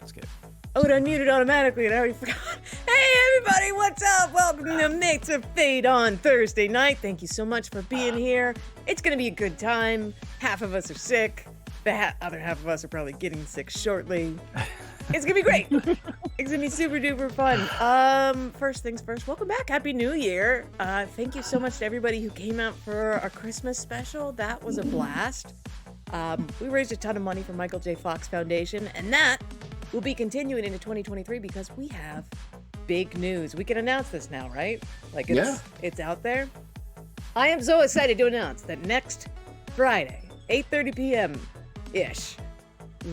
Syrinscape. Oh, it unmuted automatically and I already forgot. Hey everybody, what's up? Welcome to Mates of Fate on Thursday night. Thank you so much for being here. It's gonna be a good time. Half of us are sick. The other half of us are probably getting sick shortly. It's gonna be great. It's gonna be super duper fun. First things first, welcome back. Happy New Year. Thank you so much to everybody who came out for our Christmas special. That was a blast. We raised a ton of money for Michael J. Fox Foundation, and that will be continuing into 2023 because we have big news. We can announce this now, right? Like it's out there. I am so excited to announce that next Friday, 8:30 p.m.-ish,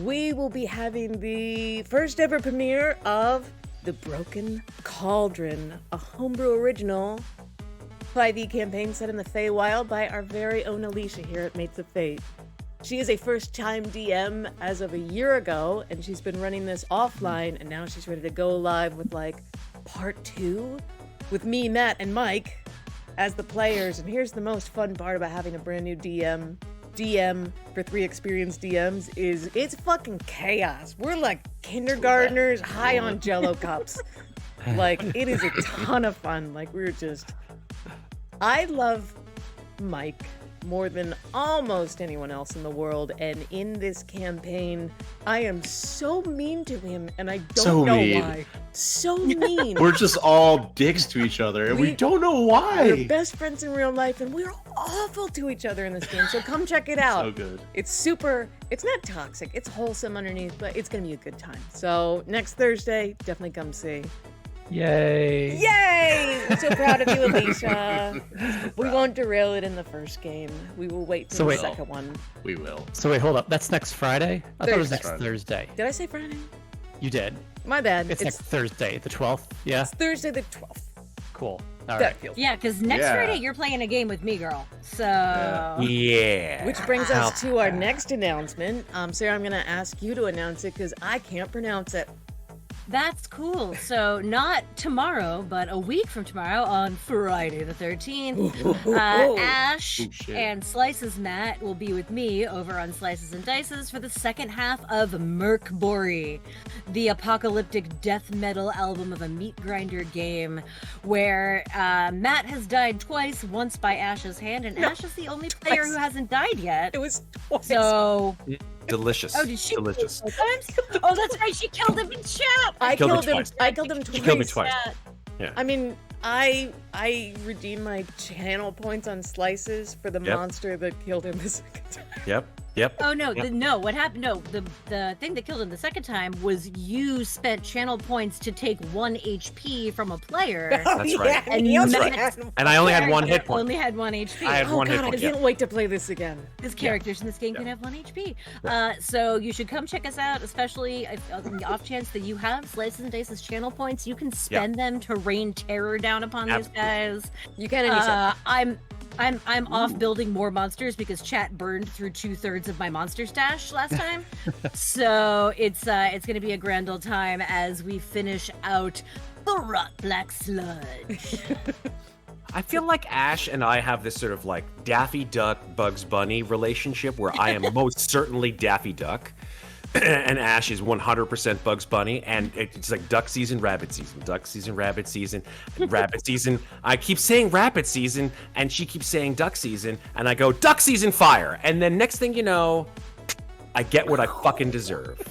we will be having the first ever premiere of The Broken Cauldron, a homebrew original 5e campaign set in the Feywild by our very own Alicia here at Mates of Fate. She is a first-time DM as of a year ago, and she's been running this offline, and now she's ready to go live with, like, part 2 with me, Matt, and Mike as the players. And here's the most fun part about having a brand new DM for 3 experienced DMs is it's fucking chaos. We're like kindergartners high on Jell-O cups. Like, it is a ton of fun. Like, I love Mike more than almost anyone else in the world, and in this campaign I am so mean to him and I don't know why. So mean. We're just all dicks to each other and we don't know why. We're best friends in real life and we're awful to each other in this game, so come check it out. So good. It's not toxic, it's wholesome underneath, but it's gonna be a good time. So next Thursday, definitely come see. Yay! Yay! I'm so proud of you, Alicia. We won't derail it in the first game. We will wait till the second one. We will. So wait, hold up. That's next Friday? I thought it was next Thursday. Did I say Friday? You did. My bad. It's next Thursday, the 12th. Yeah. It's Thursday the 12th. Cool. All right. Yeah, because next Friday you're playing a game with me, girl. So Yeah. Which brings us to our next announcement. Sarah, I'm gonna ask you to announce it because I can't pronounce it. that's cool. So not tomorrow, but a week from tomorrow on Friday the 13th, Ash and Slices Matt will be with me over on Slices and Dices for the second half of Merkbori, the apocalyptic death metal album of a meat grinder game where Matt has died twice, once by Ash's hand, and Ash is the only player who hasn't died yet. It was twice. So Delicious. Oh, did she? Delicious. Oh, that's right. She killed him in chat. I killed him twice. She killed me twice. Yeah. I mean, I redeemed my channel points on Slices for the monster that killed him the second time. Yep. Oh no, what happened? No, the thing that killed him the second time was you spent channel points to take 1 HP from a player. That's right. And And I only had 1 hit point. Only had 1 HP. I had 1 hit God, point. I can't wait to play this again. His characters in this game can have 1 HP. So you should come check us out, especially on the off chance that you have Slices and Dices channel points. You can spend them to rain terror down upon these guys. You can anytime. I'm off building more monsters because chat burned through 2/3 of my monster stash last time. So it's gonna be a grand old time as we finish out the Rot Black Sludge. I feel like Ash and I have this sort of like Daffy Duck, Bugs Bunny relationship where I am most certainly Daffy Duck. And Ash is 100% Bugs Bunny, and it's like duck season, rabbit season, duck season, rabbit season, rabbit season. I keep saying rabbit season, and she keeps saying duck season, and I go duck season fire, and then next thing you know, I get what I fucking deserve.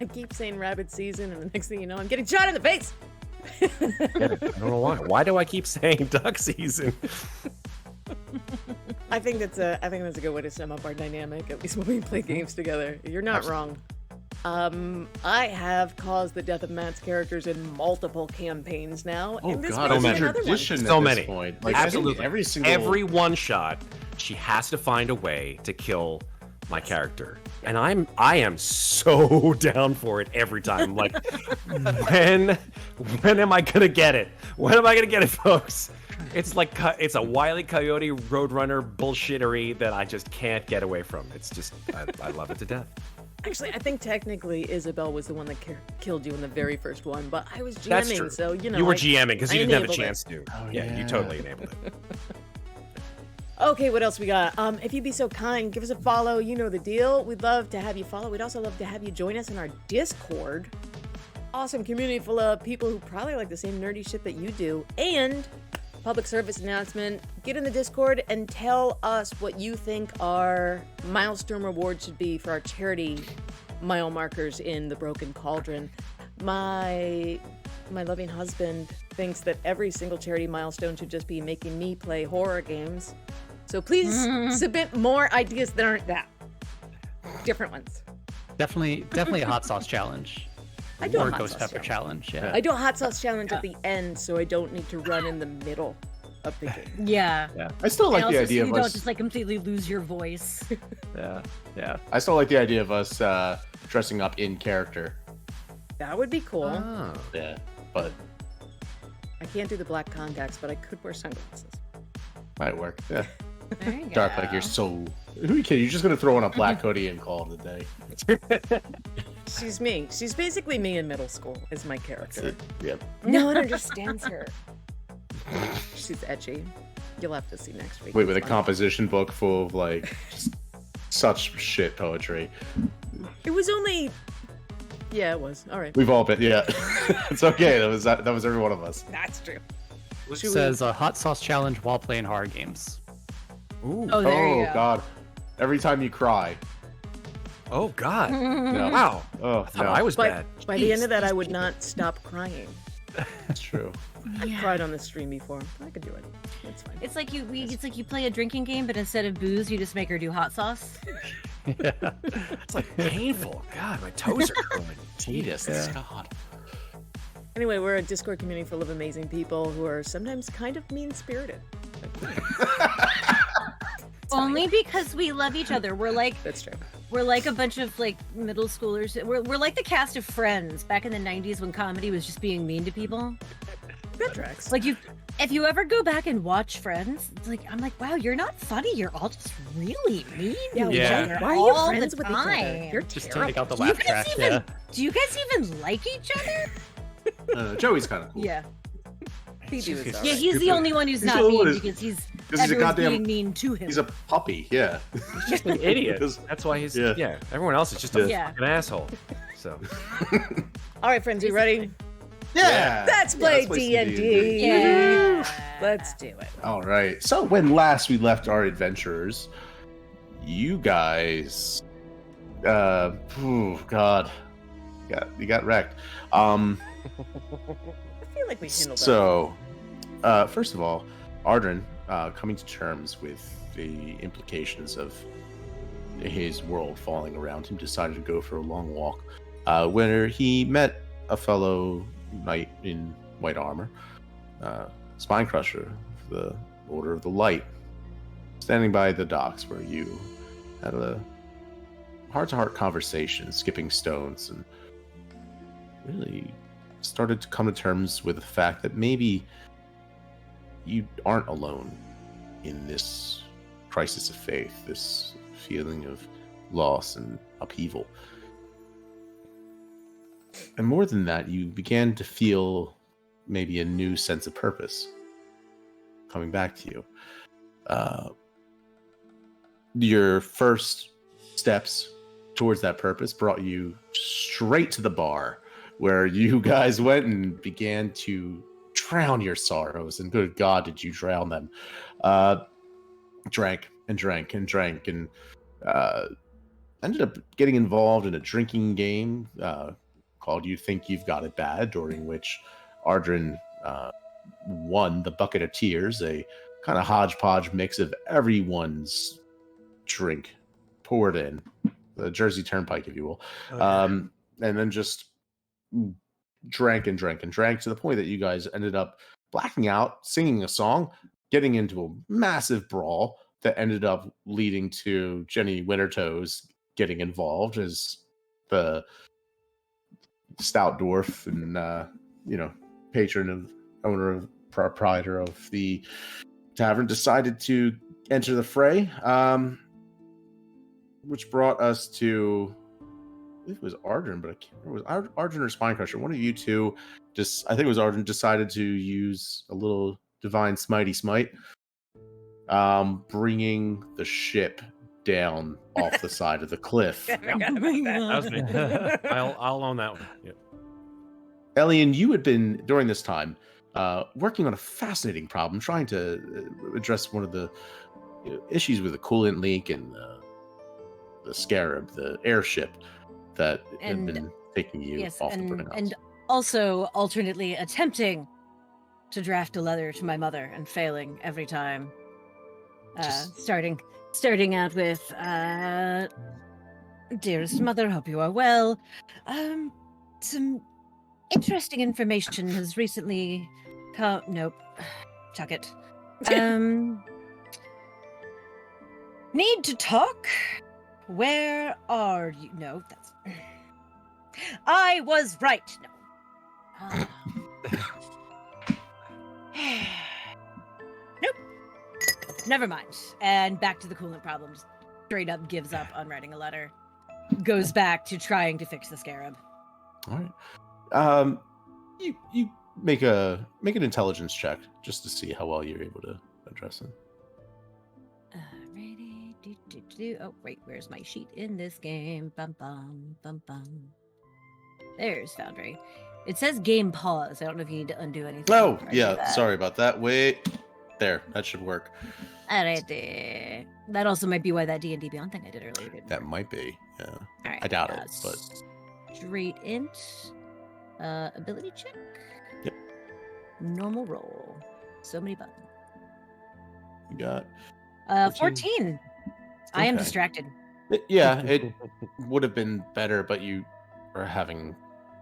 I keep saying rabbit season, and the next thing you know, I'm getting shot in the face. I don't know why. Why do I keep saying duck season? I think that's a good way to sum up our dynamic, at least when we play games together. You're not wrong. I have caused the death of Matt's characters in multiple campaigns now. Oh and this God, might it's be a another one. tradition So at many. this point. Like, Absolutely. I think every one shot, she has to find a way to kill my character, and I am so down for it every time. Like, when am I gonna get it? When am I gonna get it, folks? It's like it's a Wile E. Coyote Roadrunner bullshittery that I just can't get away from. It's just I love it to death. Actually, I think technically Isabel was the one that killed you in the very first one, but I was That's GMing, true. so you know. You were GMing because you didn't have a chance to. Oh, Yeah, you totally enabled it. Okay, what else we got? If you'd be so kind, give us a follow. You know the deal. We'd love to have you follow. We'd also love to have you join us in our Discord. Awesome community full of people who probably like the same nerdy shit that you do. And public service announcement, get in the Discord and tell us what you think our milestone reward should be for our charity mile markers in the Broken Cauldron. My loving husband thinks that every single charity milestone should just be making me play horror games. So please submit more ideas that aren't that. Different ones. Definitely a hot sauce challenge. I do a or hot ghost sauce pepper challenge. Yeah. I do a hot sauce challenge at the end, so I don't need to run in the middle of the game. Yeah. I still like and the also, idea so you of don't us. just like completely lose your voice. Yeah. I still like the idea of us dressing up in character. That would be cool. Oh. Yeah, but I can't do the black contacts, but I could wear sunglasses. might work. Yeah, There you go. dark like your soul. Who are you kidding? You're just gonna throw on a black hoodie and call it a day. She's me. She's basically me in middle school is my character. Yep. No one understands her. She's edgy. You'll have to see next week. Wait, with a It's fun. composition book full of like just such shit poetry. It was only. Yeah, it was. All right. We've all been. Yeah, it's okay. That was every one of us. That's true. It Should we- says a hot sauce challenge while playing horror games. Ooh. Oh, there you go. God! Every time you cry. Oh God. No. Wow. Oh, I thought no. I was But bad. by the end of that, I would not stop crying. That's true. I cried on the stream before. I could do it. It's fine. It's like you play a drinking game, but instead of booze, you just make her do hot sauce. It's like painful. God, my toes are curling. Tedious. God. Anyway, we're a Discord community full of amazing people who are sometimes kind of mean-spirited. Only because we love each other. We're like That's true. a bunch of like middle schoolers. We're like the cast of Friends back in the '90s when comedy was just being mean to people. That tracks. Like if you ever go back and watch Friends, it's like I'm like, wow, you're not funny. You're all just really mean to each Yeah. other Why are you all friends the with each other? time. You're Just terrible. take out the Do you laugh guys track. even Yeah. do you guys even like each other? Joey's kind of cool. Yeah. Phoebe was Yeah, alright. Yeah, he's the only one who's He's not the only one mean who's- because he's he's a everyone's goddamn- being mean to him. He's a puppy. Yeah. He's just an idiot. Because- That's why he's Yeah. yeah. Everyone else is just a Yeah. fucking asshole. So All right, friends, you ready? Yeah. Let's play let's play some D&D. Yeah. Let's do it. All right. So when last we left our adventurers, you guys, God, you got wrecked. I feel like we handled that. So, first of all, Ardrin, coming to terms with the implications of his world falling around him, decided to go for a long walk, where he met a fellow knight in white armor, Spinecrusher, the Order of the Light, standing by the docks where you had a heart-to-heart conversation, skipping stones, and really started to come to terms with the fact that maybe you aren't alone in this crisis of faith, this feeling of loss and upheaval. And more than that, you began to feel maybe a new sense of purpose coming back to you. Your first steps towards that purpose brought you straight to the bar, where you guys went and began to drown your sorrows. And good God, did you drown them? Drank and drank and drank, and ended up getting involved in a drinking game called You Think You've Got It Bad, during which Ardrin won the Bucket of Tears, a kind of hodgepodge mix of everyone's drink poured in, the Jersey Turnpike, if you will. And then just drank and drank and drank to the point that you guys ended up blacking out, singing a song, getting into a massive brawl that ended up leading to Jenny Wintertoes getting involved as the stout dwarf and patron of owner of proprietor of the tavern decided to enter the fray, which brought us to, I believe it was Ardrin, but I can't remember. It was Ardrin or Spinecrusher. One of you two, I think it was Ardrin, decided to use a little divine smitey smite bringing the ship down off the side of the cliff. I forgot about That was that. me. I'll own that one. Yep. Elian, you had been, during this time, working on a fascinating problem, trying to address one of the issues with the coolant leak and the Scarab, the airship that had been taking you off the burning and also alternately attempting to draft a letter to my mother and failing every time. Starting out with, dearest mother, hope you are well. Some interesting information has recently come. Nope, chuck it. Need to talk. Where are you? No, that's. I was right. No. Nope. Never mind. And back to the coolant problem. Just straight up gives up on writing a letter. Goes back to trying to fix the Scarab. All right. You make an intelligence check just to see how well you're able to address it. Ready. Oh, wait, where's my sheet in this game? Bum bum bum bum. There's Foundry. It says game pause. I don't know if you need to undo anything. Oh, before I do yeah. that. Sorry about that. Wait. There. That should work. Alrighty. That also might be why that D&D Beyond thing I did earlier didn't That work. might be. Yeah. Alright, I doubt it, but straight int. Ability check. Yep. Normal roll. So many buttons. you got. 14. I am Okay. distracted. Yeah, it would have been better, but you are having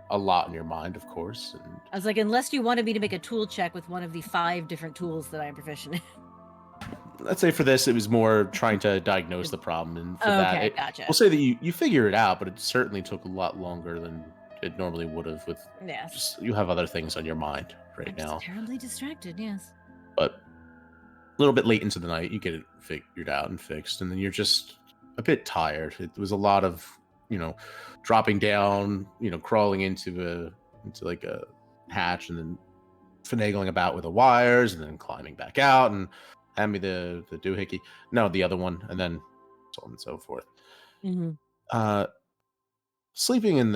a lot in your mind, of course. And I was like, unless you wanted me to make a tool check with one of the 5 different tools that I am proficient in. let's say for this, it was more trying to diagnose the problem, and for that, Okay, it, gotcha. we'll say that you figure it out, but it certainly took a lot longer than it normally would have. With Yes. just you have other things on your mind right I'm now, just terribly distracted, yes. but a little bit late into the night, you get it figured out and fixed, and then you're just a bit tired. It was a lot of dropping down, crawling into like a hatch, and then finagling about with the wires, and then climbing back out, and hand me the doohickey. No, the other one, and then so on and so forth. Mm-hmm. Sleeping in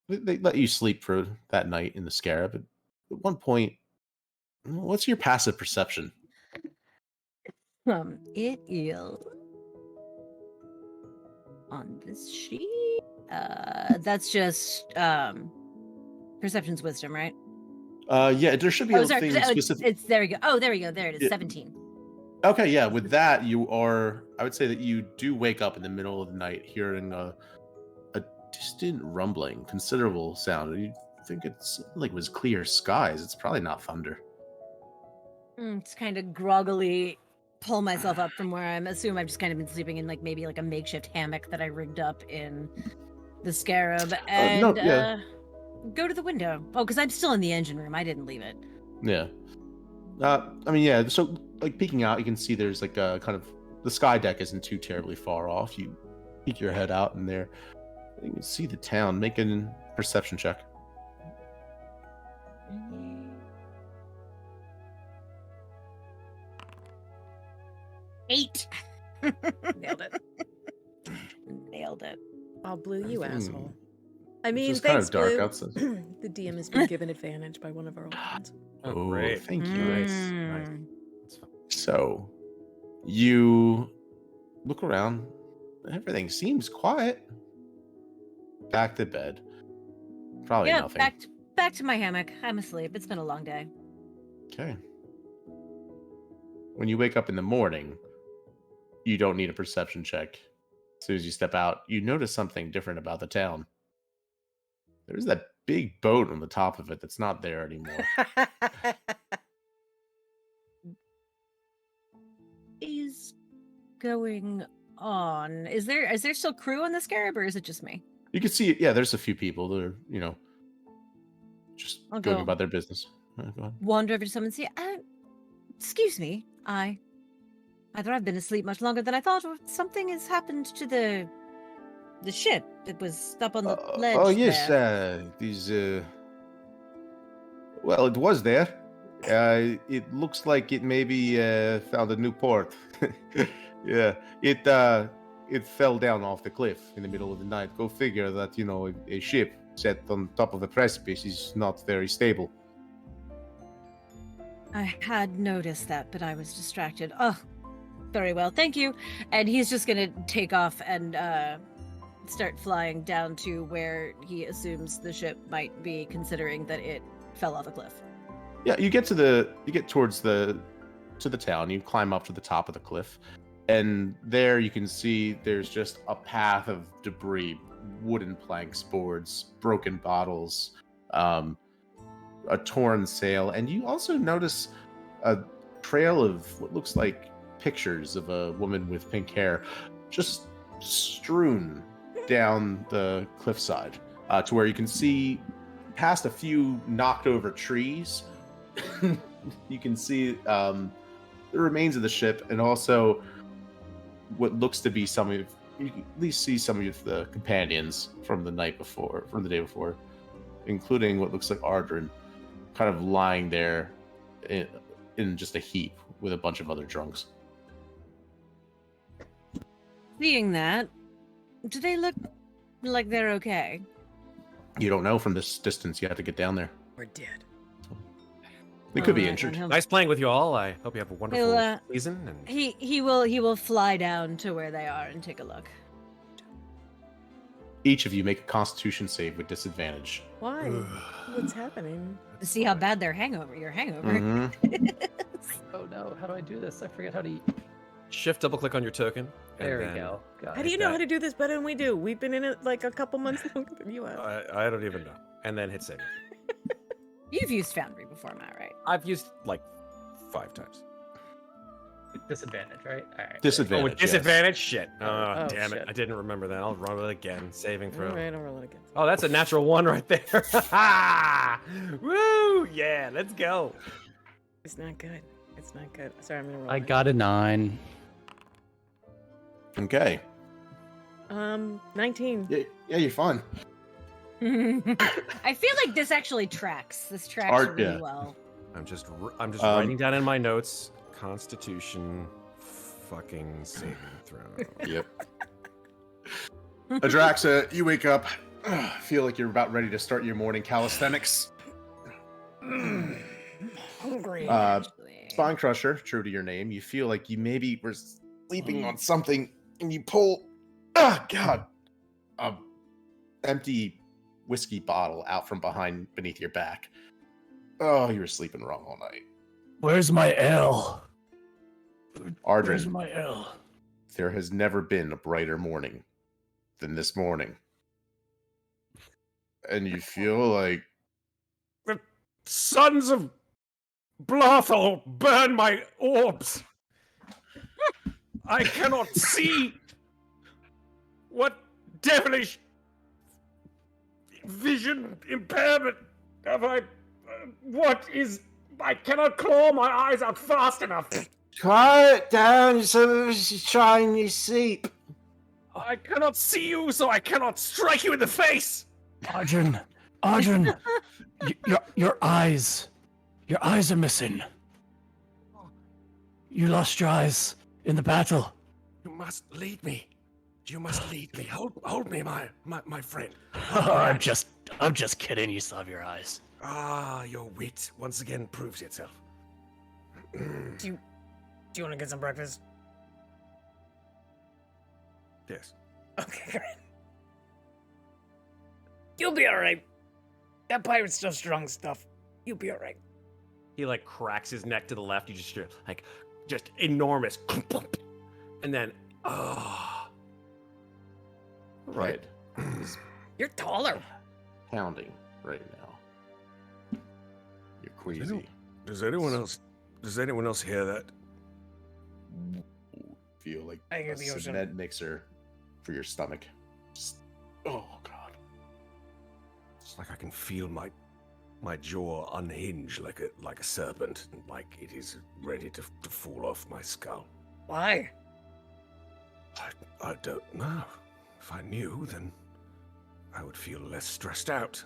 they let you sleep for that night in the Scarab. At one point, what's your passive perception? It is on this sheet. That's just perception's wisdom, right? Yeah, there should be a thing specific. It's there we go. Oh, there we go. There it is. Yeah. 17. Okay, yeah. With that, I would say that you do wake up in the middle of the night hearing a distant rumbling, considerable sound. You think it's like it was clear skies. It's probably not thunder. It's kind of groggily pull myself up from where I'm I've just kind of been sleeping in maybe a makeshift hammock that I rigged up in the Scarab, and go to the window. Oh, because I'm still in the engine room. I didn't leave it. Yeah. Yeah. So, peeking out, you can see there's kind of the sky deck isn't too terribly far off. You peek your head out, and there you can see the town. Make a perception check. 8. Nailed it. Nailed it. I'll blue you, Hmm. asshole. I mean, It's kind thanks, of dark Blue. outside. The DM has been given advantage by one of our old friends. Oh, great. thank you. Nice. That's fine. So, you look around. Everything seems quiet. Back to bed. Probably Yeah, nothing. back to my hammock. I'm asleep. It's been a long day. Okay. When you wake up in the morning, you don't need a perception check. As soon as you step out, you notice something different about the town. There's that big boat on the top of it that's not there anymore. Is going on? Is there still crew on the Scarab, or is it just me? You can see, yeah, there's a few people that are, just I'll going go. about their business. Go ahead. Wander over to someone and see. Excuse me. Either I've been asleep much longer than I thought, or something has happened to the ship. It was up on the ledge. Oh yes, there. well, it was there. It looks like it maybe found a new port. Yeah, it fell down off the cliff in the middle of the night. Go figure that, a ship set on top of a precipice is not very stable. I had noticed that, but I was distracted. Oh, very well, thank you. And he's just gonna take off and start flying down to where he assumes the ship might be, considering that it fell off a cliff. Yeah, you get towards the town. You climb up to the top of the cliff, and there you can see there's just a path of debris, wooden planks, boards, broken bottles, a torn sail, and you also notice a trail of what looks like pictures of a woman with pink hair just strewn down the cliffside, to where you can see past a few knocked over trees. You can see the remains of the ship, and also what looks to be you can at least see some of the companions from the day before, including what looks like Ardrin, kind of lying there in just a heap with a bunch of other drunks. Seeing that, do they look like they're okay? You don't know from this distance. You have to get down there. We're dead. They could be Alright, injured. then Nice playing with you all. I hope you have a wonderful season. And he will fly down to where they are and take a look. Each of you make a Constitution save with disadvantage. Why? What's happening? To see how bad your hangover. Mhm. Oh no, how do I do this? I forget how to. Shift double click on your token. and There we then- go. Got How it. do you know how to do this better than we do? We've been in it like a couple months longer than you have. I don't even know. And then hit save. You've used Foundry before, Matt, right? I've used like 5 times. Disadvantage, right? All right. Disadvantage. Oh, with yes. disadvantage? Shit. Oh, Damn it. shit. I didn't remember that. I'll roll it again. Saving throw. All right, I'll roll it again. Oh, that's a natural 1 right there. Woo! Yeah, let's go. It's not good. It's not good. Sorry, I'm gonna roll. I it. got a 9. Okay. 19. Yeah, you're fine. I feel like this actually tracks. This tracks Art, really yeah. well. I'm just writing down in my notes. Constitution fucking saving throw. Yep. Adraxa, you wake up. Feel like you're about ready to start your morning calisthenics. Hungry. Actually. Spine Crusher, true to your name, you feel like you maybe were sleeping on something, and you pull, empty whiskey bottle out from beneath your back. Oh, you were sleeping wrong all night. Where's my L? Where's Ardrin, my L? there has never been a brighter morning than this morning. And you feel like Sons of Blathol, burn my orbs. I cannot see. What devilish vision impairment have I? What is? I cannot claw my eyes out fast enough. Quiet down, some of us is trying to sleep. I cannot see you, so I cannot strike you in the face. Arjun, your eyes are missing. You lost your eyes in the battle. You must lead me. You must lead me. Hold me, my friend. I'm just kidding. You still have your eyes. Ah, your wit once again proves itself. Do you want to get some breakfast? Yes. Okay, great. You'll be all right. That pirate's still strong stuff. You'll be all right. He like cracks his neck to the left. You just hear like just enormous, and then right. It's You're taller. pounding right now. You're queasy. Does anyone else hear that? Feel like I hear a the ocean. cement mixer for your stomach. Just, oh god. It's like I can feel my jaw unhinge like a serpent, like it is ready to fall off my skull. Why? I don't know. If I knew, then I would feel less stressed out.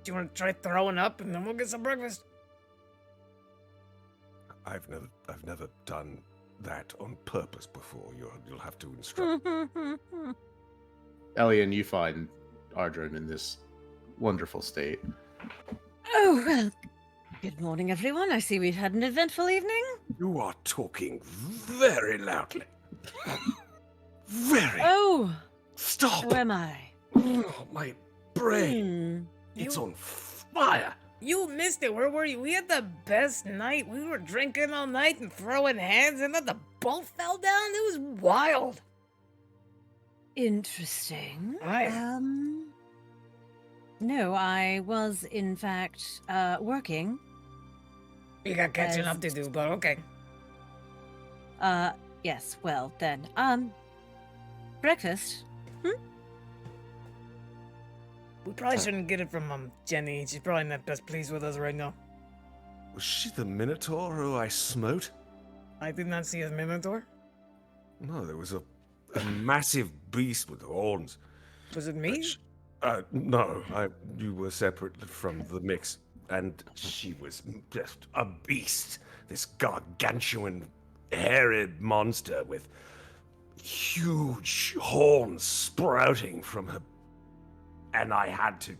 Do you want to try throwing up and then we'll get some breakfast? I've never done that on purpose before. You'll have to instruct me. Elian, you find Ardrin in this wonderful state. Oh, well, good morning, everyone. I see we've had an eventful evening. You are talking very loudly. Very. Oh, Stop. who am I? Oh, my brain. It's on fire. You missed it. Where were you? We had the best night. We were drinking all night and throwing hands, and then the boat fell down. It was wild. Interesting. Aye. No, I was, in fact, working. You got catching up to do, but okay. Yes, well, then, breakfast? We probably shouldn't get it from Jenny. She's probably not best pleased with us right now. Was she the Minotaur who I smote? I did not see a Minotaur. No, there was a massive beast with horns. Was it me? No, you were separate from the mix, and she was just a beast. This gargantuan, hairy monster with huge horns sprouting from her, and I had to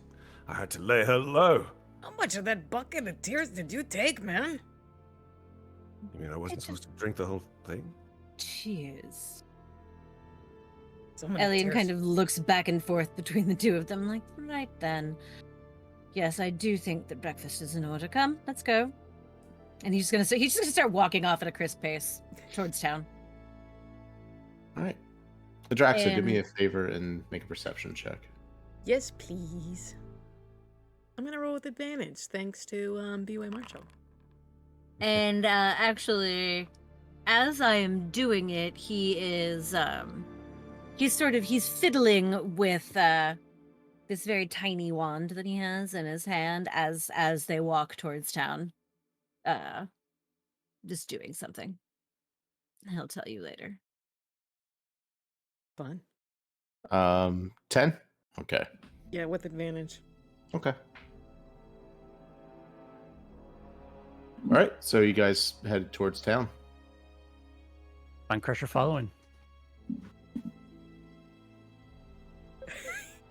lay her low. How much of that bucket of tears did you take, man? You mean I wasn't supposed to drink the whole thing? Cheers. So many Elian tears. kind of looks back and forth between the two of them, like, right then. Yes, I do think that breakfast is in order. Come, let's go. And he's just gonna start walking off at a crisp pace towards town. All right. Adraxa, do me a And- favor and make a perception check. Yes, please. I'm gonna roll with advantage, thanks to B.Y. Marshall. And actually, as I am doing it, he is he's fiddling with this very tiny wand that he has in his hand as they walk towards town. Just doing something. He'll tell you later. Fun. 10? Okay. Yeah, with advantage. Okay. All right, so you guys head towards town. Fine Crusher following.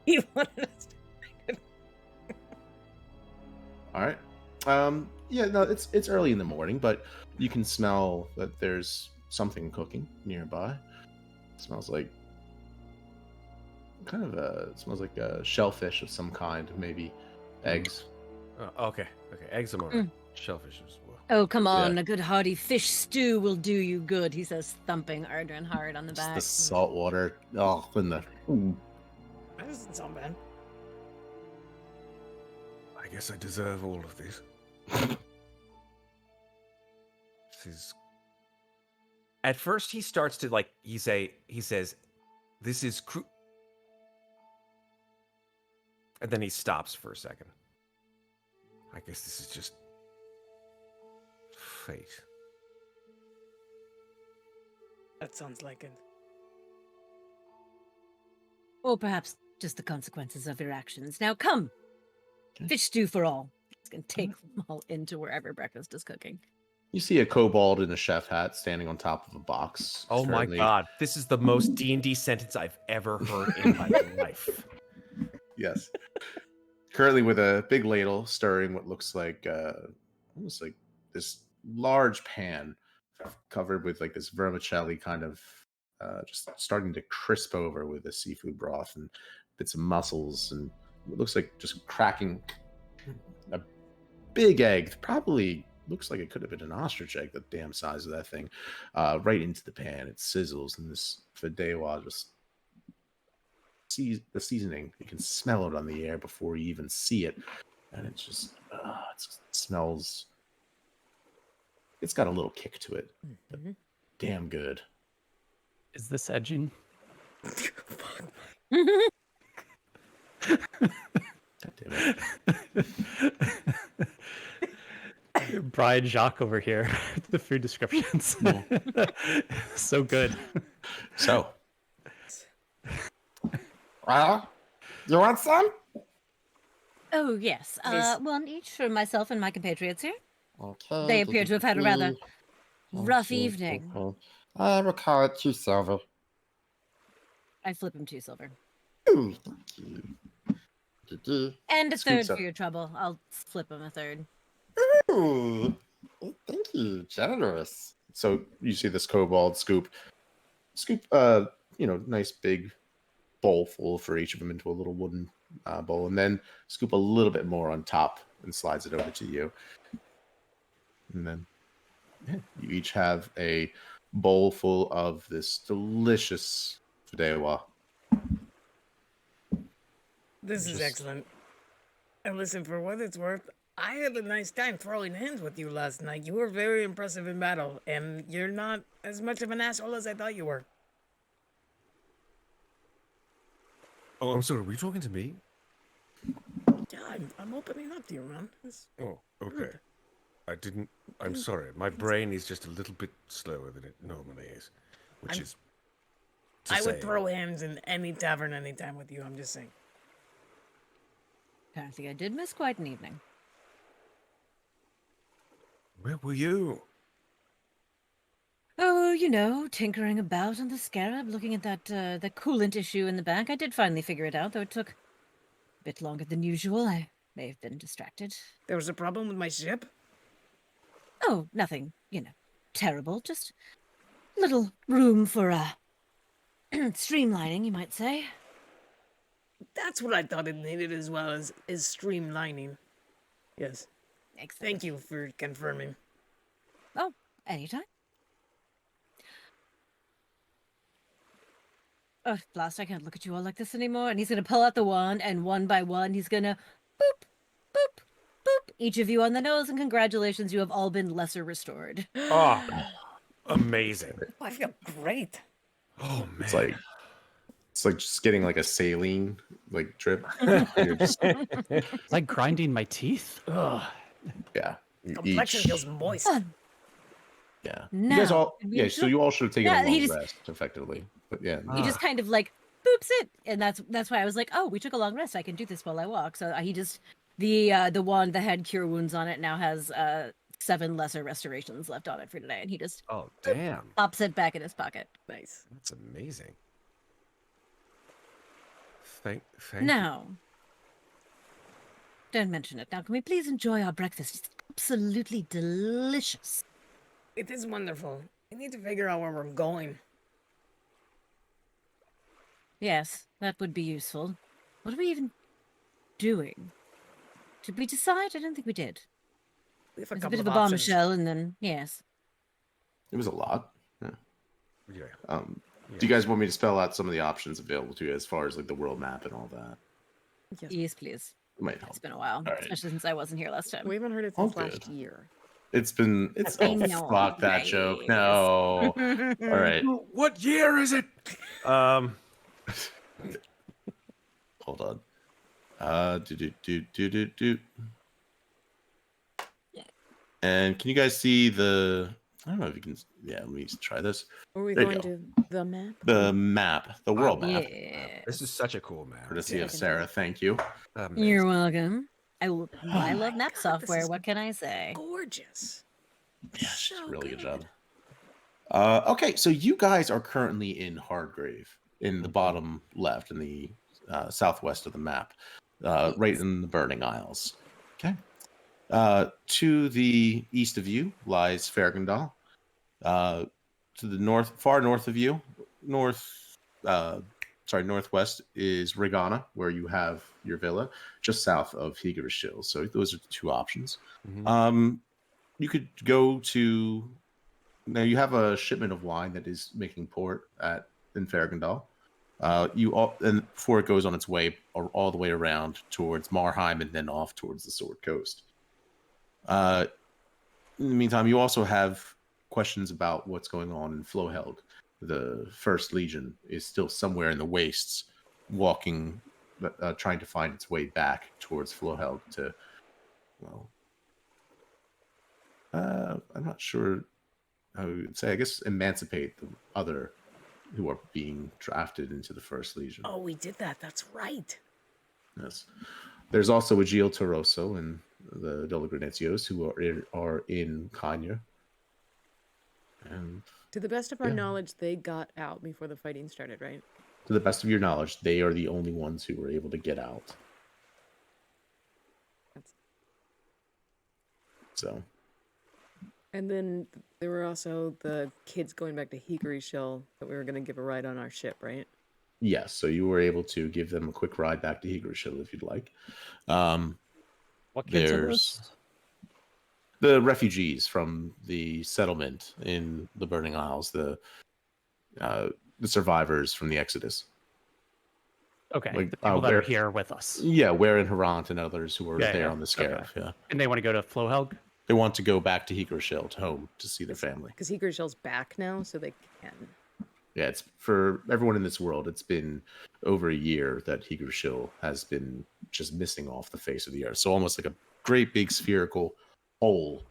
He wanted us to... All right. Yeah, no, it's early in the morning, but you can smell that there's something cooking nearby. It smells like it smells like a shellfish of some kind, maybe eggs. Oh, okay. Eggs are more shellfish as well. Oh, come on. Yeah. A good hearty fish stew will do you good, he says, thumping Ardrin hard on the Just back. the salt water. Oh, in the. That doesn't sound bad. I guess I deserve all of this. This is At first, he starts to he says, "This is and then he stops for a second. I guess this is just fate. That sounds like it. Or perhaps just the consequences of your actions. Now come! Fish stew for all. It's going to take them all into wherever breakfast is cooking. You see a kobold in a chef hat standing on top of a box. Oh my currently- god, this is the most D&D sentence I've ever heard in my life. Yes. Currently with a big ladle stirring what looks like almost like this large pan covered with like this vermicelli kind of just starting to crisp over with the seafood broth and bits of mussels and it looks like just cracking a big egg. Probably looks like it could have been an ostrich egg, the damn size of that thing, right into the pan. It sizzles and this fideuà just the seasoning. You can smell it on the air before you even see it, and it just it smells. It's got a little kick to it. But damn good. Is this edging? God damn it. Brian Jacques over here. The food descriptions. So good. So, Well, you want some? Oh, yes. Please. One each for myself and my compatriots here. Okay. They appear to have had a rather Rough evening. I recall it 2 silver. I flip him 2 silver. Ooh, thank you. And a Scoops third up. for your trouble. I'll flip him a third. Ooh, thank you. Generous. So you see this kobold scoop, nice big bowl full for each of them into a little wooden bowl, and then scoop a little bit more on top and slides it over to you. And then you each have a bowl full of this delicious fideuà. This is excellent. And listen, for what it's worth, I had a nice time throwing hands with you last night. You were very impressive in battle, and you're not as much of an asshole as I thought you were. Oh, I'm sorry. Were you talking to me? Yeah, I'm opening up to you, man. Oh, okay. I didn't. I'm sorry. My brain is just a little bit slower than it normally is, which is. I would throw hands in any tavern anytime with you. I'm just saying. Apparently, I did miss quite an evening. Where were you? Oh, tinkering about on the scarab, looking at that coolant issue in the back. I did finally figure it out, though it took a bit longer than usual. I may have been distracted. There was a problem with my ship? Oh, nothing, terrible. Just little room for streamlining, you might say. That's what I thought it needed as well as streamlining. Yes. Excellent. Thank you for confirming. Oh, anytime. Oh, Blast, I can't look at you all like this anymore. And he's going to pull out the wand, and one by one, he's going to boop, boop, boop, each of you on the nose, and congratulations, you have all been lesser restored. Oh, amazing. I feel great. Oh, man. It's like just getting like a saline drip. You're just, It's like grinding my teeth. Ugh. yeah. You Complexion each- feels moist. Yeah. Now, You guys all. can we Yeah. So you all should have taken Yeah, a he long just- rest, effectively. But yeah. He just kind of boops it, and that's why I was like, oh, we took a long rest. I can do this while I walk. So he just the wand that had cure wounds on it now has 7 lesser restorations left on it for today, and he just Oh, damn. pops it back in his pocket. Nice. That's amazing. Thank Now, don't mention it. Now, can we please enjoy our breakfast? It's absolutely delicious. It is wonderful. We need to figure out where we're going. Yes, that would be useful. What are we even doing? Did we decide? I don't think we did. We have a It was a couple bit of a options. bombshell, and then yes. It was a lot. Yeah. Yeah. Do you guys want me to spell out some of the options available to you as far as the world map and all that? Yes, please. It might help. It's been a while, right. especially since I wasn't here last time. We haven't heard it All since last good. year. It's I oh know, fuck that right? joke. No. All right. What year is it? Hold on. Do. And can you guys see the? I don't know if you can. Yeah, let me try this. Are we There you going go. to the map? The map, the world map. Yeah. This is such a cool map. Courtesy I of can Sarah. Thank you. Amazing. You're welcome. I love my map God, this software. is What can I say? Gorgeous. Yeah, she's So really good good. job. Okay, so you guys are currently in Hardgrave, in the bottom left, in the southwest of the map, right in the Burning Isles. Okay. To the east of you lies Fergandal. To the far north of you, northwest is Regana, where you have your villa, just south of Higarish. So those are the 2 options. Mhm. You could go to. Now you have a shipment of wine that is making port in Fergandal. And before it goes on its way all the way around towards Marheim and then off towards the Sword Coast. In the meantime, you also have questions about what's going on in Flohelg. The First Legion is still somewhere in the wastes, walking, trying to find its way back towards Flohelg to, I'm not sure how we would say, I guess, emancipate the other who are being drafted into the First Legion. Oh, we did that. That's right. Yes. There's also Agil Toroso and the Dolagranazios who are in Kanya. And To the best of our Yeah. knowledge, they got out before the fighting started, right? to the best of your knowledge, they are the only ones who were able to get out. That's... So And then there were also the kids going back to Hickory Shell that we were going to give a ride on our ship, right? yes, so you were able to give them a quick ride back to Higurashil if you'd like. Um, What kids are there's those? the refugees from the settlement in the Burning Isles, the survivors from the Exodus. Okay, Like, the people that are where- here with us. Yeah, Ware and Harant and others who were Yeah, there yeah, on the Scarab. Yeah, And they want to go to Flohelg? they want to go back to Higurashil, to home, to see their family. Because Hickory Shell's back now, so they can. Yeah, it's for everyone in this world. It's been over a year that Higurashil has been just missing off the face of the earth. So almost like a great big spherical hole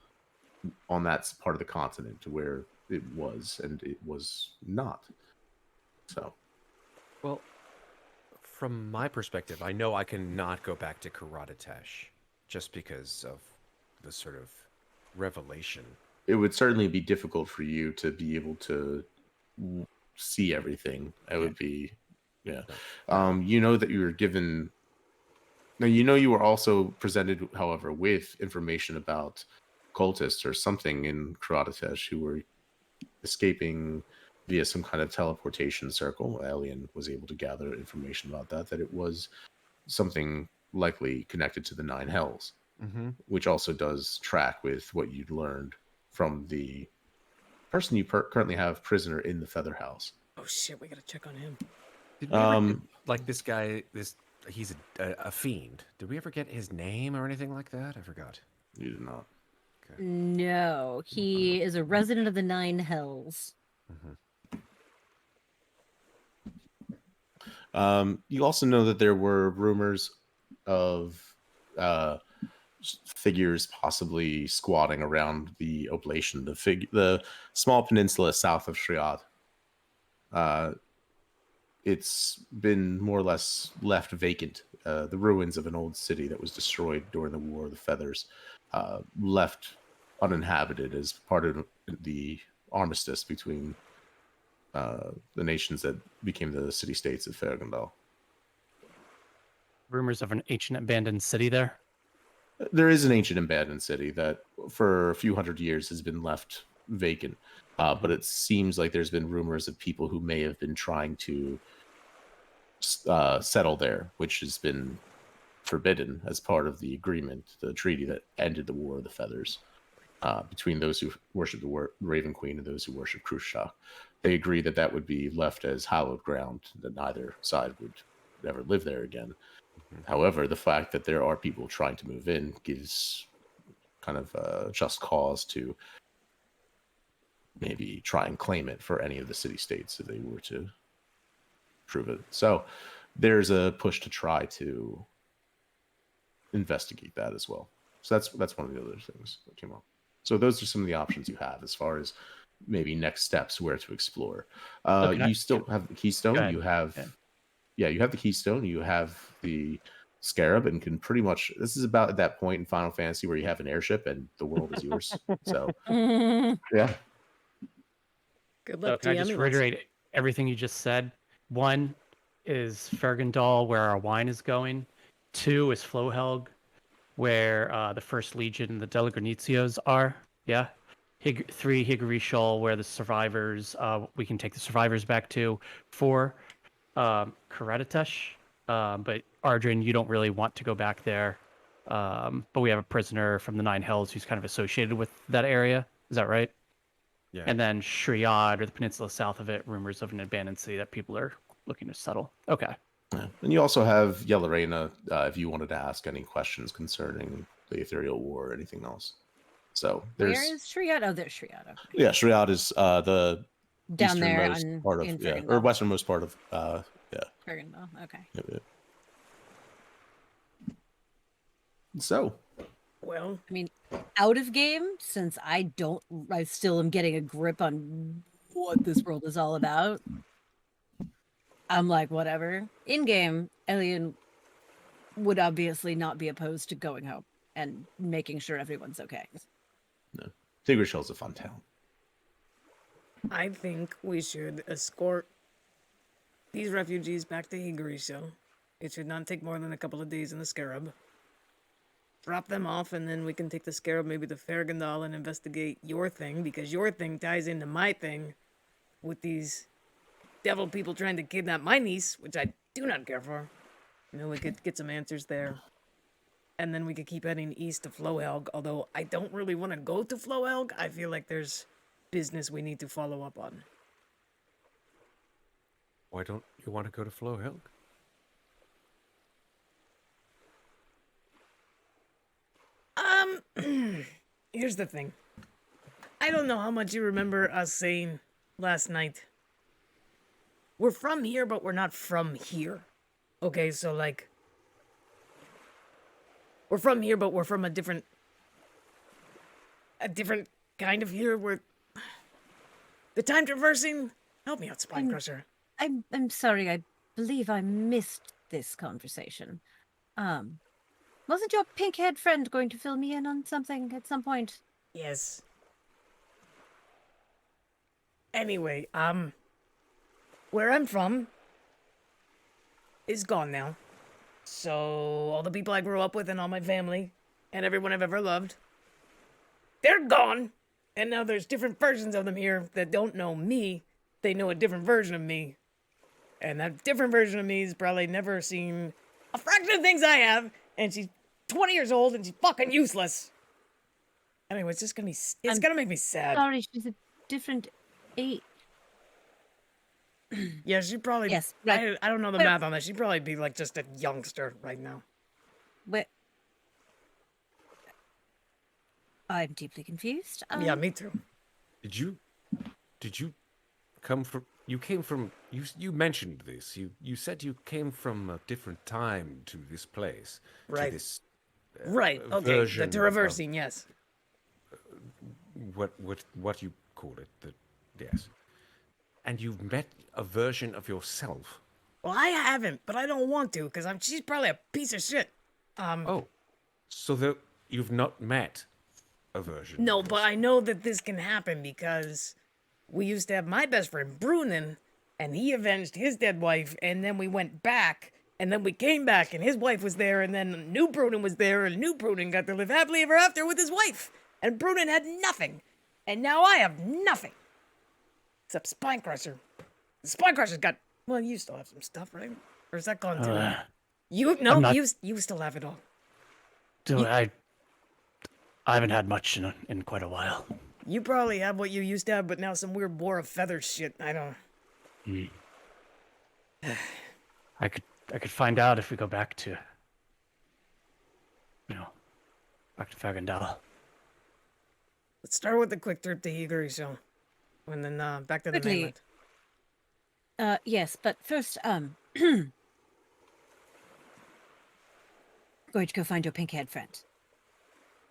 on that part of the continent to where it was, and it was not. So Well, from my perspective, I know I cannot go back to Karadatesh just because of the sort of revelation. it would certainly be difficult for you to be able to see everything. It would be, yeah. You know that you were given. Now you know you were also presented, however, with information about cultists or something in Karadatesh who were escaping via some kind of teleportation circle. Alien was able to gather information about that it was something likely connected to the Nine Hells, which also does track with what you'd learned from the person you currently have prisoner in the Feather House. Oh shit, we gotta check on him. Did we ever get, like this guy, he's a fiend. Did we ever get his name or anything like that? I forgot. You did not. No, he is a resident of the Nine Hells. You also know that there were rumors of figures possibly squatting around the oblation, the small peninsula south of Shriad. It's been more or less left vacant. The ruins of an old city that was destroyed during the War of the Feathers, left uninhabited as part of the armistice between the nations that became the city-states of Fergandal. Rumors of an ancient abandoned city there? There is an ancient abandoned city that for a few hundred years has been left vacant, but it seems like there's been rumors of people who may have been trying to settle there, which has been forbidden as part of the agreement, the treaty that ended the War of the Feathers, between those who worship the Raven Queen and those who worship Khrushchev. They agreed that that would be left as hallowed ground, that neither side would ever live there again. However, the fact that there are people trying to move in gives kind of just cause to maybe try and claim it for any of the city-states if they were to prove it. So there's a push to try to investigate that as well. So that's one of the other things that came up. So those are some of the options you have as far as maybe next steps where to explore. You still have the Keystone. You have, you have the Keystone. You have the Scarab, and can pretty much. This is about at that point in Final Fantasy where you have an airship and the world is yours. So yeah. Good So luck, can I just DMing us. reiterate everything you just said? One is Fergandal, where our wine is going. Two is Flohelg, where the First Legion and the Delegranizios are. Yeah. Three, Higuri Shoal, where the survivors, we can take the survivors back to. Four, Karadatesh. But Ardrin, you don't really want to go back there. But we have a prisoner from the Nine Hells who's kind of associated with that area. Is that right? Yeah. And then Shriad, or the peninsula south of it, rumors of an abandoned city that people are looking to settle. Okay. Yeah. And you also have Yellarena, if you wanted to ask any questions concerning the Ethereal War or anything else. So there's Where is Shriad? Oh, there's Shriad. Okay. yeah, Shriad is the Down there easternmost part of in or Fergandal. westernmost part of Fergandal. Okay. So Well, I mean, out of game, since I still am getting a grip on what this world is all about. I'm like, whatever. In game, Alien would obviously not be opposed to going home and making sure everyone's okay. Tigger Shell's a fun town. I think we should escort these refugees back to Higurisho. It should not take more than a couple of days in the Scarab. Drop them off, and then we can take the Scarab maybe to Fergandal and investigate your thing, because your thing ties into my thing with these devil people trying to kidnap my niece, which I do not care for. You know, we could get some answers there. And then we could keep heading east to Flohelg, although I don't really want to go to Flohelg. I feel like there's business we need to follow up on. Why don't you want to go to Flowhelg? Here's the thing. I don't know how much you remember us saying last night. We're from here, but we're not from here. Okay, so like, we're from here, but we're from a different kind of here. We're the time traversing. Help me out, Spine Crusher. I'm sorry. I believe I missed this conversation. Wasn't your pink-haired friend going to fill me in on something at some point? Yes. Anyway, where I'm from is gone now. So all the people I grew up with and all my family and everyone I've ever loved, they're gone. And now there's different versions of them here that don't know me. They know a different version of me. And that different version of me has probably never seen a fraction of things I have. And she's 20 years old and she's fucking useless. Anyway, it's just gonna be, it's gonna make me sad. Sorry, she's a different age. Yeah, she probably. Yes, right. I don't know the math on that. She'd probably be like just a youngster right now. But I'm deeply confused. Yeah, me too. Did you come from? You came from. You mentioned this. You said you came from a different time to this place. Right. To this. Right. Okay. Version The traversing. Yes. What you call it? Yes. And you've met a version of yourself. Well, I haven't, but I don't want to because she's probably a piece of shit. Oh, so you've not met a version. No, of but I know that this can happen because we used to have my best friend Brunin, and he avenged his dead wife, and then we went back, and then we came back, and his wife was there, and then new Brunin was there, and new Brunin got to live happily ever after with his wife, and Brunin had nothing, and now I have nothing. Except Spine Crusher. Spine Crusher's got. Well, you still have some stuff, right? Or is that gone too? You still have it all. Dude, I haven't had much in quite a while. You probably have what you used to have, but now some weird war of feathers shit. I don't. I could find out if we go back to, back to Fagandala. Let's start with the quick trip to Higurisho, and then back to the Quickly. mainland. Yes, but first, going to go find your pink-haired friend.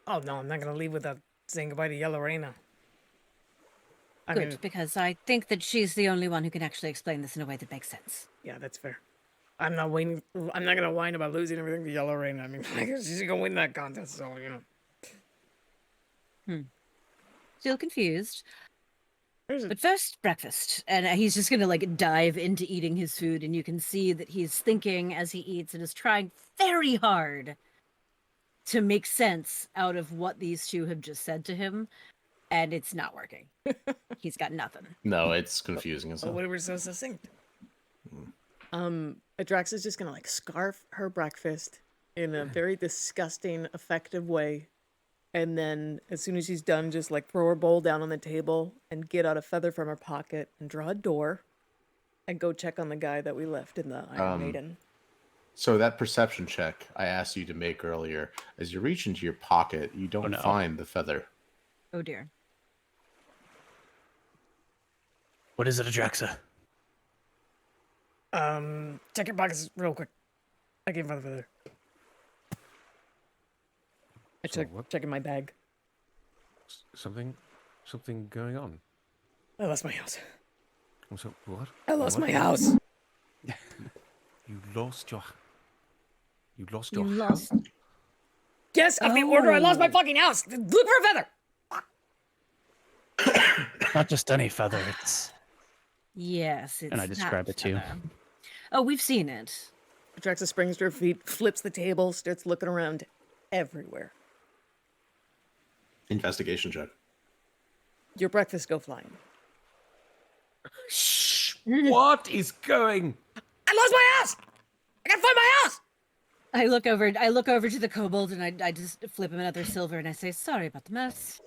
Oh no, I'm not gonna leave without saying goodbye to Yellow Reina. I Good, mean, because I think that she's the only one who can actually explain this in a way that makes sense. yeah, that's fair. I'm not gonna whine about losing everything to Yellow Reina. I mean, she's gonna win that contest, so Still confused. There's a- But first, breakfast. And he's just going to like dive into eating his food. And you can see that he's thinking as he eats and is trying very hard to make sense out of what these two have just said to him. And it's not working. He's got nothing. No, it's confusing as Oh, hell. we were so succinct. Adrax is just gonna like scarf her breakfast in a very disgusting, effective way. And then as soon as she's done, just like throw her bowl down on the table and get out a feather from her pocket and draw a door and go check on the guy that we left in the Iron Maiden. So that perception check I asked you to make earlier, as you reach into your pocket, you don't find the feather. Oh dear. What is it, Adraxa? Check your pockets real quick. I came for the feather. I checking my bag. Something going on. I lost my house. So what? I lost What? my house. You lost your. You lost You your lost. Yes, of the order I lost my fucking house. Look for a feather. Not just any feather. It's Yes, it's and I describe that it to you. feather. Oh, we've seen it. Atraxa springs to her feet, flips the table, starts looking around everywhere. Investigation check. Your breakfast go flying. Shh! What is going? I lost my house! I gotta find my house! I look over to the kobold and I just flip him another silver and I say, sorry about the mess.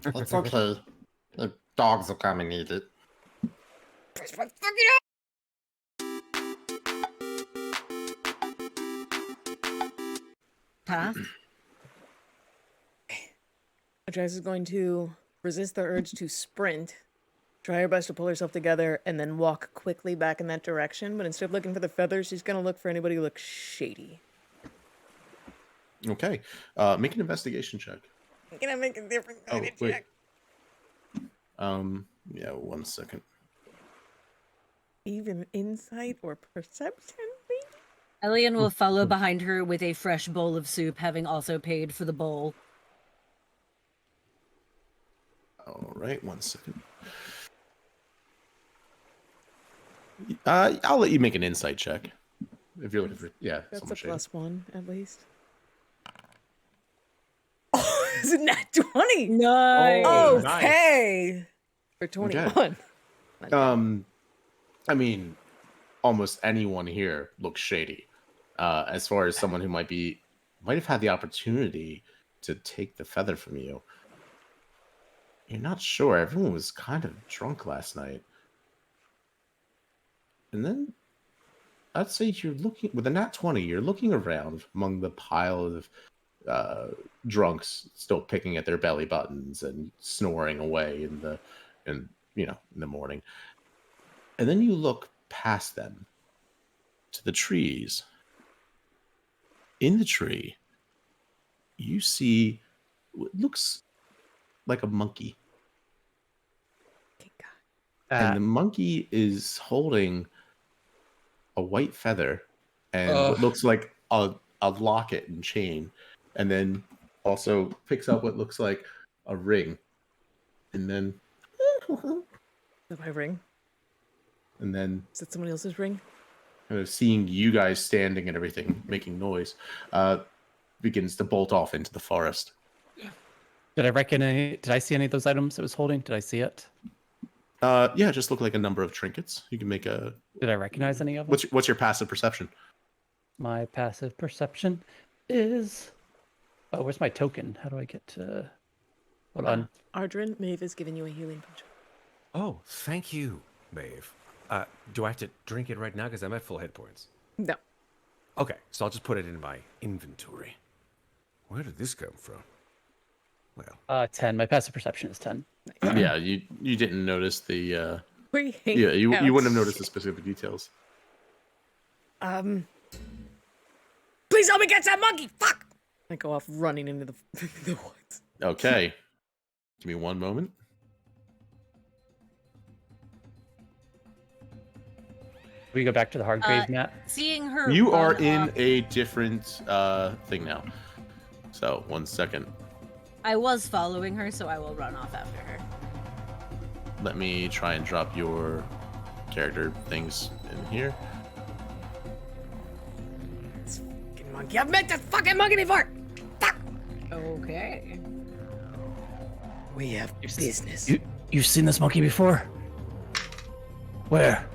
It's okay. The dogs will come and eat it. Where's my fucking Huh? Atraxa is going to resist the urge to sprint, try her best to pull herself together, and then walk quickly back in that direction. But instead of looking for the feathers, she's going to look for anybody who looks shady. Okay. Make an investigation check. I'm going to make a different kind of wait. check. Yeah, 1 second. Even insight or perception, maybe? Elian will follow behind her with a fresh bowl of soup, having also paid for the bowl. All right, 1 second. I'll let you make an insight check if you're looking for That's someone a shady. +1 at least. Oh, it's a nat 20. Nice. Oh, Okay. For 21. I mean, almost anyone here looks shady. As far as someone who might have had the opportunity to take the feather from you. You're not sure. Everyone was kind of drunk last night. And then I'd say you're looking with a nat 20, you're looking around among the pile of drunks still picking at their belly buttons and snoring away in the morning. And then you look past them to the trees. In the tree, you see what looks like a monkey. And the monkey is holding a white feather and what looks like a locket and chain, and then also picks up what looks like a ring, and then Is that my ring? and then Is that somebody else's ring? kind of seeing you guys standing and everything making noise, begins to bolt off into the forest. Did I see any of those items it was holding? Did I see it? Yeah, just look like a number of trinkets. You can make a. Did I recognize any of them? What's your passive perception? My passive perception is. Oh, where's my token? How do I get to? Hold on. Ardrin, Maeve is giving you a healing potion. Oh, thank you, Maeve. Do I have to drink it right now? Because I'm at full hit points. No. Okay, so I'll just put it in my inventory. Where did this come from? Well, 10. My passive perception is 10. Yeah, you didn't notice the. We Yeah, you wouldn't have noticed the specific details. Please help me get that monkey! Fuck! I go off running into the woods. Okay, give me one moment. We go back to the Hardgrave, Matt. Seeing her. You are run in up- a different thing now. So 1 second. I was following her, so I will run off after her. Let me try and drop your character things in here. This fucking monkey. I've met this fucking monkey before! Fuck! Okay. We have business. You've seen this monkey before? Where?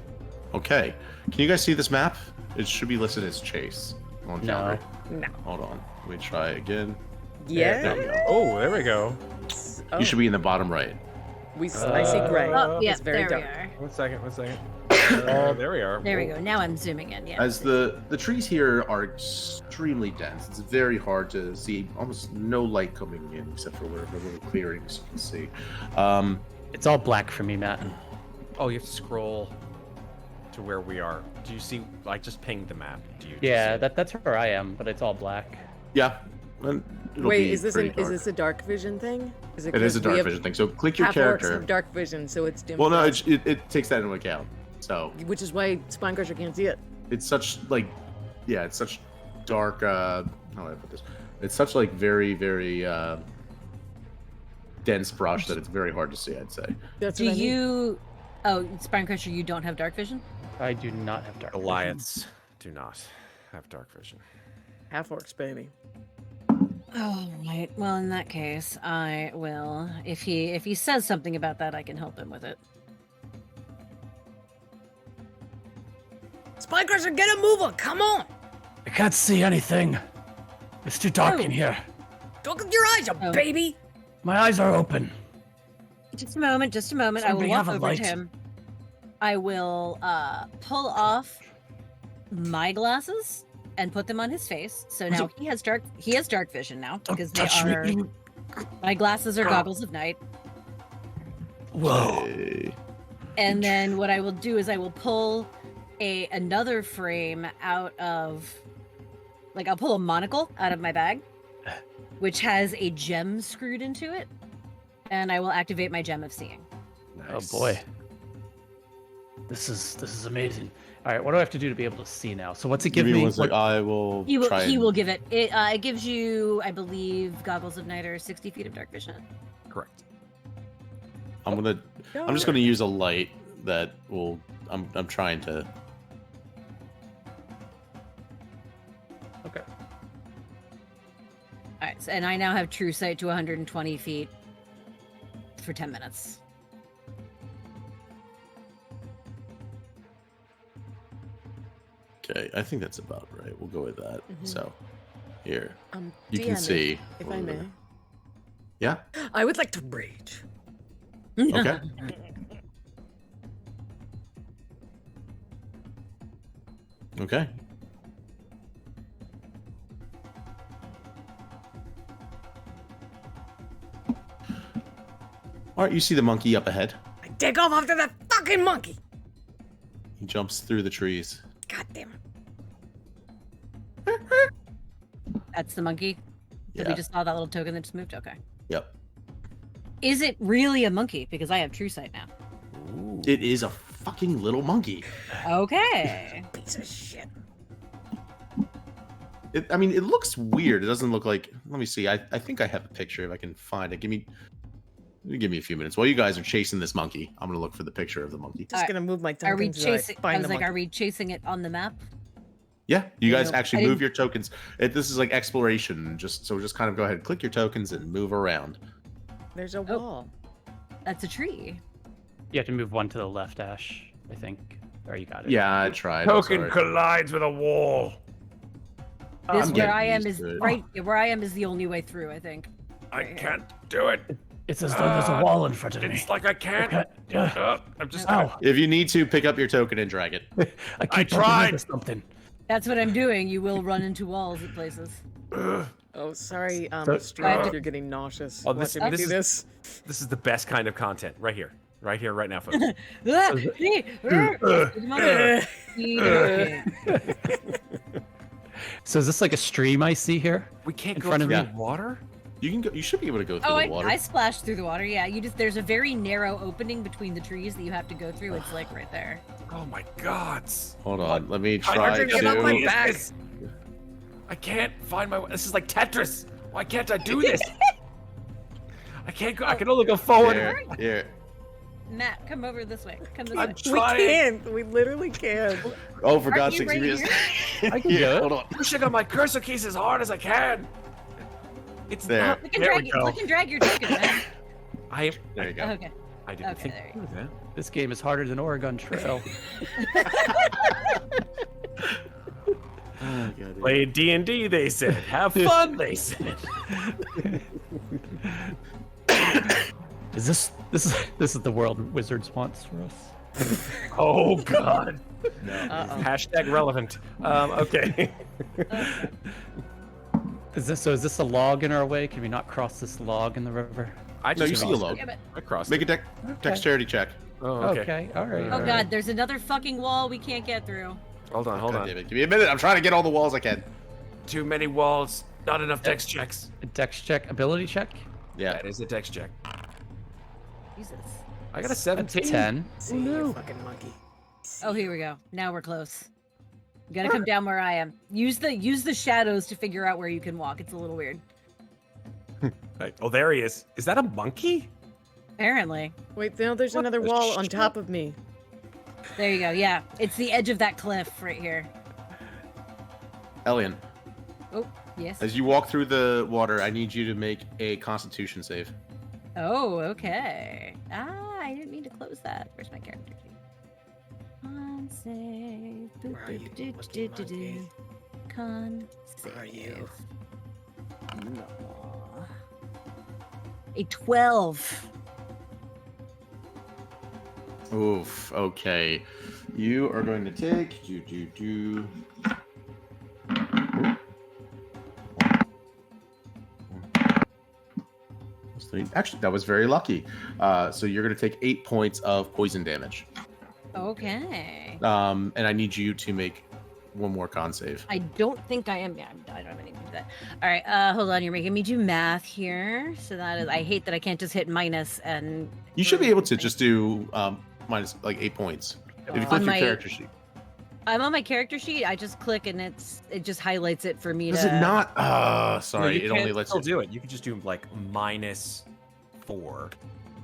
Okay. Can you guys see this map? It should be listed as Chase on No. Calgary. No. Hold on. Let me try again. Yeah? There we go. oh, there we go. Oh, You should be in the bottom right. I see gray. Oh, yeah, It's very there dark. we are. 1 second. There we are. There we go. Now I'm zooming in. Yeah. As the trees here are extremely dense, it's very hard to see. Almost no light coming in except for where the little clearings you can see. It's all black for me, Matt. Oh, you have to scroll to where we are. Do you see? I just pinged the map. Do you? Yeah, see? that's where I am, but it's all black. Yeah. and it'll Wait, be is this pretty is dark. this a dark vision thing? Is It is a 'cause we dark have vision thing. So click your half orcs character. have dark vision, so it's dim. Well, no, for us, it takes that into account. So which is why Spinecrusher can't see it. it's such it's such dark. How do I put this? It's such very dense brush that it's very hard to see, I'd say. That's Do what I mean. you? Oh, Spine Crusher, you don't have dark vision. I do not have dark vision. Goliaths do not have dark vision. Half orcs, baby. Oh, right. Well, in that case, I will. If he says something about that, I can help him with it. Spikers are get a move on. Come on. I can't see anything. It's too dark in here. Don't get your eyes up, Oh. baby. My eyes are open. Just a moment. Just a moment. I will Somebody walk have a over light. to him. I will pull off my glasses and put them on his face. So now he has dark vision now because they are my glasses are goggles of night. Whoa. Hey. And then what I will do is I will pull another frame out of, like, I'll pull a monocle out of my bag, which has a gem screwed into it, and I will activate my gem of seeing. Nice. Oh boy. This is amazing. All right, what do I have to do to be able to see now? So what's it give me? one sec. I will. He will. try He and- will give it. It gives you, I believe, goggles of night or 60 feet of dark vision. Correct. I'm just gonna use a light that will. I'm trying to. Okay. All right, so, and I now have true sight to 120 feet for 10 minutes. Okay, I think that's about right. We'll go with that. Mhm. So, here you can Deanna, see. if I may. Yeah. I would like to rage. Okay. Okay. All right, you see the monkey up ahead. I take off after that fucking monkey. He jumps through the trees. God damn it. That's the monkey. That we Yeah. just saw that little token that just moved. Okay. Yep. Is it really a monkey? Because I have true sight now. It is a fucking little monkey. Okay. Piece of shit. I mean, it looks weird. It doesn't look like. Let me see. I think I have a picture if I can find it. Give me a few minutes while you guys are chasing this monkey. I'm gonna look for the picture of the monkey. Just gonna move my tongue. Are we until I chasing? I find was the like, monkey. are we chasing it on the map? Yeah, you guys Yeah. actually I move your tokens. This is like exploration. Just kind of go ahead, click your tokens, and move around. There's a Oh. wall. That's a tree. You have to move one to the left, Ash, I think. Or you got it. Yeah, I tried. I'm Token sorry. collides with a wall. This I'm where getting I am used is to it. right. Where I am is the only way through. I think. I can't do it. It's as though there's a wall in front of me. It's like I can't. I'm just. Ow. If you need to, pick up your token and drag it. I keep bumping tried. into something. That's what I'm doing. You will run into walls at places. Oh, sorry, So- streamer, you're getting nauseous. Oh, this- watching me this do is- this. This is the best kind of content right here, right now, folks. Ah, hey, So is this like a stream I see here? We can't In go front of through me? the water. You can go. You should be able to go through Oh, the water. I splashed through the water. Yeah, you just there's a very narrow opening between the trees that you have to go through. It's like right there. Oh my god. Hold on. Let me I try don't get up my to. back. I can't find my. This is like Tetris. Why can't I do this? I can't go. I can only go forward. Here. Matt, come over this way. Come this I'm way. We trying. can't. We literally can't. Oh, for Aren't God's you sakes, right you just. I can Here, do it. hold on. Pushing on my cursor keys as hard as I can. It's There. not. Look and There drag we it. go. Look and drag your token, Matt. I There you go. Okay. I didn't Okay, think there to do that. This game is harder than Oregon Trail. Oh, God, Play D&D, they said. Have fun, they said. This is the world Wizards wants for us. Oh God. Uh-oh. Hashtag relevant. Okay. Is this a log in our way? Can we not cross this log in the river? I No, you see a crossed log. Yeah, but- I crossed Make it. a dexterity check. Oh, okay. All right. Oh god, there's another fucking wall we can't get through. Hold on, hold God on. damn it. Give me a minute. I'm trying to get all the walls I can. Too many walls. Not enough dex checks. A dex check, ability check. Yeah. That is a dex check. Jesus. I got a That's 17. 10. See you, fucking monkey. Oh, here we go. Now we're close. You gotta come down where I am. Use the shadows to figure out where you can walk. It's a little weird. Right. Oh, there he is. Is that a monkey? Apparently. Wait, no, there's another the wall on shit? top of me. There you go. Yeah, it's the edge of that cliff right here. Elian, Oh, yes. as you walk through the water, I need you to make a Constitution save. Oh, okay. I didn't mean to close that. Where's my character sheet? Con save. Where are you? What's the monkey? Con save. Where are you? No. A 12. Oof. Okay. You are going to take. Actually, that was very lucky. So you're going to take 8 points of poison damage. Okay. And I need you to make one more con save. I don't think I am. Yeah, I don't have anything to do that. All right. Hold on. You're making me do math here. So that is. I hate that I can't just hit minus and. You should be able to just do minus like 8 points. If you click On your my- character sheet. I'm on my character sheet. I just click and it just highlights it for me Does to. it not? No, Sorry. you It only can lets still you. do it. You could just do like -4,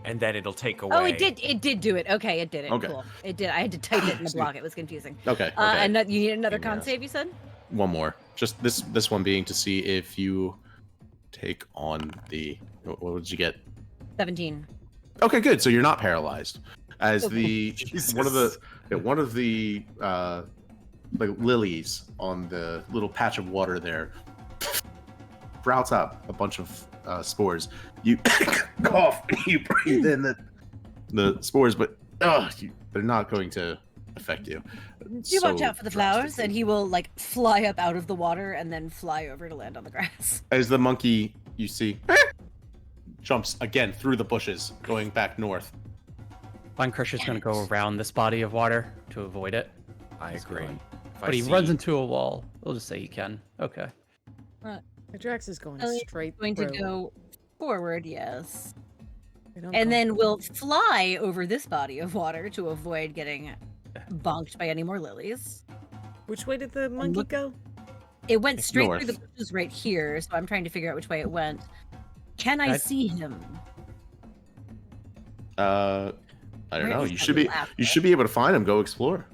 and then it'll take away. Oh, it did. It did do it. Okay, it did it. Okay. Cool. It did. I had to type it in the block. It was confusing. Okay. And you need another con Yes. save. You said. One more. Just this one being to see if you take on the. What did you get? 17. Okay, good. So you're not paralyzed. As the Jesus. one of the like lilies on the little patch of water there sprouts out a bunch of spores. You cough and you breathe in the spores, but they're not going to affect you. You watch So out for the flowers, drastically. and he will like fly up out of the water and then fly over to land on the grass. As the monkey you see jumps again through the bushes, going back north. Blind Crusher's going to go around this body of water to avoid it. I agree. If But I he see- runs into a wall. We'll just say he can. Okay. Drax is going Elliot's straight Going to through. go forward, yes, They don't and go- then we'll fly over this body of water to avoid getting bonked by any more lilies. Which way did the monkey look- go? It went straight through the North. bushes right here, so I'm trying to figure out which way it went. Can I That- see him? I don't Where know. is You that should be little apple? you should be able to find him. Go explore.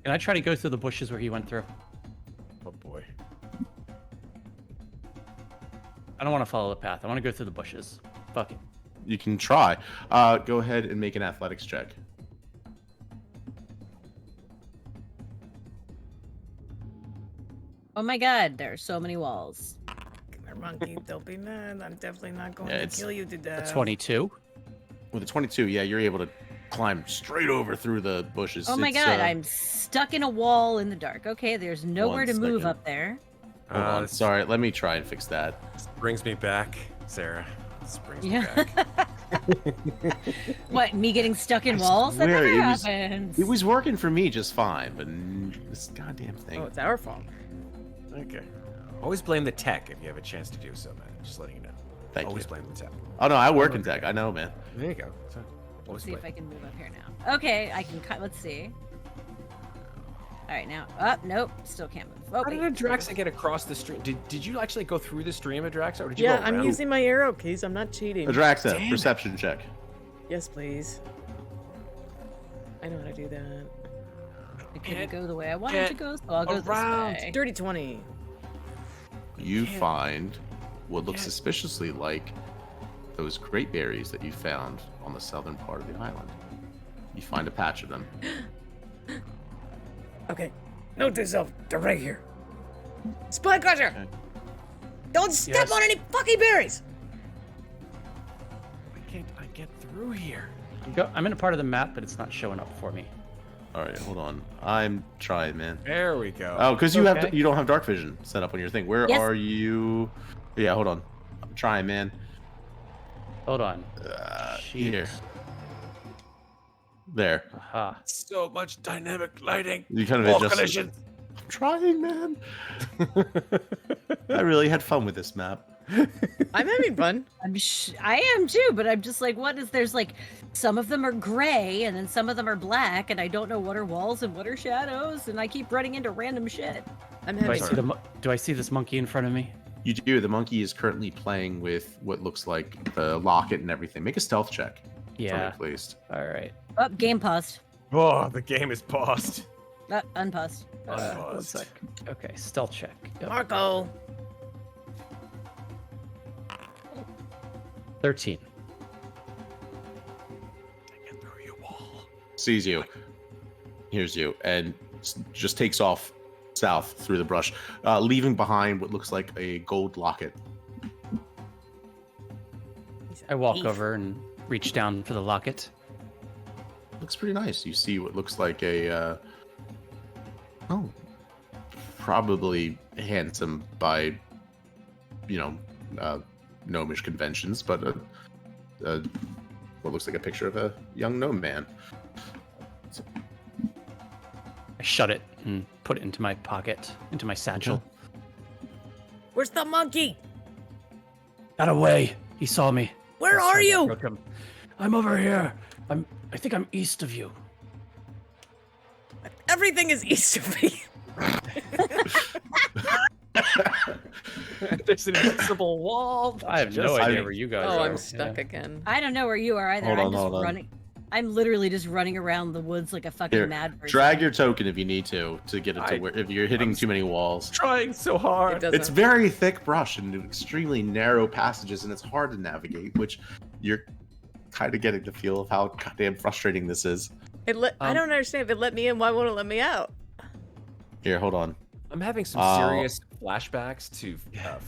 Can I try to go through the bushes where he went through? Oh boy. I don't want to follow the path. I want to go through the bushes. Fuck it. You can try. Go ahead and make an athletics check. Oh my god, there are so many walls. Come here, monkey. Don't be mad. I'm definitely not going Yeah, to it's- kill you to death. A 22. With a 22, yeah, you're able to climb straight over through the bushes. Oh my It's, god, I'm stuck in a wall in the dark. Okay, there's nowhere to One move second. up there. Hold on. this Sorry, let me try and fix that. brings me back, Sarah. This brings me Yeah. back. What, me getting stuck in I walls? That swear, never it was- happens. It was working for me just fine, but this goddamn thing. Oh, it's our fault. Okay. Always blame the tech if you have a chance to do so, man. Just letting you know. Thank Always you. blame the tech. Oh no, I work in tech. I know, man. There you go. So, Let's always see if blame. I can move up here now. Okay, I can cut. Let's see. All right, now. Oh, nope. Still can't move. Oh, How did wait. Adraxa get across the stream? Did you actually go through the stream, Adraxa, or did you Yeah, go I'm around? using my arrow keys. I'm not cheating. Adraxa, Damn it. perception check. Yes, please. I know how to do that. It couldn't Get- go the way I wanted get to go, so I'll go around. this way. Dirty 20. You find what looks suspiciously like those great berries that you found on the southern part of the island. You find a patch of them. Okay. Note to self. They're right here. Split crusher! Okay. Don't step Yes. on any fucking berries! Why can't I get through here? I'm in a part of the map, but it's not showing up for me. All right, hold on. I'm trying, man. There we go. Oh, because you Okay. you don't have dark vision set up on your thing. Where Yes. are you? Yeah, hold on. I'm trying, man. Hold on. Here. Jeez. There. Aha. So much dynamic lighting. You kind of Wall adjust. collision. I'm trying, man. I really had fun with this map. I'm having fun. I am too, but I'm just like, what is? There's like, some of them are gray, and then some of them are black, and I don't know what are walls and what are shadows, and I keep running into random shit. I'm Do I having see fun. do I see this monkey in front of me? You do. The monkey is currently playing with what looks like the locket and everything. Make a stealth check. Yeah. For me, please. All right. Oh, game paused. Oh, the game is paused. Unpaused. One Unpaused. sec. Okay, stealth check. Yep. Marco. 13. I can throw you a wall. Sees you, hears you, and just takes off south through the brush, leaving behind what looks like a gold locket. I walk over and reach down for the locket. Looks pretty nice. You see what looks like a, probably handsome by, gnomish conventions, but what looks like a picture of a young gnome man. I shut it and put it into my pocket, into my satchel. Where's the monkey? Got away. He saw me. Where I are tried to you? hook him. I'm over here. I think I'm east of you. Everything is east of me. There's an invisible wall. I have no idea where you guys Oh, are. I'm stuck again. I don't know where you are either. Hold I'm on, just hold on. running. I'm literally just running around the woods like a fucking Here, mad person. drag your token if you need to get it to where if you're hitting too many walls. Trying so It hard. doesn't. It's very thick brush and extremely narrow passages, and it's hard to navigate, which you're kind of getting the feel of how goddamn frustrating this is. I don't understand. If it let me in, why won't it let me out? Here, hold on. I'm having some serious flashbacks to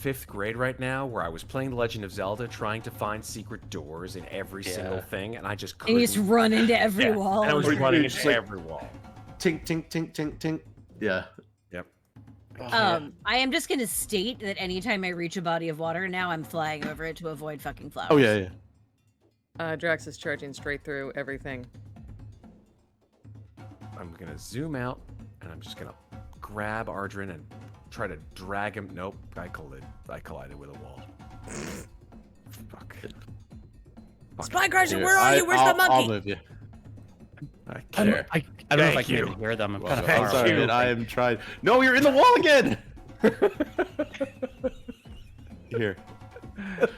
5th grade right now, where I was playing The Legend of Zelda, trying to find secret doors in every single thing, and I just couldn't. And you just run into every wall. And I was Wait, running it's into like- every wall. Tink, tink, tink, tink, tink. Yeah. Yep. I am just gonna state that anytime I reach a body of water now, I'm flying over it to avoid fucking flowers. Oh yeah, yeah. Drax is charging straight through everything. I'm gonna zoom out, and I'm just gonna grab Ardrin and try to drag him. Nope, I collided with a wall. Fuck. Spy Crusher, Here, where are you? Where's the I'll monkey? move you. I I can't. don't know if I Thank can you. even hear them. I'm kind of I'm far sorry, away. man. I am trying. No, you're in the wall again. Here.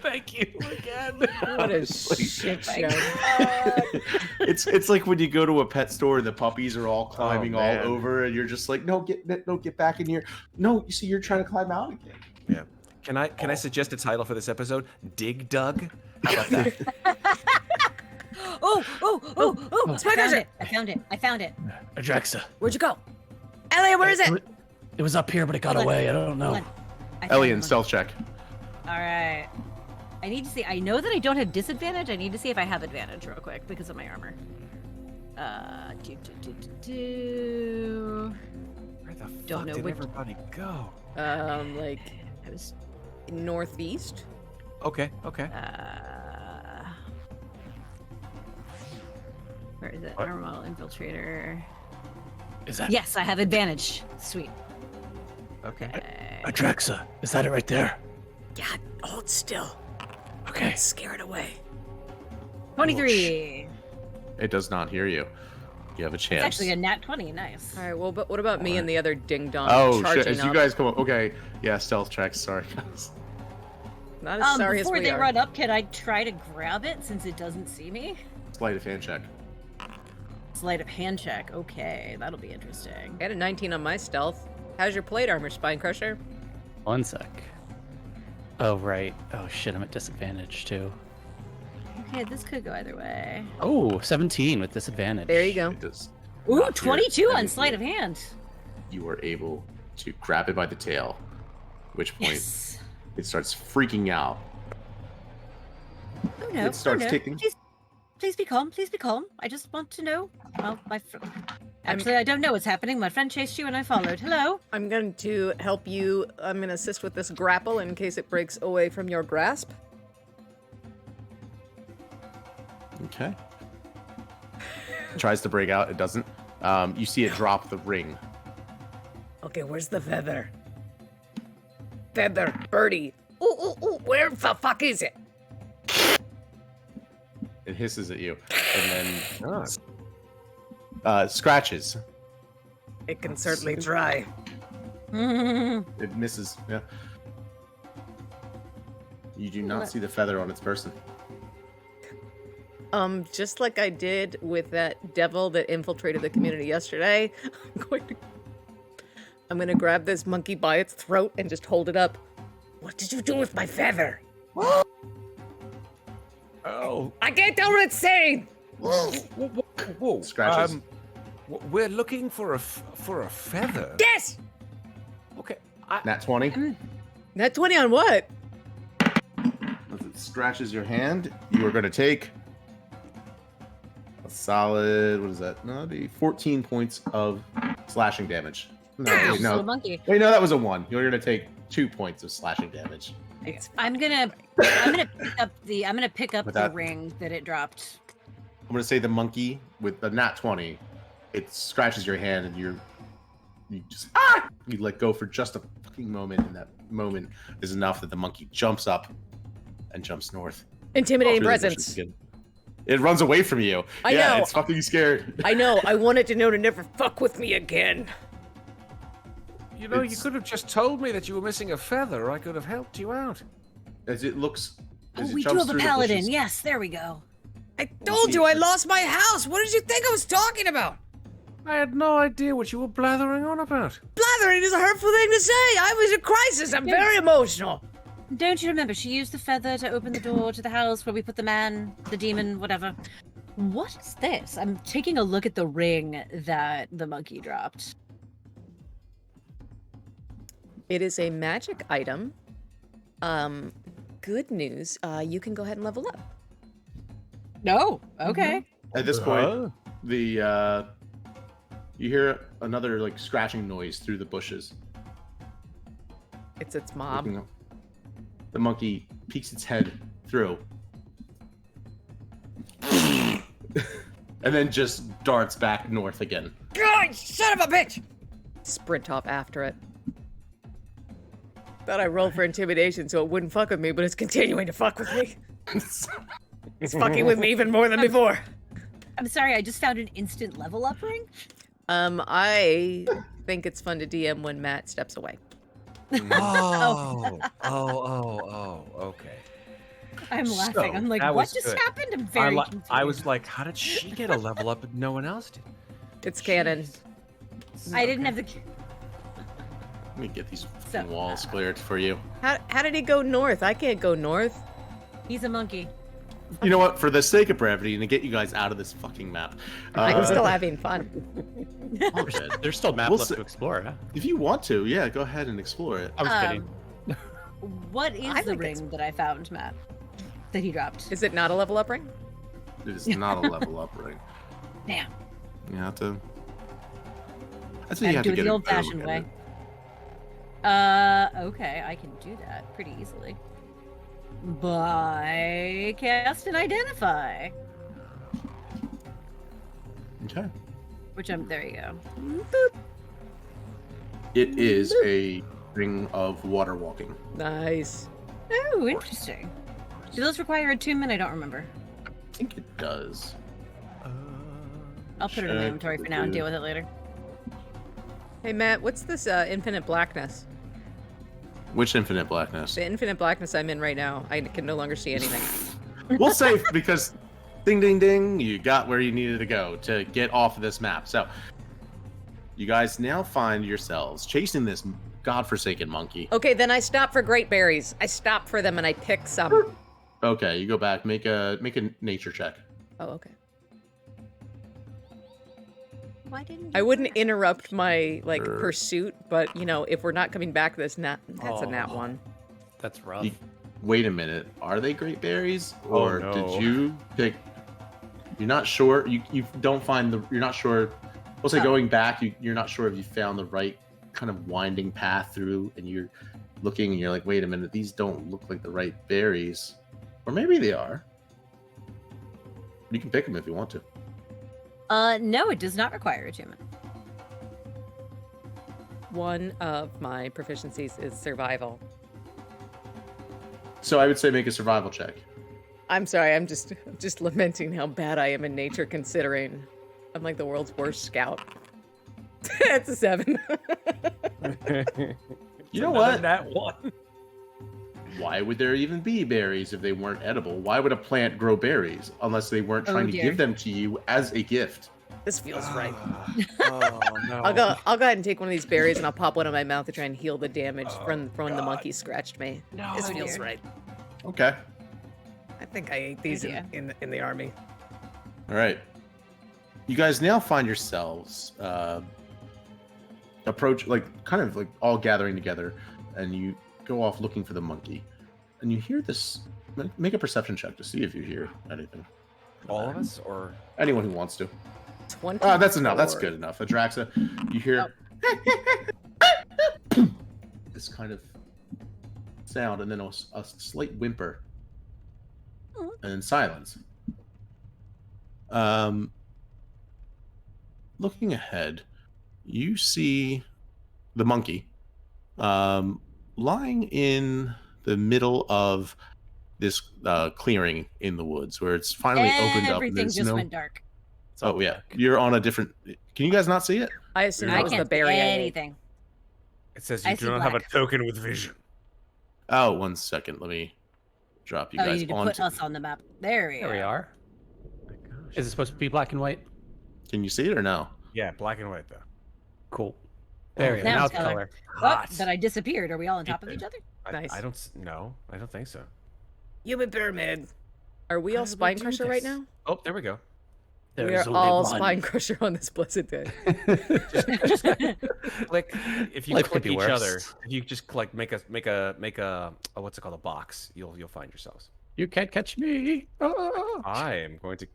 Thank you again. What a Honestly. shit Oh show. my It's like when you go to a pet store and the puppies are all climbing all man. over, and you're just like, no, get back in here. No, you see, you're trying to climb out again. Yeah. Can I suggest a title for this episode? Dig Dug. How about that? Oh! Spy I found Crusher! it! I found it! Adraxa. Where'd you go? Elliot, where is it? It was up here, but it got Hold on. away. I don't know. Hold on. I found Elian, one. stealth check. All right. I need to see. I know that I don't have disadvantage. I need to see if I have advantage real quick because of my armor. Where the fuck Don't know did which- everybody go? Like I was. northeast. Okay. Where is it? What? Armor model infiltrator. Is that Yes, I have advantage. Sweet. Okay. Okay. Adraxa? Is that it right there? Yeah, hold still. Okay. Scare it away. 23. It does not hear you. You have a chance. It's actually a nat 20. Nice. All right. Well, but what about me and the other ding dong Oh charging shit! As up? you guys come up, okay, yeah, stealth checks. Sorry, guys. Not as sorry as Before we they are. run up, can I try to grab it since it doesn't see me? Sleight of hand check. Sleight of hand check. Okay, that'll be interesting. I got a 19 on my stealth. How's your plate armor, Spine Crusher? 1 sec. Oh, right. Oh, shit, I'm at disadvantage, too. Okay, this could go either way. Oh, 17 with disadvantage. There you go. It does. Ooh, not hear 22 on anything. sleight of hand. You are able to grab it by the tail, at which point Yes. it starts freaking out. Oh no. It starts oh, no. ticking. Please be calm. Please be calm. I just want to know. Well, actually, I don't know what's happening. My friend chased you and I followed. Hello. I'm going to help you. I'm going to assist with this grapple in case it breaks away from your grasp. Okay. Tries to break out. It doesn't. You see it drop the ring. Okay, where's the feather? Feather, birdie. Ooh, where the fuck is it? It hisses at you, and then scratches. It can certainly try. It misses. Yeah. You do not see the feather on its person. Just like I did with that devil that infiltrated the community yesterday, I'm gonna grab this monkey by its throat and just hold it up. What did you do with my feather? Oh, I can't tell what it's saying. whoa. Scratches. We're looking for a feather. Yes. Okay. Nat 20. Nat 20 on what? If it scratches your hand, you are going to take a solid, what is that? No, that'd be 14 points of slashing damage. No, wait, Little no. monkey. Wait, no, that was a 1. You're going to take 2 points of slashing damage. I'm gonna pick up With the that- ring that it dropped. I'm going to say the monkey with the nat 20, it scratches your hand and you just, you let go for just a fucking moment, and that moment is enough that the monkey jumps up and jumps north. Intimidating Through the bushes presence. again. It runs away from you. I Yeah, know. it's fucking scared. I know. I wanted to know to never fuck with me again. You know, you It's- could have just told me that you were missing a feather. I could have helped you out. As it looks, Oh, as it we do jumps have a through the paladin. bushes- Yes, there we go. I told you I lost my house. What did you think I was talking about? I had no idea what you were blathering on about. Blathering is a hurtful thing to say. I was in crisis. I'm very emotional. Don't you remember? She used the feather to open the door to the house where we put the man, the demon, whatever. What is this? I'm taking a look at the ring that the monkey dropped. It is a magic item. Good news. You can go ahead and level up. No. Okay. At this point, the you hear another like scratching noise through the bushes. It's its mom. Looking up. The monkey peeks its head through, and then just darts back north again. God, son of a bitch! Sprint off after it. Thought I rolled for intimidation so it wouldn't fuck with me, but it's continuing to fuck with me. It's fucking with me even more than before. I'm sorry, I just found an instant level up ring. I think it's fun to DM when Matt steps away. Okay. I'm laughing. I'm like, that what was just good. happened? I'm very confused. I was like, how did she get a level up and no one else did? It's canon. I didn't have the. Let me get these So, walls cleared for you. How did he go north? I can't go north. He's a monkey. You know what? For the sake of brevity and to get you guys out of this fucking map, I'm still having fun. There's still map We'll left see. to explore. Huh? if you want to, yeah, go ahead and explore it. I was kidding. What is I the think it's- ring that I found, Matt? That he dropped. Is it not a level up ring? It is not a level up ring. Damn. You have to. I I think you have do to it get the a old-fashioned better look way. at it. Okay, I can do that pretty easily. By cast and identify. Okay. Which there you go. It is a ring of water walking. Nice. Oh, interesting. Do those require attunement? I don't remember. I think it does. I'll put it in my Check inventory for now and deal with it later. Hey Matt, what's this infinite blackness? Which infinite blackness? The infinite blackness I'm in right now. I can no longer see anything. We'll save because ding ding ding, you got where you needed to go to get off of this map. So you guys now find yourselves chasing this godforsaken monkey. Okay, then I stop for great berries. I stop for them and I pick some. Okay, you go back, make a nature check. Oh, okay. Why didn't I you- wouldn't interrupt my Sure. pursuit, but you know, if we're not coming back this that's a nat Oh. one. That's rough. You- Wait a minute, are they great berries? Oh, Or no. did you pick you're not sure you don't find the you're not sure we'll say Oh. going back, you're not sure if you found the right kind of winding path through and you're looking and you're like, wait a minute, these don't look like the right berries. Or maybe they are. You can pick them if you want to. No, it does not require attunement. One of my proficiencies is survival. So I would say make a survival check. I'm sorry, I'm just lamenting how bad I am in nature considering I'm like the world's worst scout. It's a 7. You know what? That one. why would there even be berries if they weren't edible? Why would a plant grow berries unless they weren't Oh, trying to dear. give them to you as a gift? This feels right. Oh no. I'll go ahead and take one of these berries and I'll pop one in my mouth to try and heal the damage from when the monkey scratched me. No. This Oh, feels dear. right. Okay. I think I ate these Idea. in the army. All right. You guys now find yourselves approach kind of all gathering together, and you go off looking for the monkey, and you hear this. Make a perception check to see if you hear anything. All of us, or Anyone who wants to. 20. That's enough. That's good enough. Adraxa, you hear this kind of sound, and then a slight whimper, and then silence. Looking ahead, you see the monkey lying in the middle of this clearing in the woods where it's finally opened up. And Everything there's just no... went dark. Oh yeah, you're on a different. Can you guys not see it? I assume I that was the can't see berry I ate. anything. It says I you see do not have a black. token with vision. Oh, 1 second. Let me drop you Oh, guys you need to onto. put us on the map. There we There we are. Is it supposed to be black and white? Can you see it or no? Yeah, black and white though. Cool. There we are. Now Now it's it's color. color. Oh, Hot. but I disappeared. Are we all on top of each other? Nice. I don't. No, I don't think so. Human pyramid. Are we all How did we spine do crusher right this? now? Oh, there we go. We There's are only all one. spine crusher on this blessed day. click if you Life could click be each worse. other. If you just like make a what's it called, a box, you'll find yourselves. You can't catch me. Ah. I am going to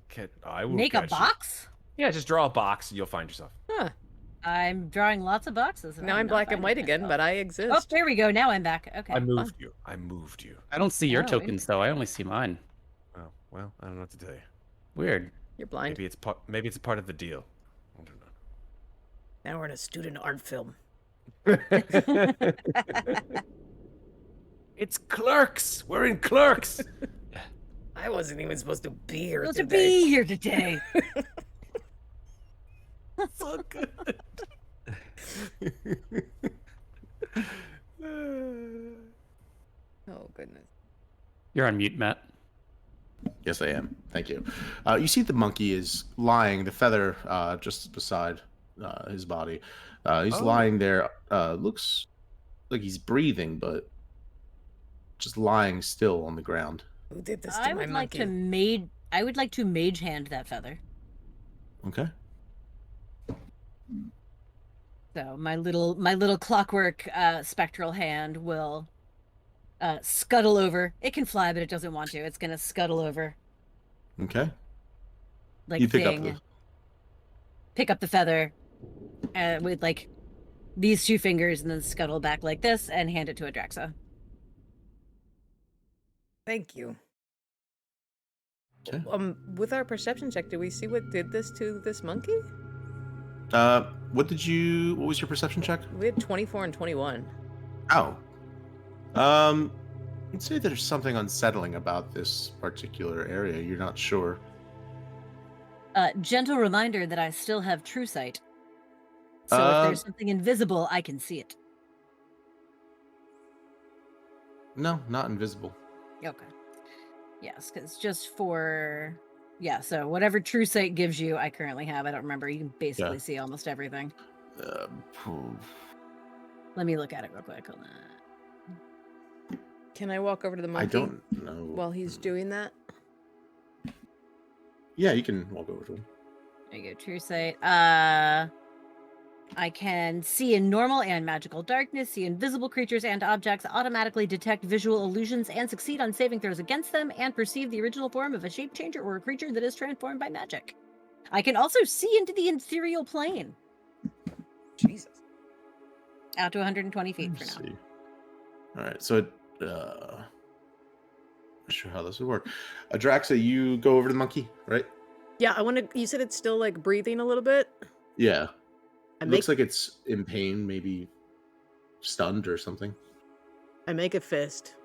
I will Make a catch you. box? Yeah, just draw a box and you'll find yourself. Huh. I'm drawing lots of boxes. and Now I'm not black and finding white again, myself. but I Oh, exist. there we go. Now I'm back. Okay. I moved you. I moved you. I don't see your Oh, tokens though. I only see mine. Oh well, I don't know what to tell you. Weird. You're blind. Maybe it's a part of the deal. I don't know. Now we're in a student art film. It's Clerks. We're in Clerks. I wasn't even supposed to be here Supposed to today. be here today. So good. Oh goodness. You're on mute, Matt. Yes, I am. Thank you. You see the monkey is lying, the feather just beside his body. He's lying there. Looks like he's breathing, but just lying still on the ground. Who did this to I my would like monkey? to I would like to mage hand that feather. Okay. So my little clockwork spectral hand will scuttle over. It can fly, but it doesn't want to. It's gonna scuttle over Okay. like You pick up thing. the. Pick up the feather with like these two fingers, and then scuttle back like this and hand it to Adraxa. Thank you. Okay. With our perception check, did we see what did this to this monkey? What was your perception check? We had 24 and 21. Oh. I'd say there's something unsettling about this particular area. You're not sure. Gentle reminder that I still have true sight. So if there's something invisible, I can see it. No, not invisible. Okay. Yes, because just for so whatever true sight gives you, I currently have. I don't remember. You can basically see almost everything. Let me look at it real quick. Hold on. Can I walk over to the monkey I don't know. while he's doing that? Yeah, you can walk over to him. There you go. True sight. I can see in normal and magical darkness, see invisible creatures and objects, automatically detect visual illusions and succeed on saving throws against them, and perceive the original form of a shape changer or a creature that is transformed by magic. I can also see into the ethereal plane. Jesus. Out to 120 feet for Let's now. see. All right, so not sure how this would work. Adraxa, you go over to the monkey, right? Yeah, I want to. You said it's still like breathing a little bit. Yeah. I It make looks like it's in pain, maybe stunned or something. I make a fist.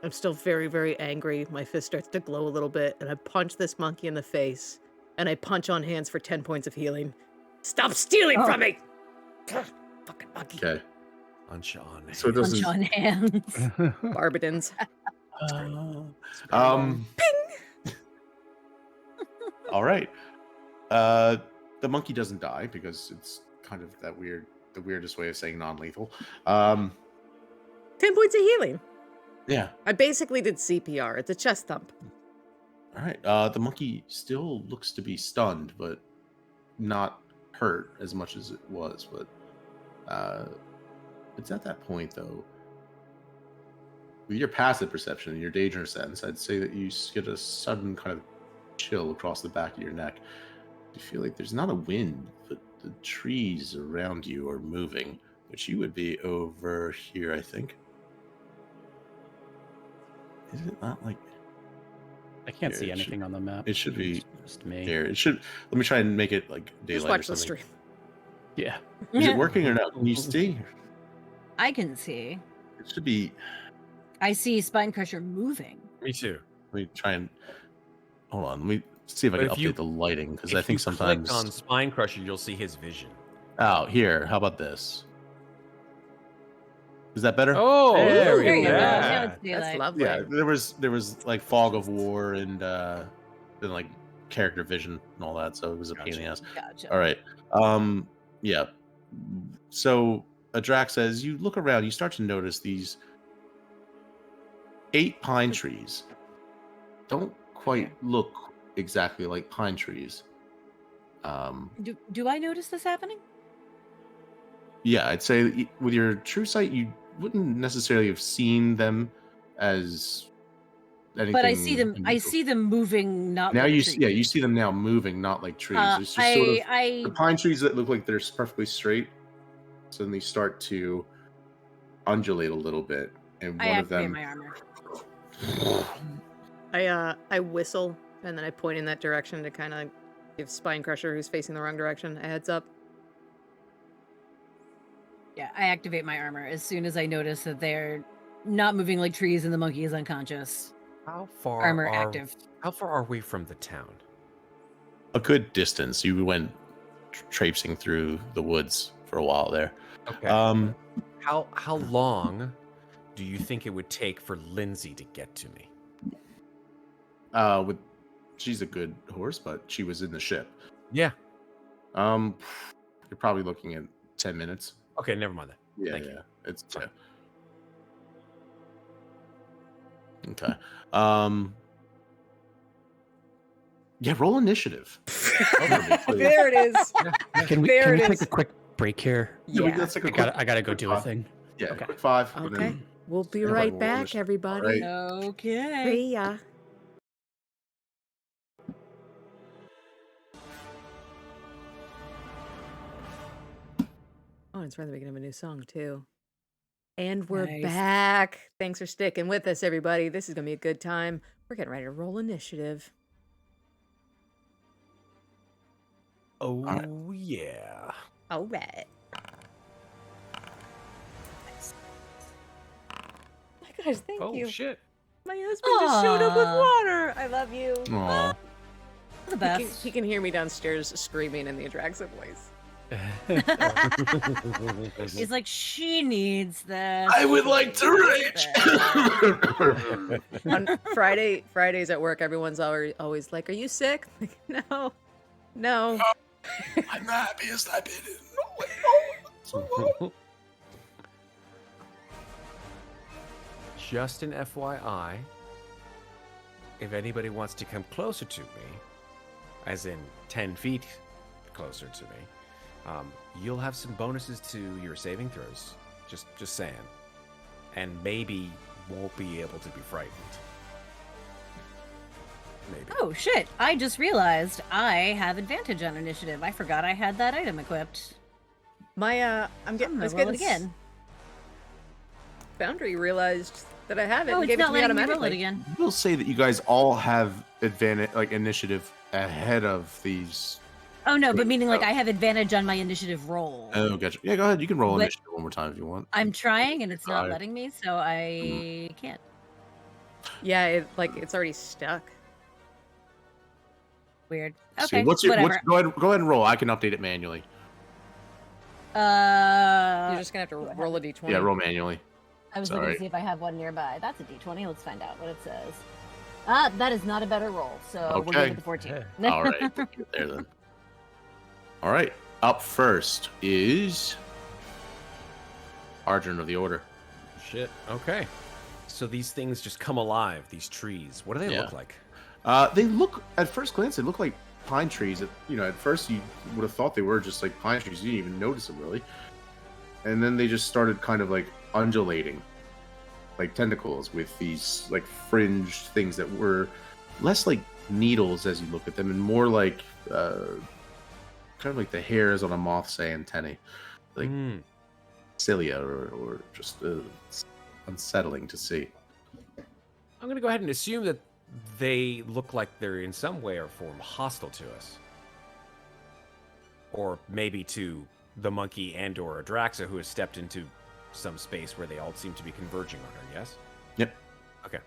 I'm still very, very angry. My fist starts to glow a little bit, and I punch this monkey in the face. And I punch on hands for 10 points of healing. Stop stealing from me! Fucking monkey. Okay. Punch on. So it Punch doesn't. on hands. Barbadins. All right. The monkey doesn't die because it's kind of the weirdest way of saying non-lethal. 10 points of healing. Yeah. I basically did CPR. It's a chest thump. All right. The monkey still looks to be stunned, but not hurt as much as it was. But it's at that point, though. With your passive perception and your danger sense, I'd say that you get a sudden kind of chill across the back of your neck. You feel like there's not a wind, but the trees around you are moving, which you would be over here, I think. Is it not like... I can't Here, see anything on the map. It should be just me. here. It should... Let me try and make it like daylight. Just watch or the something. stream. Yeah. Is it working or not? Can you see? I can see. It should be... I see Spine Crusher moving. Me too. Let me try and... Hold on. Let me see if I But can if you- update the lighting, because I If think you sometimes... click on Spine Crusher, you'll see his vision. Oh, here. How about this? Is that better? Oh, there There you go. go. Now it's That's daylight. lovely. Yeah, there was like fog of war and like character vision and all that, so it was a pain in the ass. Gotcha. All right. Yeah. So Adrak says you look around, you start to notice these 8 pine trees. Don't quite look exactly like pine trees. Do I notice this happening? Yeah, I'd say with your true sight, you wouldn't necessarily have seen them as anything. But I see them. I unusual. see them moving. Not Now like you trees. see, yeah, you see them now moving, not like trees. It's just I, sort of I, the pine trees that look like they're perfectly straight. So then they start to undulate a little bit, and I one of activate them. my armor. I whistle and then I point in that direction to kind of give Spine Crusher, who's facing the wrong direction, a heads up. Yeah, I activate my armor as soon as I notice that they're not moving like trees and the monkey is unconscious. How far Armor are, active. How far are we from the town? A good distance. You went traipsing through the woods for a while there. Okay. Um, How long do you think it would take for Lindsay to get to me? she's a good horse, but she was in the ship. Yeah. You're probably looking at 10 minutes. Okay, never mind that. Yeah, Thank yeah. you. It's Fine. Okay. Yeah, roll initiative. There it is. Can we There it take is. a quick break here? Yeah. That's like a I gotta go do a thing. Yeah, Okay. quick 5. and Okay. then- We'll be Everybody right roll back, initiative. everybody. All right. Okay. See ya. Oh, it's right at the beginning of a new song, too. And we're Nice. back. Thanks for sticking with us, everybody. This is going to be a good time. We're getting ready to roll initiative. Oh, yeah. All right. My gosh, thank Oh, you. shit. My husband just showed up with Aw. water. I love you. Aw. The He best. can hear me downstairs screaming in the Adraxa voice. He's like, she needs this. I would like to rage. On Fridays at work, everyone's always like, "Are you sick?" Like, no. I'm the happiest I've been in so long. Just an FYI, if anybody wants to come closer to me, as in 10 feet closer to me, you'll have some bonuses to your saving throws. Just saying. And maybe won't be able to be frightened. Maybe. Oh shit! I just realized I have advantage on initiative. I forgot I had that item equipped. I'm I'm getting. gonna Let's roll get it again. Boundary realized that I have it Oh, and it's gave it not to me letting me automatically. roll it again. I will say that you guys all have advantage, like initiative, ahead of these. Oh no, but Good. meaning like Oh. I have advantage on my initiative roll. Oh, gotcha. Yeah, go ahead. You can roll But- initiative one more time if you want. I'm trying and it's not Alright. letting me, so I can't. Yeah, it's already stuck. Weird. So Okay, what's your? whatever. Go ahead and roll. I can update it manually. You're just gonna have to roll a d20. Yeah, roll manually. I was looking Sorry. to see if I have one nearby. That's a d20. Let's find out what it says. That is not a better roll, so we'll Okay. give it the 14. All right, we'll get there then. All right, up first is Argent of the Order. Shit. Okay. So these things just come alive. These trees. What do they Yeah. look like? They look, at first glance, they look like pine trees. At first you would have thought they were just like pine trees. You didn't even notice them really. And then they just started kind of like undulating, like tentacles with these like fringed things that were less like needles as you look at them and more like kind of like the hairs on a moth's antennae, like cilia or just unsettling to see. I'm going to go ahead and assume that they look like they're in some way or form hostile to us. Or maybe to the monkey and or Adraxa, who has stepped into some space where they all seem to be converging on her, yes? Yep. Okay.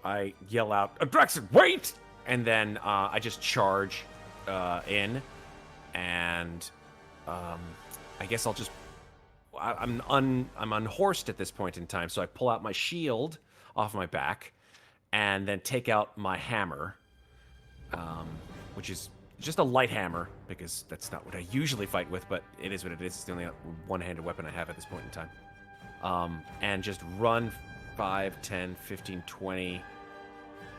I yell out, Adraxa, wait! And then I just charge in, and I guess I'll just... I'm unhorsed at this point in time, so I pull out my shield off my back, and then take out my hammer, which is just a light hammer, because that's not what I usually fight with, but it is what it is. It's the only one-handed weapon I have at this point in time. And just run 5, 10, 15, 20...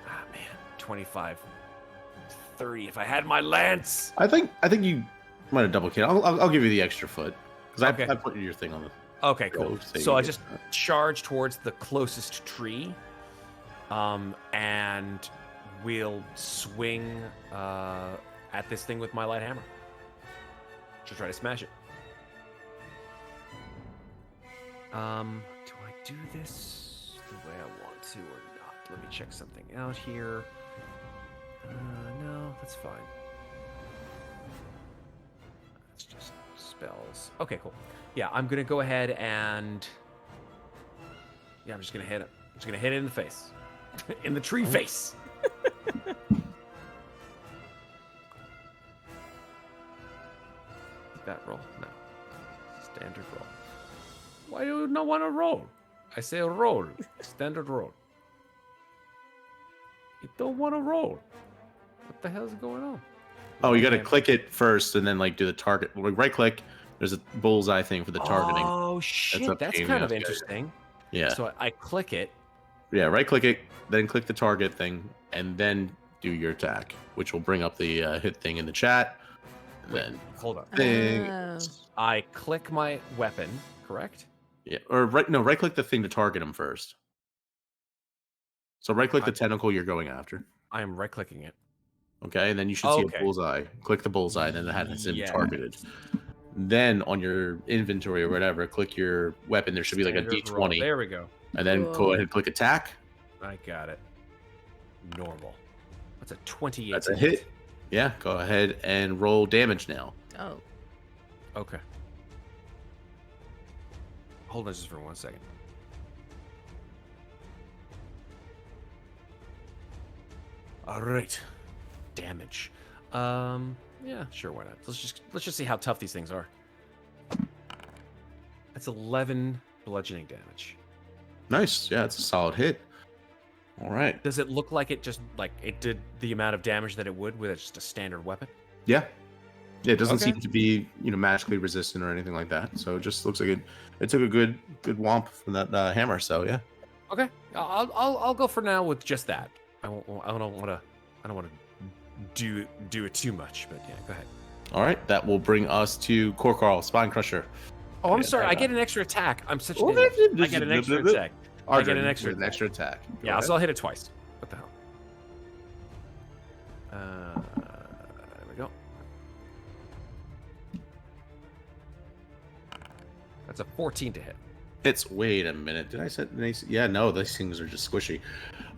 Ah, man, 25, 30. If I had my lance! I think you might have double kidded. I'll give you the extra foot because Okay. I put your thing on the. Okay, cool. Go, so So you I get just that. charge towards the closest tree, and we'll swing at this thing with my light hammer to try to smash it. Do I do this the way I want to or not? Let me check something out here. No, that's fine. It's just spells. Okay, cool. Yeah, I'm gonna go ahead and I'm just gonna hit it. I'm just gonna hit it in the face, in the tree face. That roll? No. Standard roll. Why do you not want to roll? I say roll. Standard roll. You don't want to roll. What the hell is going on? Oh, you got to Okay. click it first and then like do the target. Like, right click. There's a bullseye thing for the targeting. Oh shit, a that's pain in kind the of ass, yeah, interesting. Yeah. So I click it. Yeah. Right click it, then click the target thing, and then do your attack, which will bring up the hit thing in the chat. And then Hold on. thing. Oh. I click my weapon, correct? Yeah. Or right click the thing to target him first. So right click the tentacle you're going after. I am right clicking it. Okay, and then you should see Okay. a bullseye. Click the bullseye, and then that has him Yes. targeted. Then on your inventory or whatever, click your weapon. There should be like a Standard roll. D20, There we go. and then go Cool. ahead and click attack. I got it. Normal. That's a 28. That's a hit. Yeah, go ahead and roll damage now. Oh. Okay. Hold on just for 1 second. All right. Damage. Yeah, sure, why not? Let's just see how tough these things are. That's 11 bludgeoning damage. Nice. Yeah, it's a solid hit. All right. Does it look like it just like it did the amount of damage that it would with just a standard weapon? Yeah. Yeah, it doesn't Okay. seem to be magically resistant or anything like that. So it just looks like it took a good whomp from that hammer. So yeah. Okay, I'll go for now with just that. I don't want to do it too much, but yeah, go ahead. All right, that will bring us to Korkarl, Spine Crusher. Oh, I'm Yeah, sorry. I that- get an extra attack. I'm such Oh, an idiot. I get an extra attack. I get an extra with an extra attack. Go Yeah, ahead. so I'll hit it twice. What the hell? There we go. That's a 14 to hit. Hits. Wait a minute. Did I set nice? Yeah, no, these things are just squishy.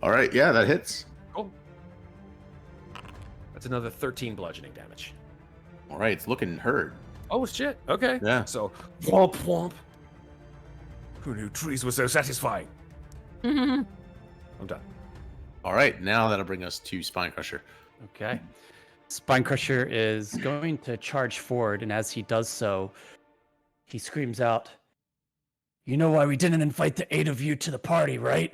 All right, yeah, that hits. Cool. That's another 13 bludgeoning damage. All right, it's looking hurt. Oh shit. Okay. Yeah. So womp womp. Who knew trees were so satisfying? I'm done. All right, now that'll bring us to Spine Crusher. Okay. Spine Crusher is going to charge forward, and as he does so, he screams out, You know why we didn't invite the 8 of you to the party, right?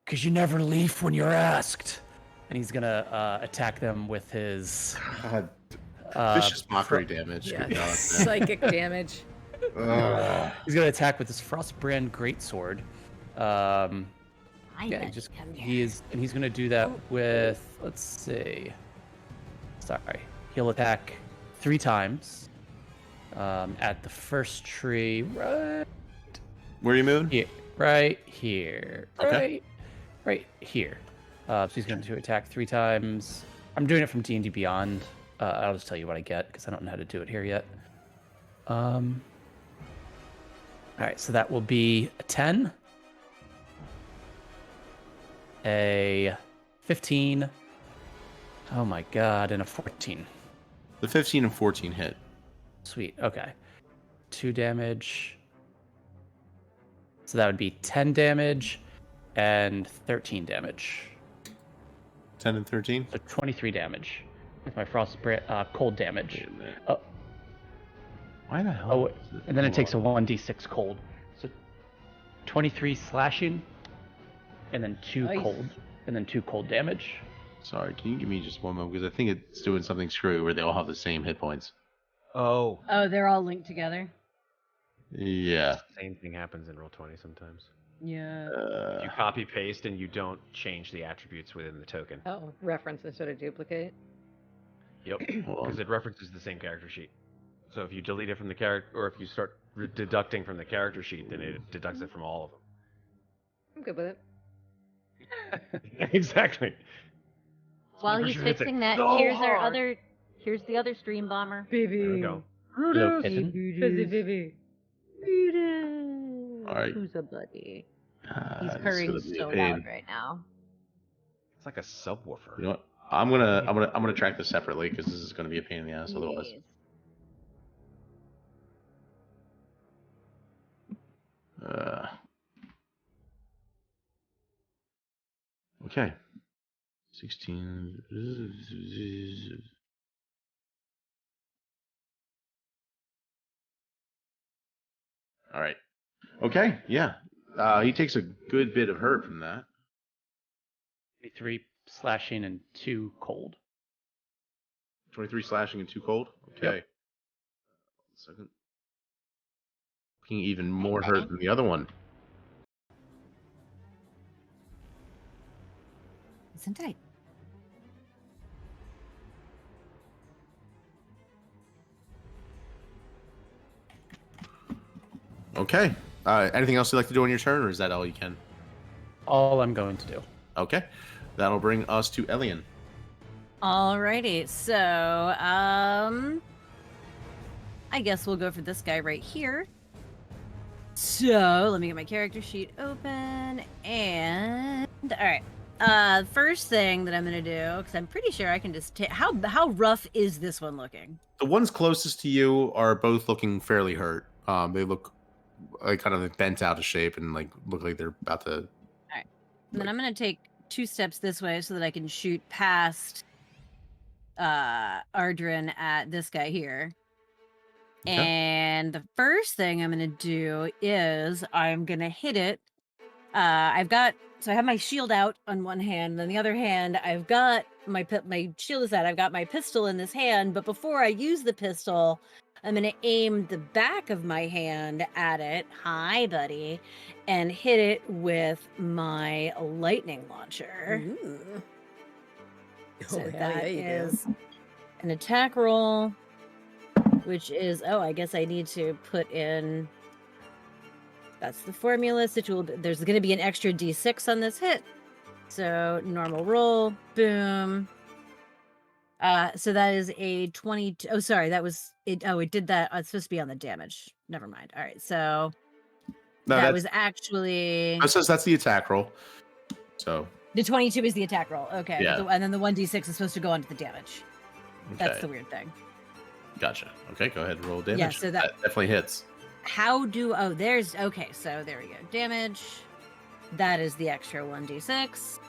Because you never leave when you're asked. And he's gonna attack them with his God, vicious mockery damage. Yeah, Good God, man. psychic damage. Ugh. He's gonna attack with his Frostbrand Greatsword. I Yeah, bet just you come here. he's gonna do that with, let's see. Sorry, he'll attack 3 times. At the first tree, right Where are you moving? here, right here, Okay. right here. So he's going to attack 3 times. I'm doing it from D&D Beyond. I'll just tell you what I get because I don't know how to do it here yet. All right, so that will be a 10, a 15. Oh my god, and a 14. The 15 and 14 hit. Sweet. Okay. 2 damage. So that would be 10 damage and 13 damage. 10 and 13? So 23 damage with my cold damage. Oh, Why the hell? oh, and then it takes a 1d6 cold. So 23 slashing and then 2 Nice. cold. And then 2 cold damage. Sorry, can you give me just one moment? Because I think it's doing something screwy where they all have the same hit points. Oh. Oh, they're all linked together. Yeah. Same thing happens in Roll20 sometimes. Yeah. You copy paste and you don't change the attributes within the token. Oh, reference instead of duplicate. Yep. Hold on. Because it references the same character sheet. So if you delete it from the character, or if you start deducting from the character sheet, then it deducts it from all of I'm good with it. them. Exactly. While Super he's sure it's fixing like, that, so here's our hard. other. Here's the other stream bomber. Baby. There we go. Hello, kitten. Fizzy baby. All right. Who's a buddy? He's This is purring gonna be a so pain. loud right now. It's like a subwoofer. You know what? I'm gonna track this separately because this is gonna be a pain in the ass otherwise. Yes. Okay. 16. All right. Okay. Yeah. He takes a good bit of hurt from that. 23 slashing and 2 cold. 23 slashing and 2 cold. Okay. Second. Looking even more hurt than the other one. Listen tight. Okay. Anything else you'd like to do on your turn, or is that all you can? All I'm going to do. Okay. That'll bring us to Elian. Alrighty, so I guess we'll go for this guy right here. So let me get my character sheet open, and all right. First thing that I'm gonna do, because I'm pretty sure I can just how rough is this one looking? The ones closest to you are both looking fairly hurt. They look like kind of bent out of shape and like look like they're about to. And then I'm gonna take 2 steps this way so that I can shoot past Ardrin at this guy here. Okay. And the first thing I'm gonna do is I'm gonna hit it. I have my shield out on one hand, and on the other hand, I've got my shield is out. I've got my pistol in this hand, but before I use the pistol, I'm gonna aim the back of my hand at it. Hi, buddy, and hit it with my lightning launcher. Ooh. So hell that yeah, you do. is an attack roll, which is I guess I need to put in. That's the formula. There's going to be an extra d6 on this hit. So normal roll, boom. So that is a 22. Oh, sorry, that was it. Oh, it did that. It's supposed to be on the damage. Never mind. All right, so No, that that's, was actually that says that's the attack roll. So the 22 is the attack roll. Okay, Yeah. and then the 1d6 is supposed to go onto the damage. That's okay. the weird thing. Gotcha. Okay, go ahead and roll damage. Yeah, so that- definitely hits. So there we go. Damage. That is the extra 1d6.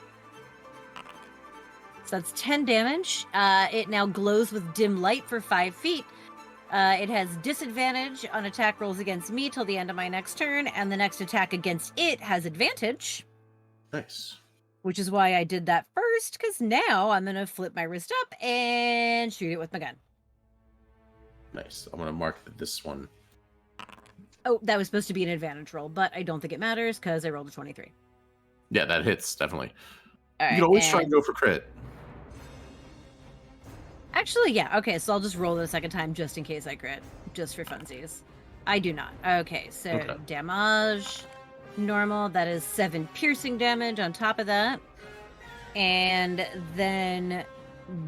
So that's 10 damage. It now glows with dim light for 5 feet. It has disadvantage on attack rolls against me till the end of my next turn, and the next attack against it has advantage, Nice. which is why I did that first, because now I'm going to flip my wrist up and shoot it with my gun. Nice. I'm gonna mark this one. Oh, that was supposed to be an advantage roll, but I don't think it matters because I rolled a 23. Yeah, that hits definitely. All right, You can always try and and- go for crit. Actually, yeah. Okay, so I'll just roll it a second time just in case I crit, just for funsies. I do not. Okay, so Okay. damage, normal. That is 7 piercing damage on top of that. And then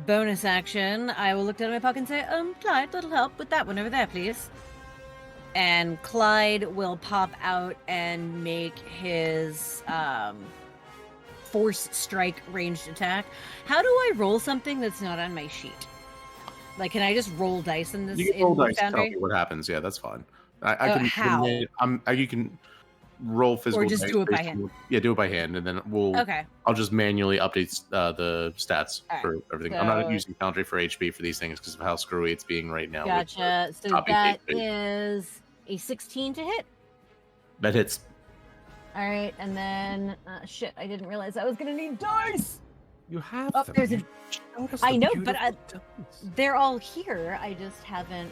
bonus action, I will look down at my pocket and say, Clyde, little help with that one over there, please. And Clyde will pop out and make his force strike ranged attack. How do I roll something that's not on my sheet? Like, can I just roll dice in this? You can roll in dice. Tell Foundry? me what happens. Yeah, that's fine. I can. how? You can roll physical. Or just dice do it by based hand? on- Yeah, do it by hand, and then we'll. Okay. I'll just manually update the stats All right, for everything. I'm not so- using Foundry for HP for these things because of how screwy it's being right now. with the Gotcha. So copy that paste. is a 16 to hit. That hits. All right, and then shit, I didn't realize I was gonna need dice. You have Oh, them. there's a- You showed us I the know, but beautiful dice. They're all here. I just haven't.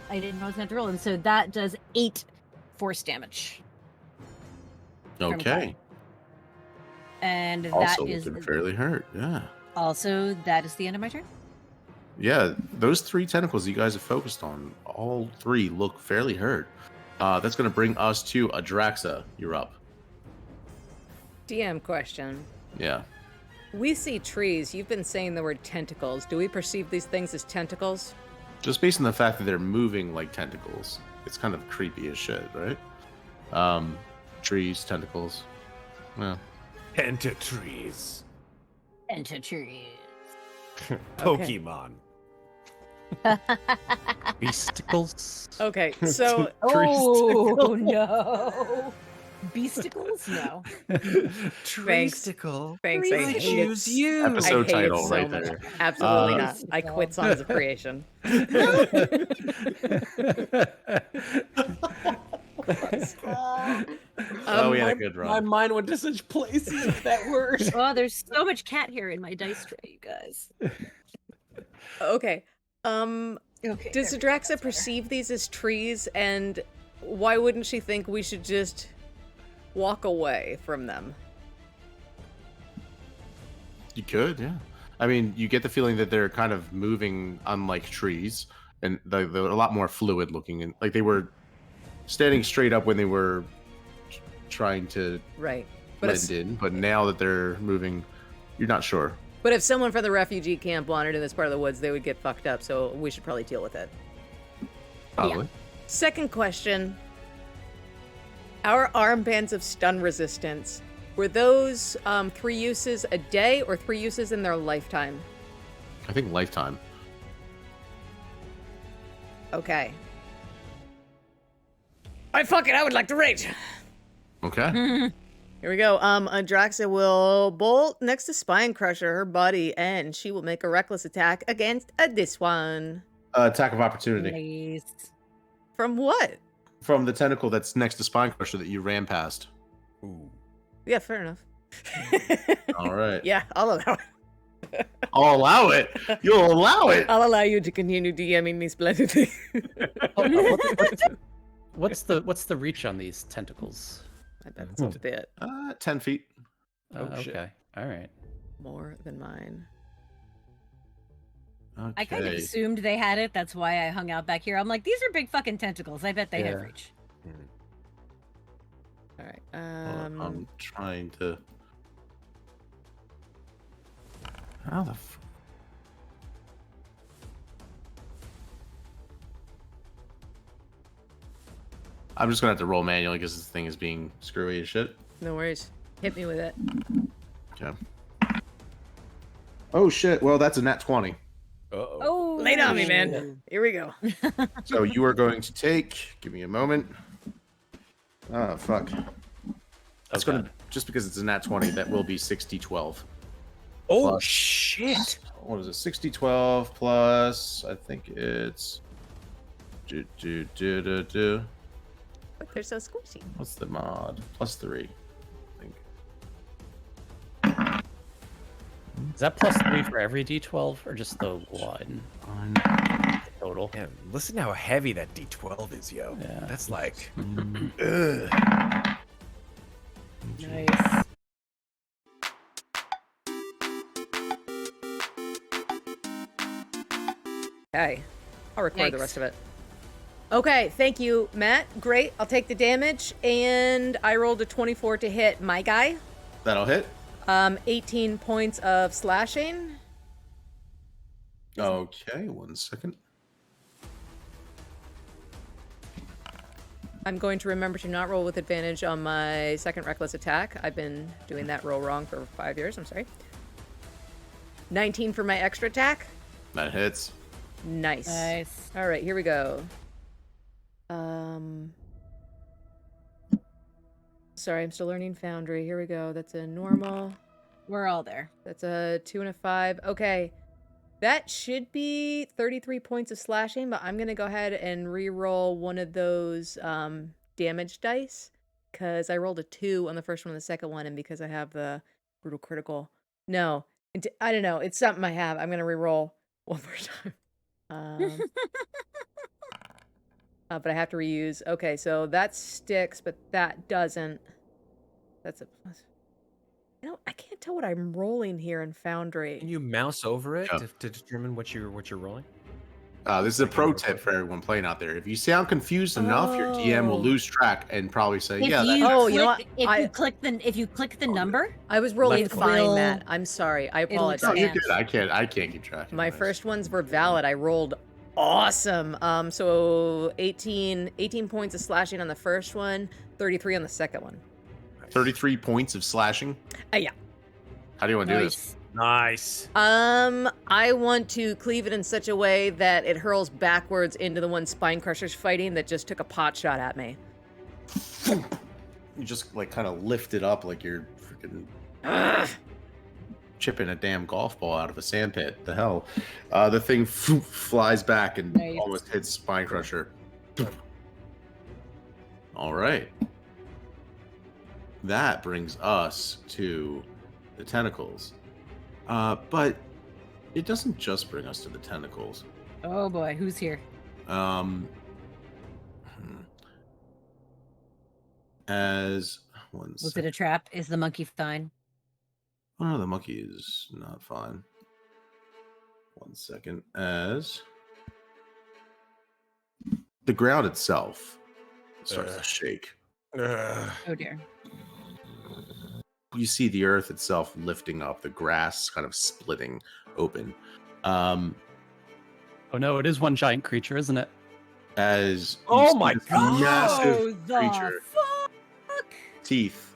I didn't know I was gonna have to roll them. So that does 8 force damage, Okay. and that Also is looking fairly hurt. Yeah. also that is the end of my turn. Yeah, those 3 tentacles you guys have focused on, all 3 look fairly hurt. That's going to bring us to Adraxa. You're up. DM question. Yeah. We see trees. You've been saying the word tentacles. Do we perceive these things as tentacles? Just based on the fact that they're moving like tentacles, it's kind of creepy as shit, right? Trees, tentacles. Yeah. Enter trees. Enter trees. Pokemon. Beasticles. Okay, so Oh no! Beasticles? No. Treesticle. thanks. I I hate choose it. you. I Episode hate it title so right much. there. Absolutely Uh, not. I quit Songs of Creation. Oh, we had a good My run. mind went to such places with that word. Oh, there's so much cat hair in my dice tray, you guys. Okay. Okay. Does Adraxa perceive these as trees, and why wouldn't she think we should just walk away from them? You could, yeah. I mean, you get the feeling that they're kind of moving unlike trees, and they're a lot more fluid looking, and like they were standing straight up when they were trying to Right. But blend in, but now that they're moving, you're not sure. But if someone from the refugee camp wandered in this part of the woods, they would get fucked up, so we should probably deal with it. Probably. Second question. Our armbands of stun resistance, were those 3 uses a day or 3 uses in their lifetime? I think lifetime. Okay. I would like to rage. Okay. Here we go. Adraxa will bolt next to Spine Crusher, her buddy, and she will make a reckless attack against this one. Attack of opportunity Nice. From what? from the tentacle that's next to Spine Crusher that you ran past. Ooh. Yeah, fair enough. All right. Yeah, I'll allow it. I'll allow it. You'll allow it. I'll allow you to continue DMing me splendidly. What's the reach on these tentacles? I bet it's a bit 10 feet. Oh, shit. Okay. All right. more than mine. Okay. I kind of assumed they had it. That's why I hung out back here. I'm like, these are big fucking tentacles. I bet they have Yeah. reach. All right. I'm trying to. How the? I'm just gonna have to roll manually because this thing is being screwy as shit. No worries. Hit me with it. Okay. Oh shit! Well, that's a nat 20. Uh-oh. Oh, Lay it on me, man. Here we go. So you are going to take. Give me a moment. Oh fuck. That's Okay. gonna just because it's a nat 20. That will be 60-12. Oh Plus- shit! What is it? 60-12 plus. I think it's But they're so squishy. What's the mod? +3, I think. Is that +3 for every D12 or just the one total? Yeah, listen to how heavy that D12 is, yo. Yeah. That's like. Nice. Okay. I'll record the Yikes. rest of it. Okay, thank you, Matt. Great. I'll take the damage. And I rolled a 24 to hit my guy. That'll hit. 18 points of slashing. Okay, 1 second. I'm going to remember to not roll with advantage on my second reckless attack. I've been doing that roll wrong for 5 years. I'm sorry. 19 for my extra attack. That hits. Nice. Nice. All right, here we go. Sorry, I'm still learning Foundry. Here we go. That's a normal. We're all there. That's a 2 and a 5. Okay. That should be 33 points of slashing, but I'm going to go ahead and re-roll one of those damage dice because I rolled a 2 on the first one and the second one, and because I have the brutal critical. No, I don't know. It's something I have. I'm going to re-roll one more time. But I have to reuse. Okay, so that sticks, but that doesn't. That's a plus. I can't tell what I'm rolling here in Foundry. Can you mouse over it Yeah. to determine what you're rolling? This is a pro tip for everyone playing out there. If you sound confused enough, your DM will lose track and probably say, If "Yeah, you that, Oh, you know what? if you click the number, I was rolling It fine, will- Matt. I'm sorry. I it'll apologize. no, you're expand. good. I can't keep track. of My this. first ones were valid. I rolled awesome. So 18 points of slashing on the first one, 33 on the second one. 33 points of slashing. Yeah. How do you want to do this? nice. Nice. I want to cleave it in such a way that it hurls backwards into the one Spine Crusher's fighting that just took a pot shot at me. You just like kind of lift it up like you're freaking chipping a damn golf ball out of a sandpit. The hell? The thing flies back and Nice. almost hits Spine Crusher. All right. That brings us to the tentacles. But it doesn't just bring us to the tentacles. Oh boy, who's here? As one Was sec- it a trap? Is the monkey fine? Oh no, the monkey is not fine. 1 second. As the ground itself starts to shake. Ugh. Oh dear. You see the earth itself lifting up, the grass kind of splitting open. Um, Oh no, it is one giant creature, isn't it? as you Oh see my this God! massive the creature, fuck? teeth,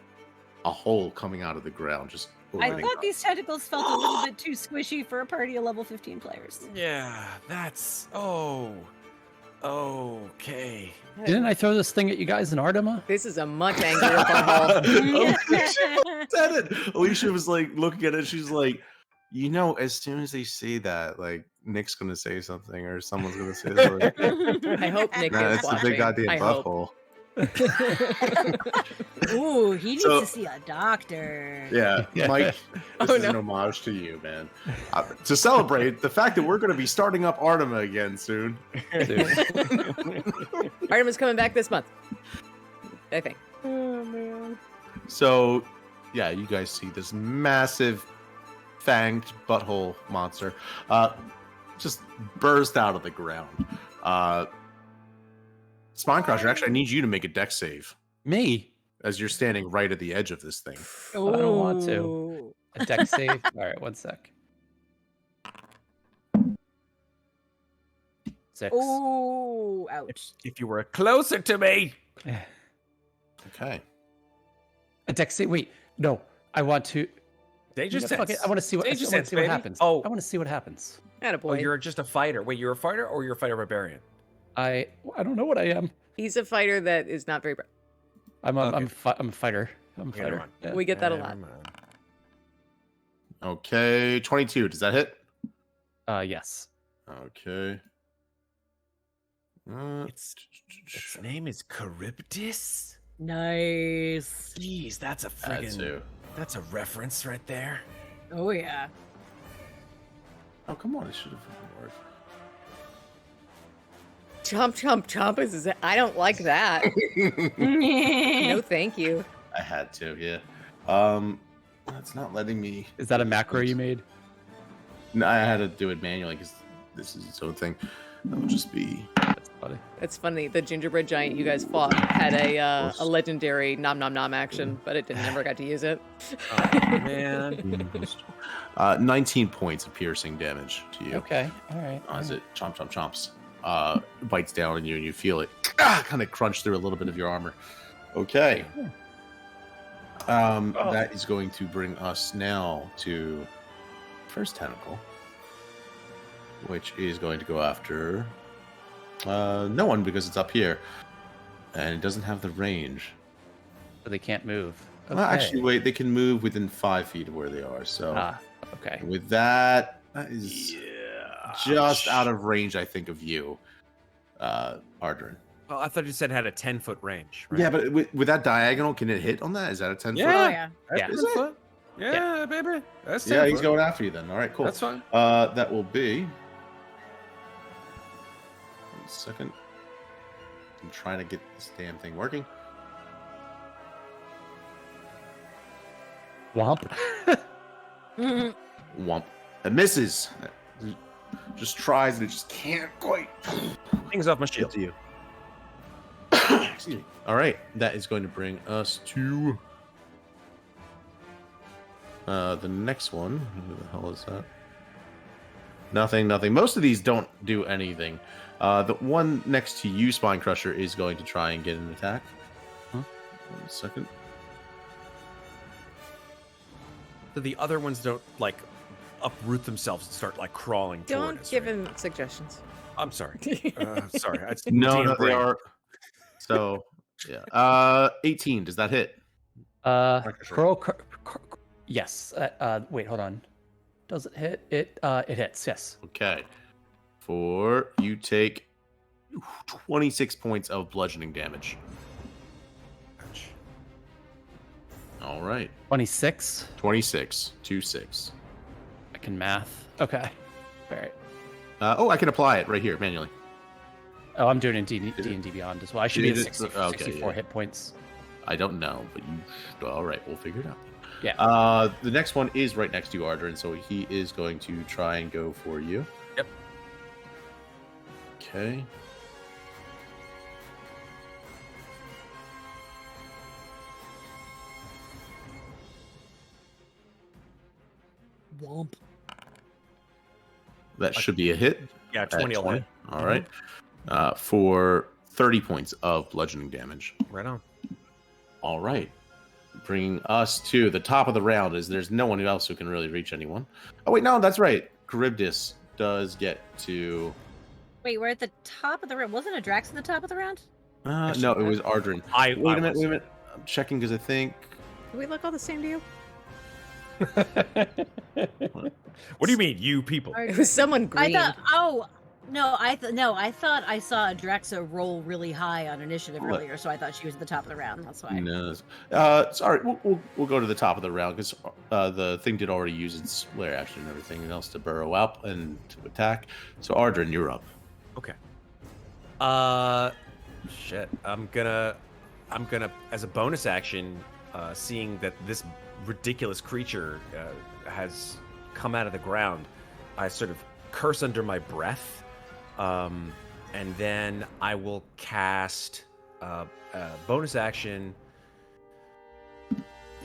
a hole coming out of the ground, just I opening thought up. these tentacles felt a little bit too squishy for a party of level 15 players. Yeah, that's. Oh. Okay. Didn't I throw this thing at you guys in Artema? This is a much angrier bunghole. Alicia said it. Alicia was like looking at it. She's like, you know, as soon as they say that, like Nick's gonna say something or someone's gonna say something. I hope Nick Nah, is it's a watching. big goddamn I hope. butthole. Ooh, he needs So- to see a doctor. Yeah, Yeah. Mike, this Oh, is an no. homage to you, man. To celebrate the fact that we're going to be starting up Artema again soon. Artemis coming back this month. I think. So, yeah, you guys see this massive fanged butthole monster just burst out of the ground. Spine Crusher, actually, I need you to make a dex save Me? as you're standing right at the edge of this thing. I don't want to. Ooh. A deck save? Alright, 1 sec. 6. Ooh, ouch. If you were closer to me. Okay. A deck save? Wait, no. I want to. Danger Yeah, fuck it, sense. I want to see what, I Danger wanna sense, see what baby. happens. Oh. I want to see what happens. Attaboy. Oh, you're just a fighter. Wait, you're a fighter or you're a fighter barbarian? I don't know what I am. He's a fighter that is not very. I'm a Okay. I'm a fighter. I'm a Okay, never fighter. mind. Yeah. We get that a lot. Never mind. Okay, 22. Does that hit? Yes. Okay. Its name is Charybdis. Nice. Jeez, that's a friggin' that's a reference right there. Oh yeah. Oh, come on. It should have worked. Chomp, chomp, chomp is. I don't like that. No, thank you. I had to, yeah. It's not letting me. Is that a macro you made? No, I had to do it manually because this is its own thing. That'll just be. That's funny. It's funny. The gingerbread giant you guys fought had a legendary nom nom nom action, but it never got to use it. Oh, man. 19 points of piercing damage to you. Okay, all right. As it chomps, bites down on you, and you feel it kind of crunch through a little bit of your armor. Okay. That is going to bring us now to first tentacle, which is going to go after no one because it's up here, and it doesn't have the range. So they can't move. Okay. Well, actually, wait, they can move within 5 feet of where they are. So okay. with that is just out of range, I think, of you, Ardrin. Well, I thought you said it had a 10-foot range. Right? Yeah, but with that diagonal, can it hit on that? Is that a 10 Yeah. foot? Oh yeah. Yeah. Is it? Yeah, baby. That's 10 Yeah, he's foot. going after you then. All right, cool. That's fine. That will be. 1 second. I'm trying to get this damn thing working. Womp. Womp. It misses. Just tries and it just can't quite. Things off my shield. To you. Excuse me. All right, that is going to bring us to the next one. Who the hell is that? Nothing. Most of these don't do anything. The one next to you, Spine Crusher, is going to try and get an attack. 1 second. So the other ones don't like uproot themselves and start like crawling toward Don't us. give right? him suggestions. I'm sorry. Sorry. It's No, damn they brain. are. So, yeah. 18. Does that hit? Yes. Wait, hold on. Does it hit? It hits. Yes. Okay. You take 26 points of bludgeoning damage. All right. 26. 26. 2-6. I can math. Okay. All right. I can apply it right here manually. Oh, I'm doing it in D&D Beyond as well. I should be at okay, 64 yeah. hit points. I don't know, but you. All right, we'll figure it out. Yeah. The next one is right next to you, Ardrin, so he is going to try and go for you. Yep. Okay. Womp. That should be a hit. Yeah, at 20 will hit. All right. For 30 points of bludgeoning damage. Right on. All right. Bringing us to the top of the round, as there's no one else who can really reach anyone. Oh, wait, no, that's right. Charybdis does get to... Wait, we're at the top of the round. Wasn't a Drax at the top of the round? no, it was Ardrin. I Wait a was. minute. I'm checking because I think... Do we look all the same to you? What do you mean, you people? It was someone green. I thought. Oh no, I thought I saw a Draxa roll really high on initiative What? earlier, so I thought she was at the top of the round. That's why. No. Sorry, we'll go to the top of the round because the thing did already use its flare action and everything else to burrow out and to attack. So Ardrin, you're up. Okay. Shit. I'm gonna, as a bonus action, seeing that this ridiculous creature has come out of the ground, I sort of curse under my breath, and then I will cast bonus action.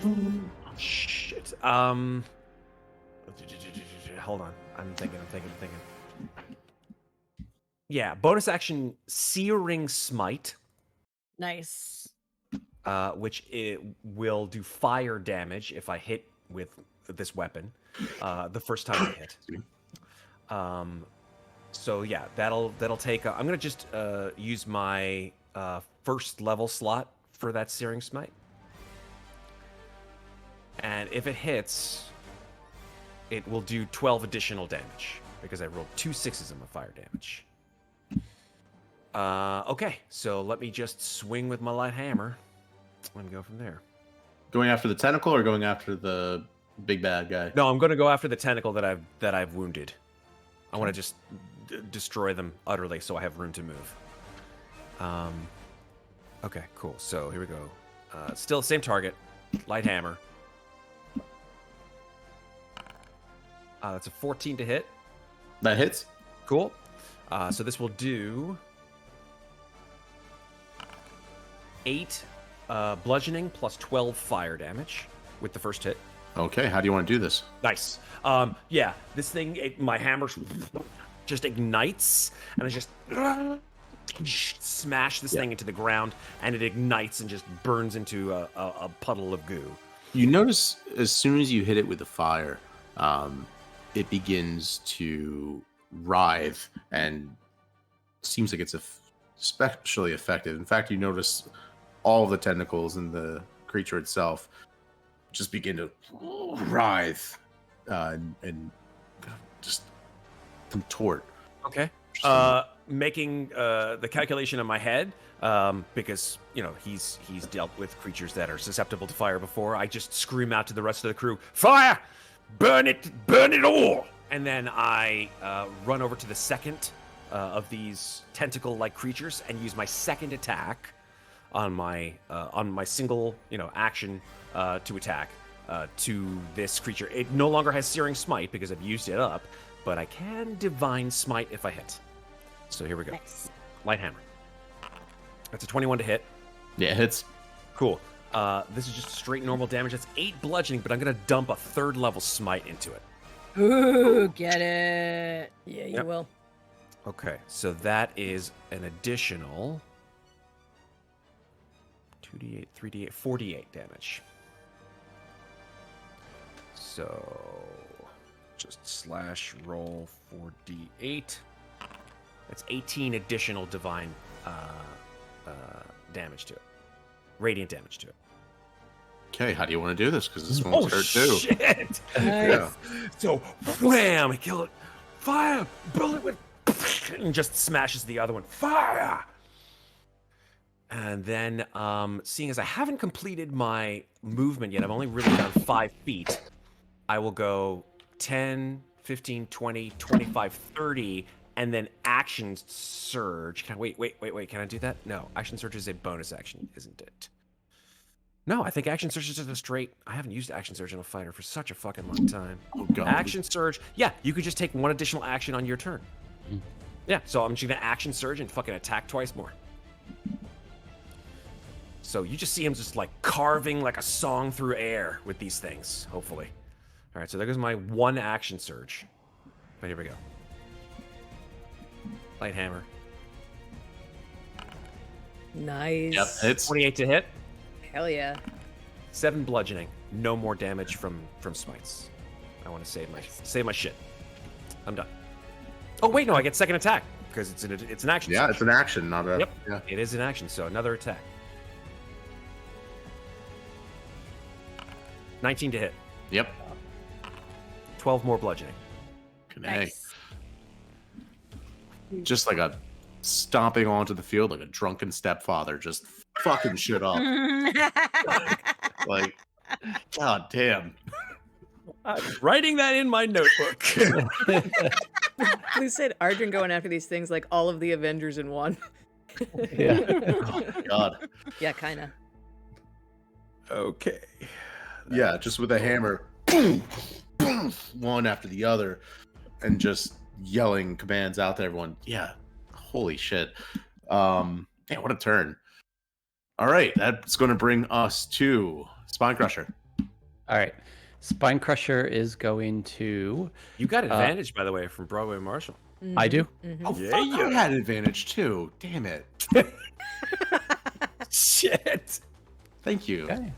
Oh, shit. Hold on. I'm thinking. Yeah, bonus action, Searing Smite. Nice. Which it will do fire damage if I hit with this weapon the first time I hit. So yeah, that'll take. I'm gonna just use my first level slot for that Searing Smite, and if it hits, it will do 12 additional damage because I rolled 2 6s of my fire damage. Okay, so let me just swing with my light hammer and go from there. Going after the tentacle or going after the big bad guy? No, I'm going to go after the tentacle that I've wounded. I want to just destroy them utterly so I have room to move. Okay, cool. So here we go. Still same target. Light hammer. That's a 14 to hit. That hits. Cool. So this will do 8 bludgeoning plus 12 fire damage with the first hit. Okay, how do you want to do this? Nice. Yeah, this thing, my hammer just ignites, and I just smash this thing into the ground, and it ignites and just burns into a puddle of goo. You notice as soon as you hit it with the fire, it begins to writhe and seems like it's especially effective. In fact, you notice all the tentacles in the creature itself just begin to writhe and just contort. Okay. Making the calculation in my head, because he's dealt with creatures that are susceptible to fire before. I just scream out to the rest of the crew, "Fire! Burn it all!" And then I run over to the second of these tentacle-like creatures and use my second attack on my single action to attack to this creature. It no longer has Searing Smite because I've used it up, but I can Divine Smite if I hit. So here we go. Nice. Light hammer. That's a 21 to hit. Yeah, it hits. Cool. This is just straight normal damage. That's 8 bludgeoning, but I'm going to dump a 3rd level smite into it. Ooh, get it. Yeah, you Yep. will. Okay, so that is an additional 2d8, 3d8, 48 damage. So just slash roll 4d8. That's 18 additional divine damage to it. Radiant damage to it. Okay, how do you want to do this? Because this one's hurt too. Shit! Yeah. So, wham! I kill it. Fire! Bullet with... And just smashes the other one. Fire! And then, seeing as I haven't completed my movement yet, I've only really done 5 feet, I will go 10, 15, 20, 25, 30, and then action surge. Can I, wait, can I do that? No, action surge is a bonus action, isn't it? No, I think action surge is just a straight... I haven't used action surge on a fighter for such a fucking long time. Oh, God. Action surge, yeah, you could just take 1 additional action on your turn. Yeah, so I'm just gonna action surge and fucking attack twice more. So you just see him just like carving like a song through air with these things, hopefully. All right, so there goes my 1 action surge. But here we go. Light hammer. Nice. Yep, hits. 28 to hit. Hell yeah. 7 bludgeoning. No more damage from smites. I want to save my shit. I'm done. Oh wait, no, I get second attack because it's an action. Yeah, surge. it's an action, not a... Yep, Yeah. it is an action, so another attack. 19 to hit. Yep. 12 more bludgeoning. Nice. Just like a stomping onto the field like a drunken stepfather, just fucking shit up. Like, god damn. I'm writing that in my notebook. Please said Arjun going after these things like all of the Avengers in one. Yeah. Oh my god. Yeah, kind of. Okay. Yeah, just with a hammer, boom, boom, one after the other, and just yelling commands out to everyone. Yeah, holy shit. Man, what a turn. All right, that's going to bring us to Spine Crusher. All right. Spine Crusher is going to. You got advantage, by the way, from Broadway Marshall. I do. Oh, Yeah, fuck, yeah. I had advantage too. Damn it. Shit. Thank you. Okay.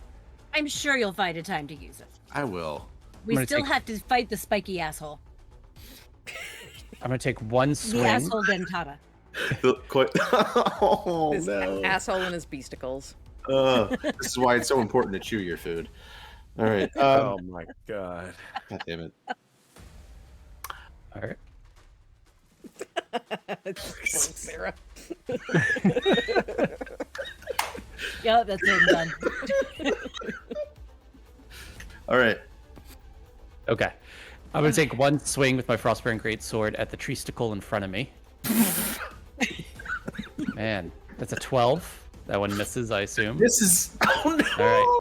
I'm sure you'll find a time to use it. I will. We gonna still take- have to fight the spiky asshole. I'm going to take 1 The swing. asshole dentata. Oh, This no. asshole and his beasticles. This is why it's so important to chew your food. All right. Oh my god. God damn it. All right. Sarah. Yep, that's it. Done. All right. Okay. I'm gonna take one swing with my Frostburn Greatsword at the treesticle in front of me. Man, that's a 12. That one misses, I assume. This is. Oh no. All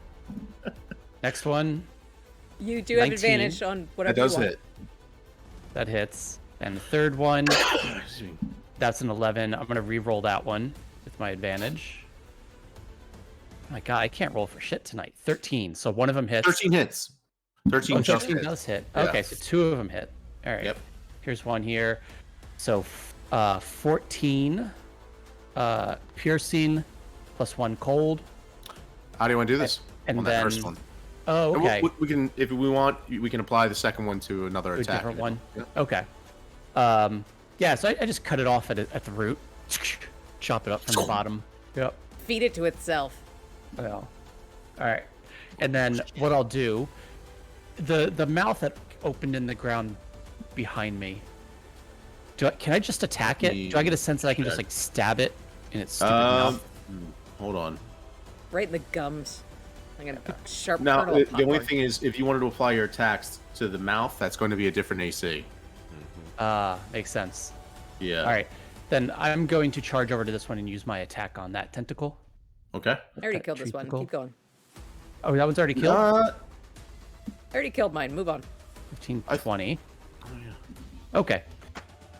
right. Next one, You do have 19. advantage on That whatever does you want. hit. that hits. And the third one, that's an 11. I'm gonna re-roll that one with my advantage. Oh my god, I can't roll for shit tonight. 13. So one of them hits. 13 hits. 13 Oh, just 13 hits. does hit. Yeah. Okay, so 2 of them hit. All right. Yep. Here's one here. So 14 piercing plus 1 cold. How do you want to do this? And on that then first one. Oh, okay. We can, if we want, we can apply the second one to another A attack. different one. Yeah. Okay. Yeah, so I just cut it off at the root. Chop it up from the bottom. Yep. Feed it to itself. Well. All right. And then what I'll do, the mouth that opened in the ground behind me. Can I just attack it? Do I get a sense that I can just like stab it in its stupid mouth? Hold on. Right in the gums. I'm gonna put sharp Now, kernel the of only popcorn. thing is, if you wanted to apply your attacks to the mouth, that's going to be a different AC. Makes sense. Yeah. All right. Then I'm going to charge over to this one and use my attack on that tentacle. Okay. I already killed this one. treaticle. Keep going. Oh, that one's already killed? I already killed mine. Move on. 15, 20. Okay.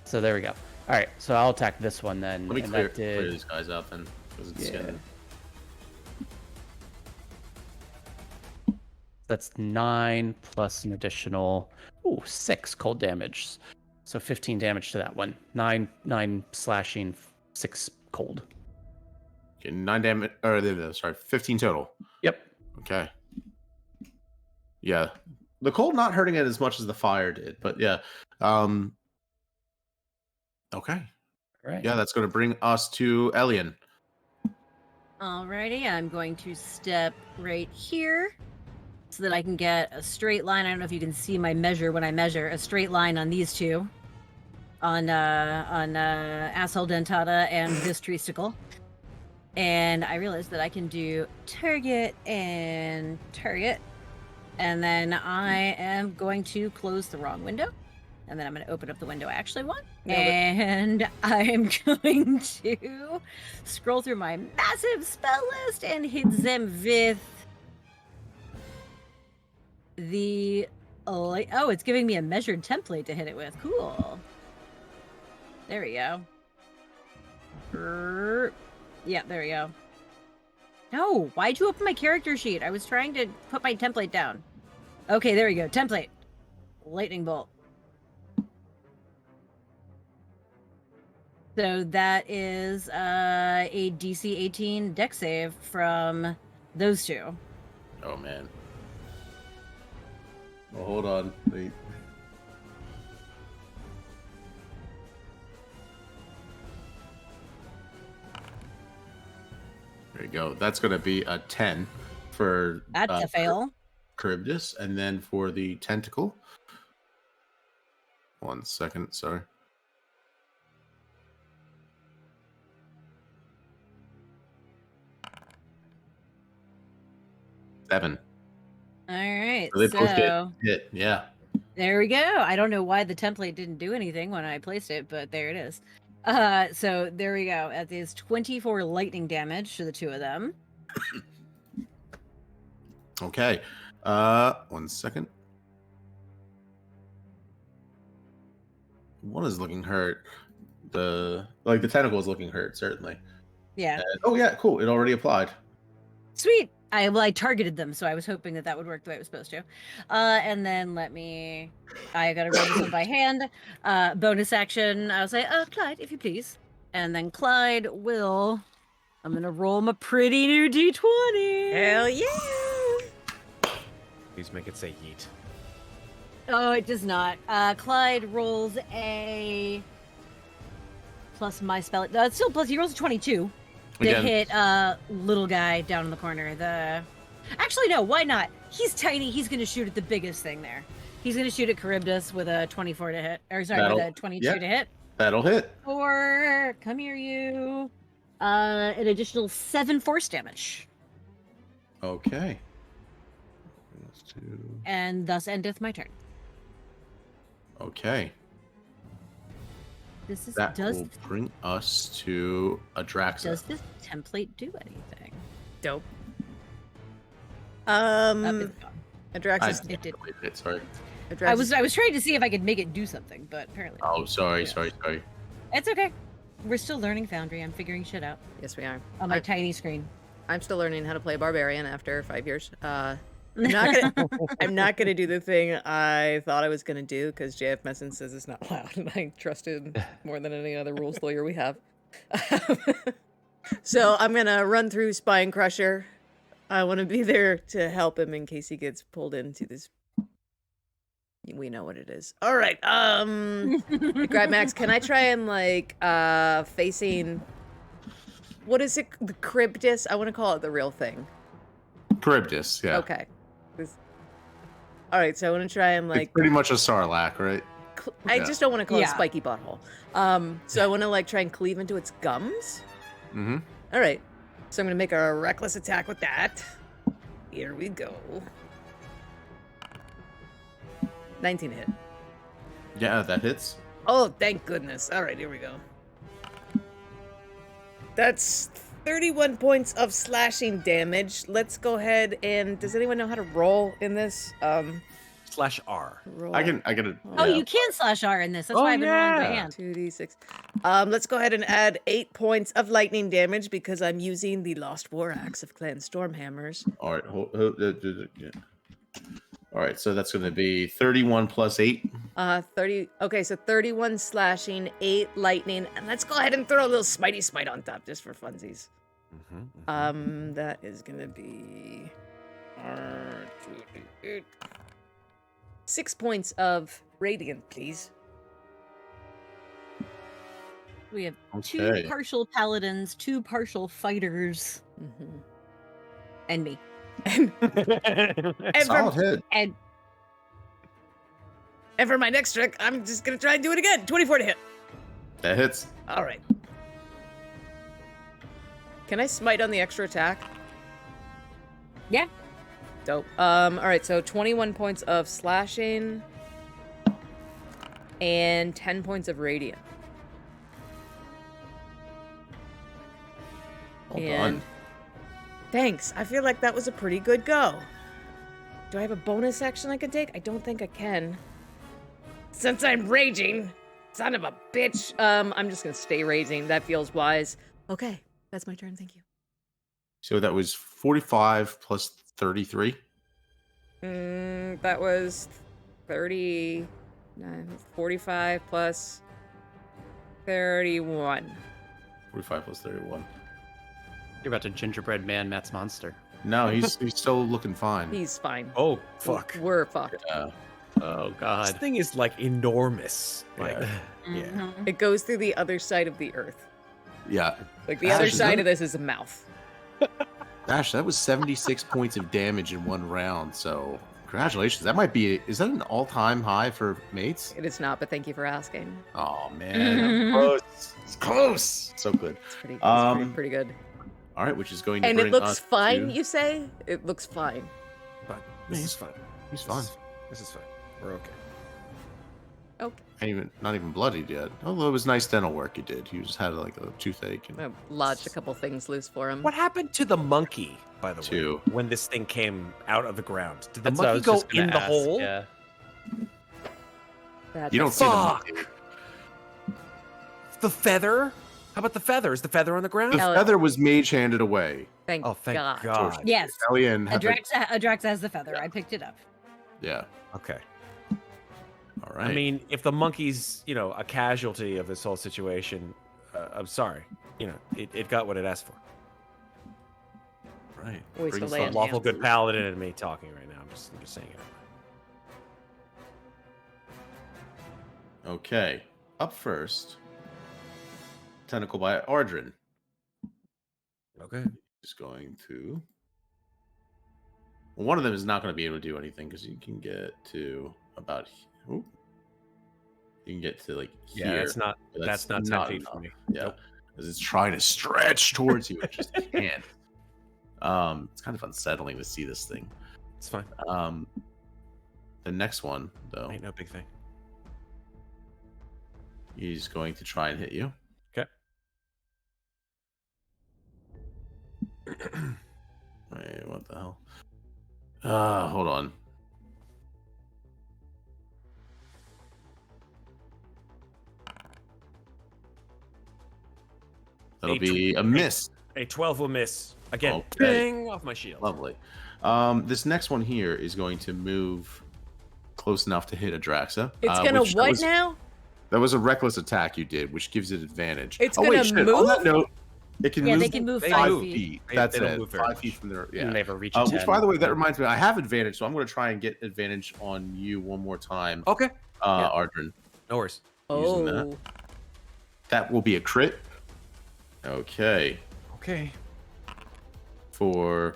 So there we go. All right. So I'll attack this one then. Let me and clear that did... these guys out then, because it's Yeah. getting. That's 9 plus an additional 6 cold damage. So 15 damage to that one. 9 slashing, 6 cold. Okay, 9 damage, or sorry, 15 total. Yep. Okay. Yeah, the cold not hurting it as much as the fire did, but yeah. Okay. All right. Yeah, that's going to bring us to Elian. Alrighty, I'm going to step right here so that I can get a straight line. I don't know if you can see my measure when I measure a straight line on these two, on asshole dentata and this treesticle. And I realized that I can do target and target, and then I am going to close the wrong window, and then I'm going to open up the window I actually want, and I am going to scroll through my massive spell list and hit them with the oh, it's giving me a measured template to hit it with. Cool. There we go. Yeah, there we go. No, why'd you open my character sheet? I was trying to put my template down. Okay, there we go. Template. Lightning bolt. So that is a DC 18 dex save from those two. Oh man. Well, hold on. Wait. There you go. That's going to be a 10 for That's a fail. Charybdis, and then for the tentacle. 1 second, sorry. Seven. All right, So they both so hit. Yeah. there we go. I don't know why the template didn't do anything when I placed it, but there it is. So there we go. That is 24 lightning damage to the two of them. Okay. 1 second. One is looking hurt. The tentacle is looking hurt, certainly. Yeah. And, oh yeah, cool. It already applied. Sweet. I targeted them, so I was hoping that would work the way it was supposed to. And then I gotta roll this one by hand. Bonus action, I'll say, Clyde, if you please. And then Clyde will, I'm gonna roll my pretty new D20. Hell yeah! Please make it say yeet. Oh, it does not. Clyde rolls a plus my spell. It's still plus. He rolls a 22 to Again. hit little guy down in the corner. Actually, no. Why not? He's tiny. He's gonna shoot at the biggest thing there. He's gonna shoot at Charybdis with a 24 to hit. Or sorry, with a 22 to hit. That'll hit. For come here, you. An additional 7 force damage, Okay. Let's do... and thus endeth my turn. Okay. This is That does will bring us to Adraxa. does this template do anything? Dope. It's gone. Adraxis. It did. Sorry. Adraxis. I was trying to see if I could make it do something, but apparently Oh, sorry. Yeah. Sorry. it's okay. We're still learning Foundry. I'm figuring shit out Yes, we are. on my tiny screen. I'm still learning how to play Barbarian after 5 years. I'm not gonna do the thing I thought I was gonna do because JF Messon says it's not allowed, and I trusted more than any other rules lawyer we have. So I'm gonna run through Spine Crusher. I want to be there to help him in case he gets pulled into this. We know what it is. All right. Grab Max. Can I try and facing? What is it? The Cryptus? I want to call it the real thing. Charybdis, yeah. Okay. All right, so I want to try and It's pretty much a Sarlacc, right? I yeah. just don't want to call it Yeah. spiky butthole. So I want to try and cleave into its gums. Mm-hmm. All right, so I'm gonna make a reckless attack with that. Here we go. 19 hit. Yeah, that hits. Oh, thank goodness. All right, here we go. That's 31 points of slashing damage. Let's go ahead and does anyone know how to roll in this? /R. Roll. I can. Oh, yeah. you can /R in this. That's Oh, why I've been rolling by yeah. hand. 2d6. Let's go ahead and add 8 points of lightning damage because I'm using the Lost War Axe of Clan Stormhammers. All right. Yeah. All right. So that's going to be 31 plus 8. 30. Okay, so 31 slashing, 8 lightning, and let's go ahead and throw a little smitey smite on top just for funsies. That is gonna be 6 points of radiant, please. We have Okay. 2 partial paladins, 2 partial fighters, and me. And Solid for, hit. And and for my next trick, I'm just gonna try and do it again. 24 to hit. That hits. All right. Can I smite on the extra attack? yeah, Dope. All right, so 21 points of slashing and 10 points of radiant. Well And done. thanks. I feel like that was a pretty good go. Do I have a bonus action I can take? I don't think I can. Since I'm raging, son of a bitch. I'm just gonna stay raging. That feels wise. Okay, that's my turn. Thank you. So that was 45 plus 33. That was 45 plus 31. 45 plus 31. You're about to gingerbread man Matt's monster. No, he's still looking fine. He's fine. Oh, fuck. We're fucked. Yeah. Oh This God. thing is enormous. Like, Yeah. mhm. It goes through the other side of the earth. Yeah. Like the Ash, other is side that- of this is a mouth. Ash, that was 76 points of damage in one round. So congratulations. That might be. Is that an all-time high for mates? It is not, but thank you for asking. Oh man, close. It's close. So good. It's pretty, pretty good. All right, which is going to And bring it looks us fine, to- you say? It looks fine. but this is fine. He's fine. This is fine. We're okay. Okay. Not even bloodied yet. Although it was nice dental work he did. He just had like a toothache. And... I lodged a couple things loose for him. What happened to the monkey, by the Two. way, when this thing came out of the ground? Did the That's what I monkey was go just gonna in the ask, hole? Yeah. That's You don't see the Fuck. monkey. The feather? How about the feather? Is the feather on the ground? The Hell- feather was mage handed away. Thank, Oh, thank God. God. Yes, Alien had to- Adraxa has the feather. I picked it up. Yeah. Okay. All right. I mean, if the monkey's, a casualty of this whole situation, I'm sorry. It got what it asked for. right. Waste Brings of us land. on- Lawful good paladin and me talking right now. I'm just saying it. Okay. Up first. Tentacle by Ardrin. Okay. Is going to. Well, one of them is not going to be able to do anything because you can get to about. Ooh. You can get to like Yeah, here. that's not but that's not 10 feet for enough. me. Yeah, Nope. because it's trying to stretch towards you, it just can't. It's kind of unsettling to see this thing. It's fine. The next one though, Ain't no big thing. he's going to try and hit you. Okay. Wait, what the hell? Hold on. That'll be a miss. A 12 will miss. Again, Okay. bing off my shield. Lovely. This next one here is going to move close enough to hit Adraxa. It's gonna which what now? That was a reckless attack you did, which gives it advantage. It's wait, gonna shit, On move? that note, it can Yeah, move. they can move They 5 move. feet. That's They don't it. move very 5 much. feet from there. You Yeah. never reach a 10. Which, by the way, that reminds me, I have advantage, so I'm going to try and get advantage on you one more time. Okay. Yeah. Ardrin. No worries. Using that. Oh, That will be a crit. Okay. Okay. For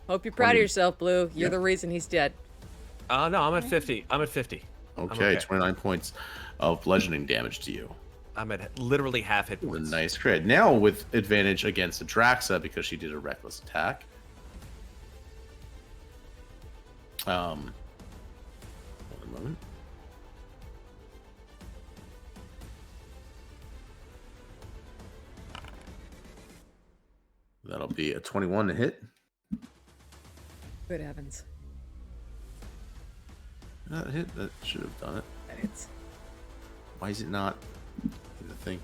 hope you're proud of yourself, Blue. You're the reason he's dead. No, I'm at 50. I'm at 50. okay, 29 points of bludgeoning damage to you. I'm at literally half hit A points. nice crit. Now with advantage against Adraxa because she did a reckless attack. One moment. That'll be a 21 to hit. Good heavens. That hit. That should have done it. That hits. Why is it not the thing?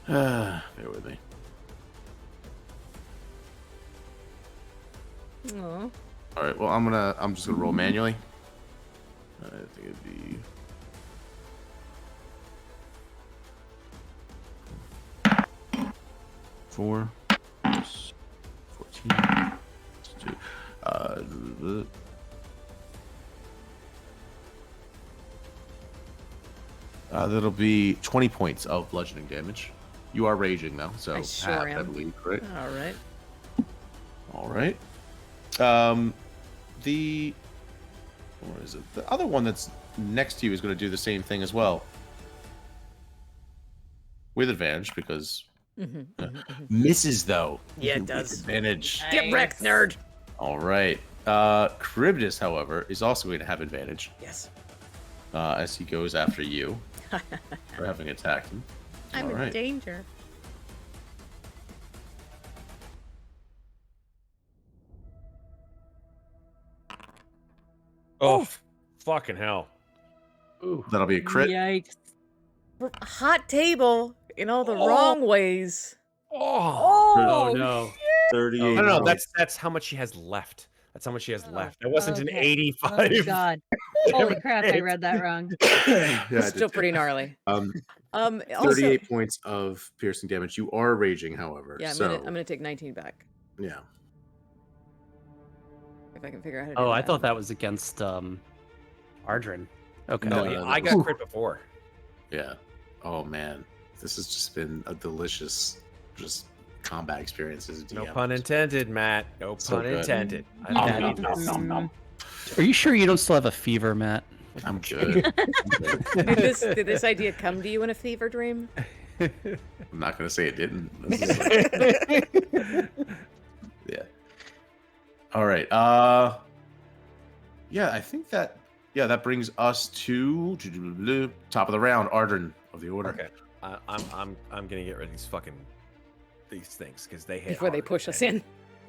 Bear with me. Aw. All right. Well, I'm just gonna roll manually. I think it'd be. Four, 14, two. That'll be 20 points of bludgeoning damage. You are raging now, so I sure half, I am. believe, right? All right. All right. The what is it? The other one that's next to you is going to do the same thing as well, with advantage because misses though. Yeah, it With does. advantage. Get wrecked, nerd. All right. Charybdis, however, is also going to have advantage Yes. as he goes after you for having attacked him. I'm All in right. danger. Oh, fucking hell. That'll be a crit. Yikes. Hot table in all the wrong ways. Oh. Oh no. 38. No, that's how much she has left. That's how much she has left. That wasn't an okay. 85. Oh god. Holy crap, I read that wrong. Yeah, I did Still too. pretty gnarly. Also, 38 points of piercing damage. You are raging, however. yeah, I'm so, gonna take 19 back yeah. if I can figure out how to do Oh, I that. thought that was against Ardrin. Okay. No, No, yeah, no, I no. got crit before. Yeah. Oh man, this has just been a delicious, just combat experience as a No DM. pun intended, Matt. No So pun good. intended. I Nom, don't nom, need nom, this. nom, nom. Are you sure you don't still have a fever, Matt? I'm good. Did this idea come to you in a fever dream? I'm not gonna say it didn't. This is like- yeah. All right. Yeah, I think that. Yeah, that brings us to top of the round. Ardrin of the order. Okay. I'm gonna get rid of these things because they hit Before they hard. push us in.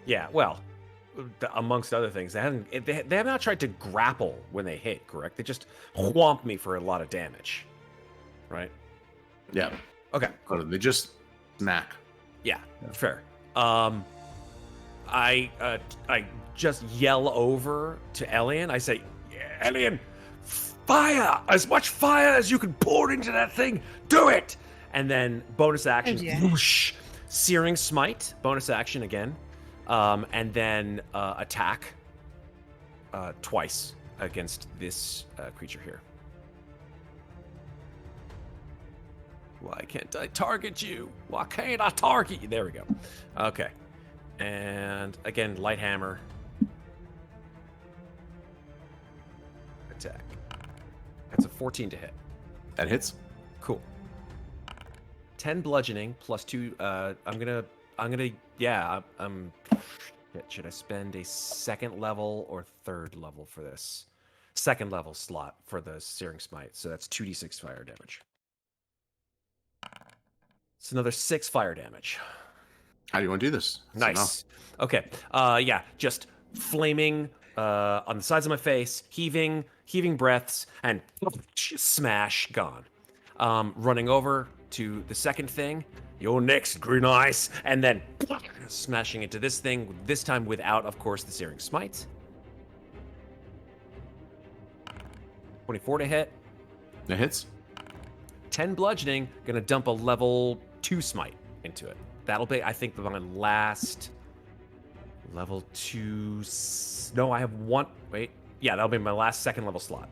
Yeah, well, amongst other things, they have not tried to grapple when they hit. Correct? They just whomp me for a lot of damage. Right? Yeah. Okay. They just smack. Yeah. Fair. I just yell over to Elian. I say, Elian, fire! As much fire as you can pour into that thing. Do it! And then bonus action, yeah. whoosh, Searing Smite, bonus action again. And then attack twice against this creature here. Why can't I target you? Why can't I target you? There we go. Okay. And again, light hammer. Attack. That's a 14 to hit. That hits. Cool. 10 bludgeoning plus 2. Should I spend a second level or third level for this? Second level slot for the Searing Smite. So that's 2d6 fire damage. It's another 6 fire damage. How do you want to do this? That's Nice. Okay. Yeah, just flaming on the sides of my face, heaving breaths, and smash, gone. Running over to the second thing. You're next, Green Ice, and then smashing into this thing. This time without, of course, the Searing Smite. 24 to hit. That hits. 10 bludgeoning. Gonna dump a level 2 smite into it. That'll be, I think, my last level 2. No, I have one. Wait. Yeah, that'll be my last second level slot.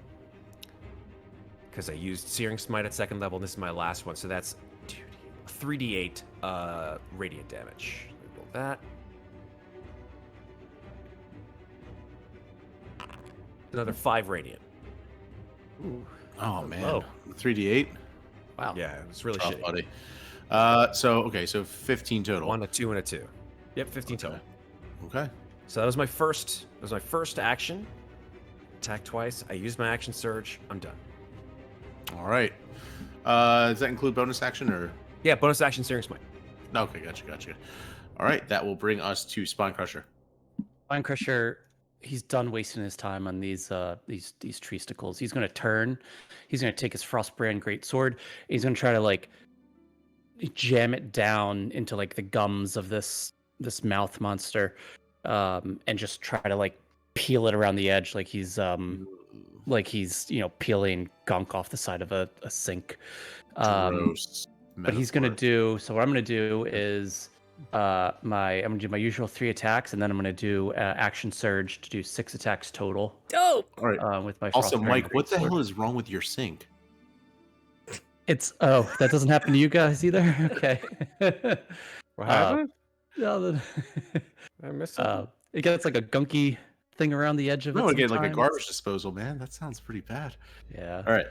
Because I used Searing Smite at second level, and this is my last one. So that's 3d8 radiant damage. Roll that. Another 5 radiant. Ooh. Oh man. low. 3d8. Wow. Yeah, it was really Tough, shitty. buddy. So 15 total. 1, a 2, and a 2. Yep, 15 total. Okay. So that was my first. That was my first action. Attack twice. I used my action surge. I'm done. All right. Does that include bonus action or? Yeah, bonus action Searing Smite. Okay, gotcha. All right, that will bring us to Spine Crusher. Spine Crusher, he's done wasting his time on these treesticles. He's gonna turn. He's gonna take his Frostbrand Greatsword. He's gonna try to like jam it down into like the gums of this mouth monster, and just try to like peel it around the edge like he's peeling gunk off the side of a sink. Gross. But he's gonna do. So what I'm gonna do is I'm gonna do my usual 3 attacks, and then I'm gonna do action surge to do 6 attacks total. Dope. All right. With my Also, Frostbrand Mike, what the Greatsword. hell is wrong with your sink? That doesn't happen to you guys either. Okay. What happened? No, I missed something. it gets like a gunky thing around the edge of it. No, again, like a sometimes. garbage disposal, man. That sounds pretty bad. Yeah. All right.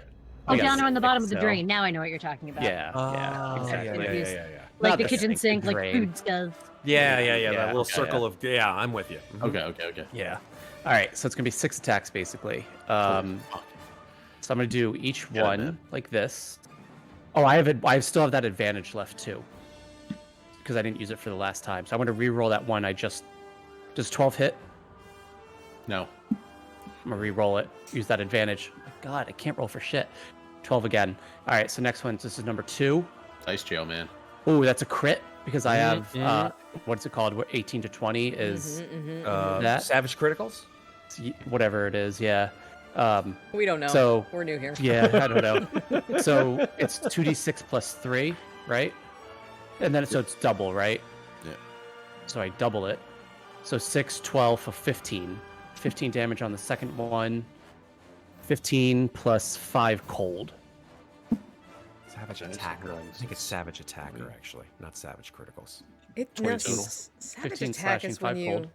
Oh, Yeah, down on the bottom of the so- drain. Now I know what you're talking about. Yeah. Oh, Exactly. yeah. Like Not the the kitchen sink, sink, the like drain. food does. Yeah. Yeah, That little okay, circle of I'm with you. Mhm. Okay. Yeah. All right. So it's gonna be 6 attacks basically. Fuck. So I'm gonna do each Yeah, one man. like this. Oh, I still have that advantage left too, because I didn't use it for the last time. So I'm gonna re-roll that one. Does 12 hit? No. I'm gonna re-roll it. Use that advantage. Oh my God, I can't roll for shit. 12 again. All right. So next one. This is number 2. Dice jail, man. Oh, that's a crit because I have what's it called? 18 to 20 is that Savage criticals. whatever it is. Yeah. We don't know. So We're new here. yeah, I don't know. So it's 2d6 plus 3, right? And then so it's double, right? Yeah. So I double it. So 6, 12 for 15. 15 damage on the second one. 15 plus 5 cold. Savage attacker. I think it's savage attacker actually, not savage criticals. 20 total. Savage 15 attack slashing, is when 5 you cold.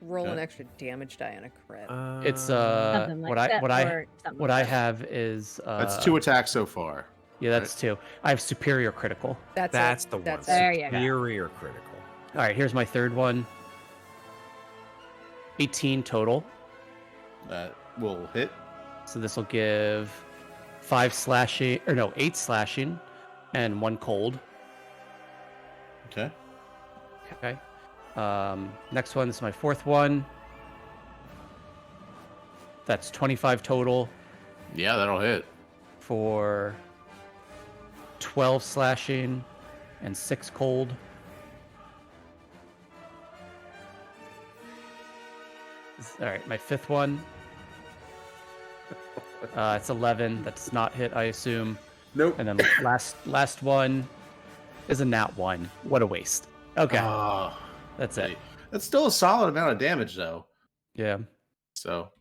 roll an Yeah. extra damage die on a crit. It's Something like that, or something what like I that. have is That's 2 attacks so far. Yeah, that's 2. I have superior critical. That's the one. That's There you go. Superior critical. All right, here's my third one. 18 total. That will hit. So this will give 8 slashing and 1 cold. Okay. Okay. Next one, this is my fourth one. That's 25 total Yeah, that'll hit. for 12 slashing and 6 cold. All right, my fifth one. It's 11. That's not hit, I assume. Nope. And then last one is a nat 1. What a waste. Okay, Oh, that's it. that's still a solid amount of damage, though. Yeah. So.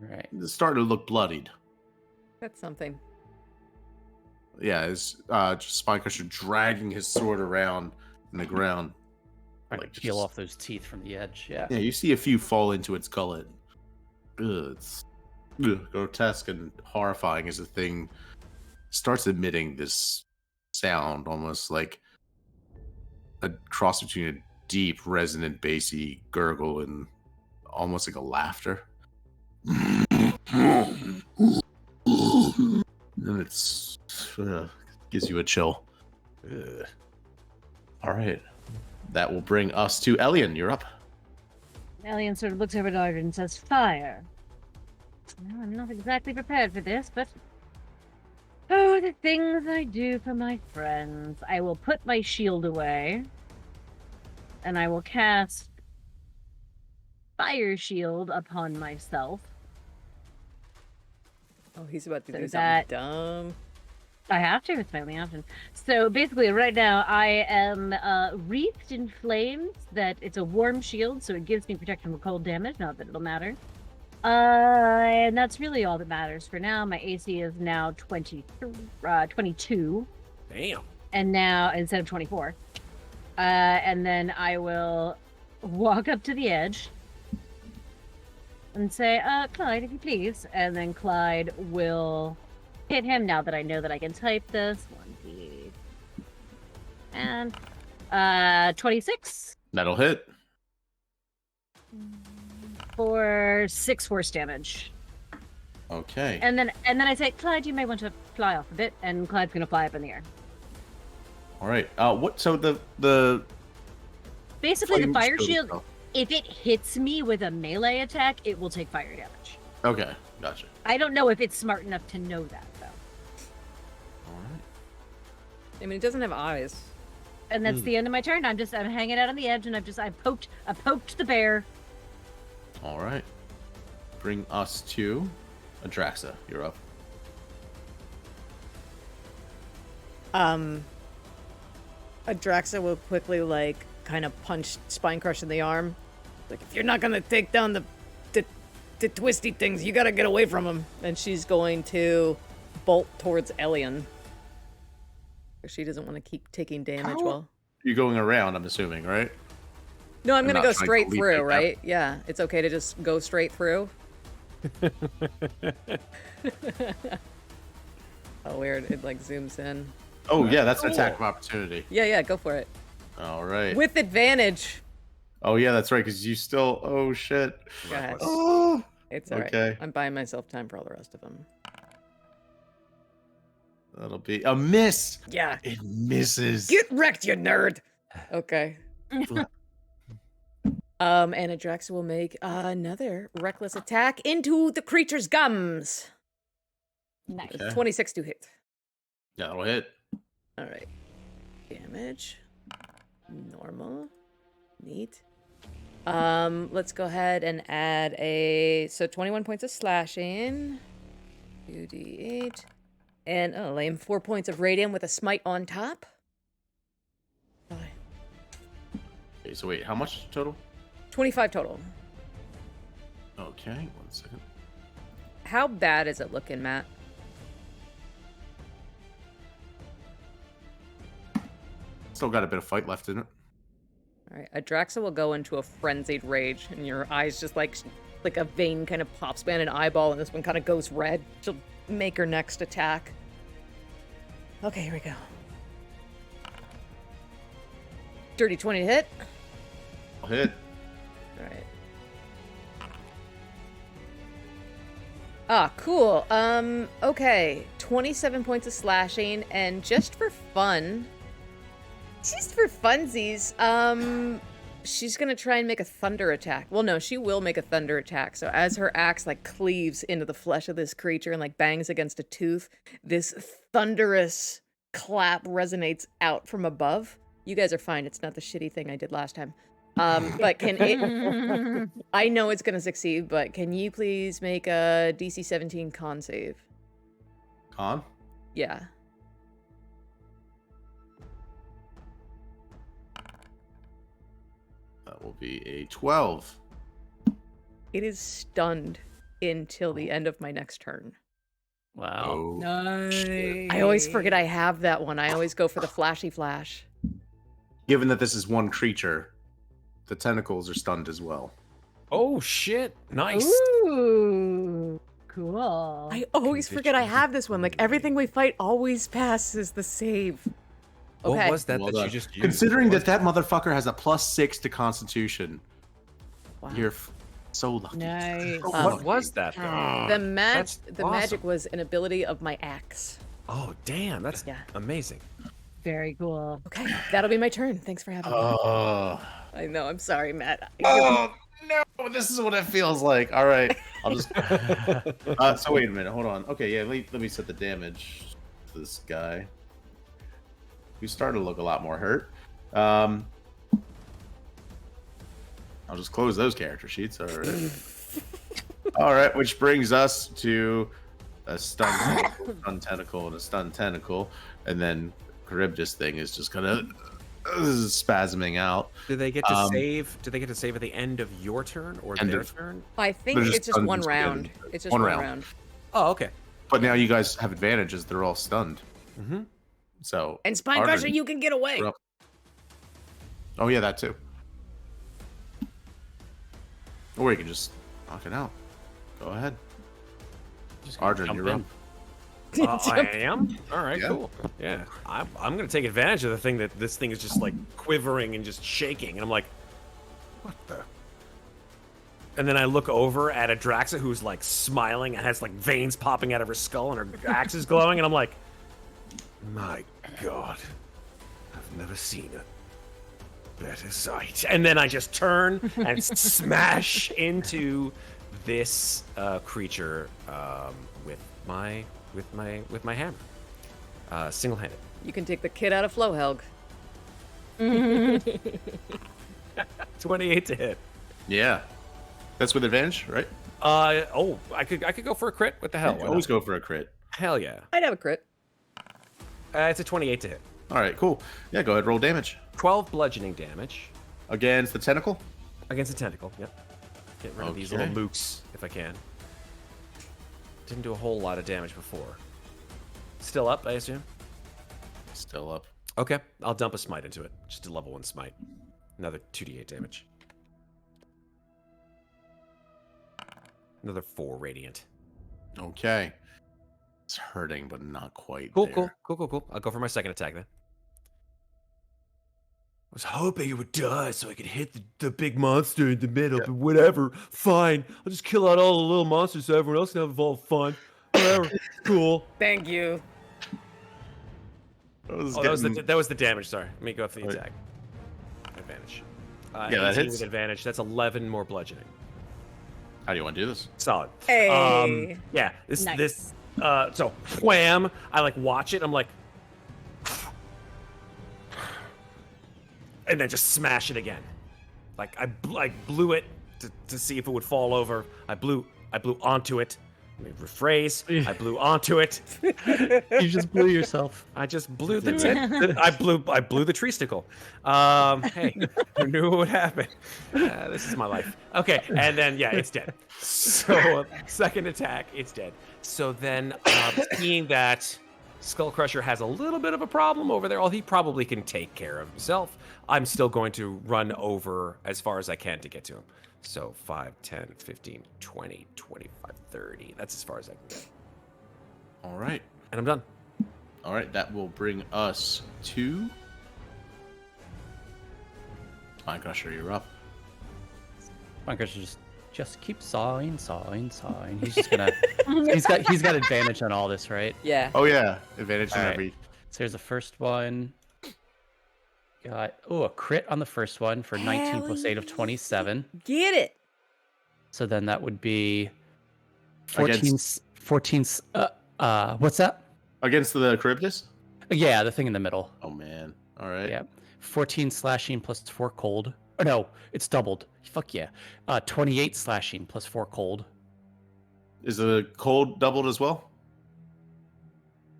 Right. It's starting to look bloodied. That's something. Yeah, it's just Spine Crusher dragging his sword around in the ground. Trying Like, to peel just- off those teeth from the edge. Yeah. Yeah, you see a few fall into its gullet. It's grotesque and horrifying as the thing starts emitting this sound, almost like a cross between a deep, resonant, bassy gurgle and almost like a laughter. And it's gives you a chill. Ugh. All right, that will bring us to Elian. You're up. Alien sort of looks over at Arden and says, "Fire." Well, I'm not exactly prepared for this, but oh, the things I do for my friends. I will put my shield away, and I will cast Fire Shield upon myself. Oh, he's about to So do that- something dumb. I have to. It's my only option. So basically, right now I am wreathed in flames. That it's a warm shield, so it gives me protection from cold damage. Not that it'll matter. And that's really all that matters for now. My AC is now 22, Damn. and now instead of 24. And then I will walk up to the edge and say, "Clyde, if you please." And then Clyde will hit him now that I know that I can type this. 1d. And 26 That'll hit. for 6 force damage. Okay. And then I say, "Clyde, you may want to fly off a bit," and Clyde's gonna fly up in the air. All right. What? So the Basically, the flame fire shield, itself- if it hits me with a melee attack, it will take fire damage. Okay, gotcha. I don't know if it's smart enough to know that, though. All right. I mean, it doesn't have eyes. And that's the end of my turn. I'm hanging out on the edge, and I poked the bear. All right. Bring us to Adraxa. You're up. Adraxa will quickly, like, kind of punch Spine Crush in the arm. Like, if you're not gonna take down the twisty things, you gotta get away from him. And she's going to bolt towards Elian. She doesn't want to keep taking damage while... You're going around, I'm assuming, right? No, I'm I'm gonna not go trying to straight leap through, like that. right? Yeah, it's okay to just go straight through. Oh, weird. It, like, zooms in. Oh, yeah, that's an attack of opportunity. Yeah, go for it. All right. With advantage. Oh, yeah, that's right, because you still... Oh, shit. Go ahead. Oh! It's alright. Okay. I'm buying myself time for all the rest of them. That'll be a miss. Yeah. It misses. Get wrecked, you nerd. Okay. And Adraxa will make another reckless attack into the creature's gums. Nice. Okay. 26 to hit. Yeah, that'll hit. All right. Damage. Normal. Neat. Let's go ahead and add so 21 points of slashing. 2d8. And lay him 4 points of radiant with a smite on top. Okay, so wait, how much total? 25 total. Okay, 1 second. How bad is it looking, Matt? Still got a bit of fight left in it. All right, Adraxa will go into a frenzied rage, and your eyes just like a vein kind of pops behind an eyeball, and this one kind of goes red. She'll make her next attack. Okay, here we go. Dirty 20 to hit. I'll hit. All right. Ah, cool. Okay. 27 points of slashing, and just for funsies, she's gonna try and make a thunder attack. Well, no, she will make a thunder attack. So as her axe like cleaves into the flesh of this creature and like bangs against a tooth, this thunderous clap resonates out from above. You guys are fine. It's not the shitty thing I did last time. But can it... I know it's gonna succeed, but can you please make a DC 17 con save? Con? Yeah. That will be a 12. It is stunned until the end of my next turn. Wow. Oh. Nice. I always forget I have that one. I always go for the flashy flash. Given that this is one creature, the tentacles are stunned as well. Oh shit! Nice. Ooh, cool. I always forget I have this one. Like everything we fight always passes the save. Okay. What was that Well that you done. just used? Considering What that motherfucker has a +6 to Constitution, Wow. you're so lucky. Nice. So What lucky. was that though? The That's magic awesome. was an ability of my axe. Oh damn, that's Yeah. amazing. Very cool. Okay, that'll be my turn. Thanks for having me. Oh. I know. I'm sorry, Matt. Oh no! This is what it feels like. All right, I'll just. So wait a minute. Hold on. Okay, yeah. Let me set the damage to this guy. Who's starting to look a lot more hurt. I'll just close those character sheets. All right. All right, which brings us to a stun tentacle, and a stun tentacle, and then Charybdis thing is just gonna spasming out. Do they get to save? Do they get to save at the end of your turn or End their of- turn? I think They're just it's just stunned one until the end of round. the turn. It's just One one round. round. Oh, okay. But now you guys have advantages. They're all stunned. Mm-hmm. So And Spine Arden, Crusher, you can get away. you're up. Oh yeah, that too. Or you can just knock it out. Go ahead. Just gonna Ardren, jump you're in. up. I am. All right, Yeah. cool. Yeah, I'm gonna take advantage of the thing that this thing is just like quivering and just shaking, and I'm like, what the? And then I look over at Adraxa, who's like smiling and has like veins popping out of her skull, and her axe is glowing, and I'm like, my God, I've never seen a better sight. And then I just turn and smash into this creature with my hammer, single-handed. You can take the kid out of Flowhelg. 28 to hit. Yeah. That's with advantage, right? I could go for a crit. What the hell? You Why always not? go for a crit. Hell yeah. I'd have a crit. It's a 28 to hit. All right, cool. Yeah, go ahead, roll damage 12 bludgeoning damage against the tentacle. against a tentacle. Yep. Get rid of these Okay. little mooks if I can. Didn't do a whole lot of damage before. Still up, I assume. Still up. Okay, I'll dump a smite into it. Just a level 1 smite. Another 2d8 damage. Another 4 radiant. Okay. It's hurting, but not quite. Cool, there. cool. I'll go for my second attack then. I was hoping it would die so I could hit the big monster in the middle, but whatever. Fine. I'll just kill out all the little monsters so everyone else can have all the fun. Whatever. Cool. Thank you. That was Oh, that was the damage, sorry. Let me go for the Right. attack. Advantage. Yeah, that 18 hits. with advantage. That's 11 more bludgeoning. How do you want to do this? Solid. Hey. Yeah, this Nice. so wham, I like watch it, I'm like and then just smash it again. Like I blew it to see if it would fall over. I blew onto it. Let me rephrase. I blew onto it. You just blew yourself. I just blew the I blew the tree stickle. Hey, who knew what would happen? This is my life. Okay, and then yeah, it's dead. So second attack, it's dead. So then, seeing that Skull Crusher has a little bit of a problem over there, he probably can take care of himself. I'm still going to run over as far as I can to get to him. So 5, 10, 15, 20, 25, 30. That's as far as I can get. All right. And I'm done. All right. That will bring us to. Spine Crusher, you're up. Minecraft just keep sawing. He's just gonna he's got advantage on all this, right? Yeah. Oh yeah, advantage All on right. every. So here's the first one. Got a crit on the first one for 19 plus 8 of 27. Get it. So then that would be 14 Against- 14 what's that? Against the Charybdis. Yeah, the thing in the middle. Oh man. All right. Yeah. 14 slashing plus 4 cold. Oh no, it's doubled. Fuck yeah. 28 slashing plus 4 cold. Is the cold doubled as well?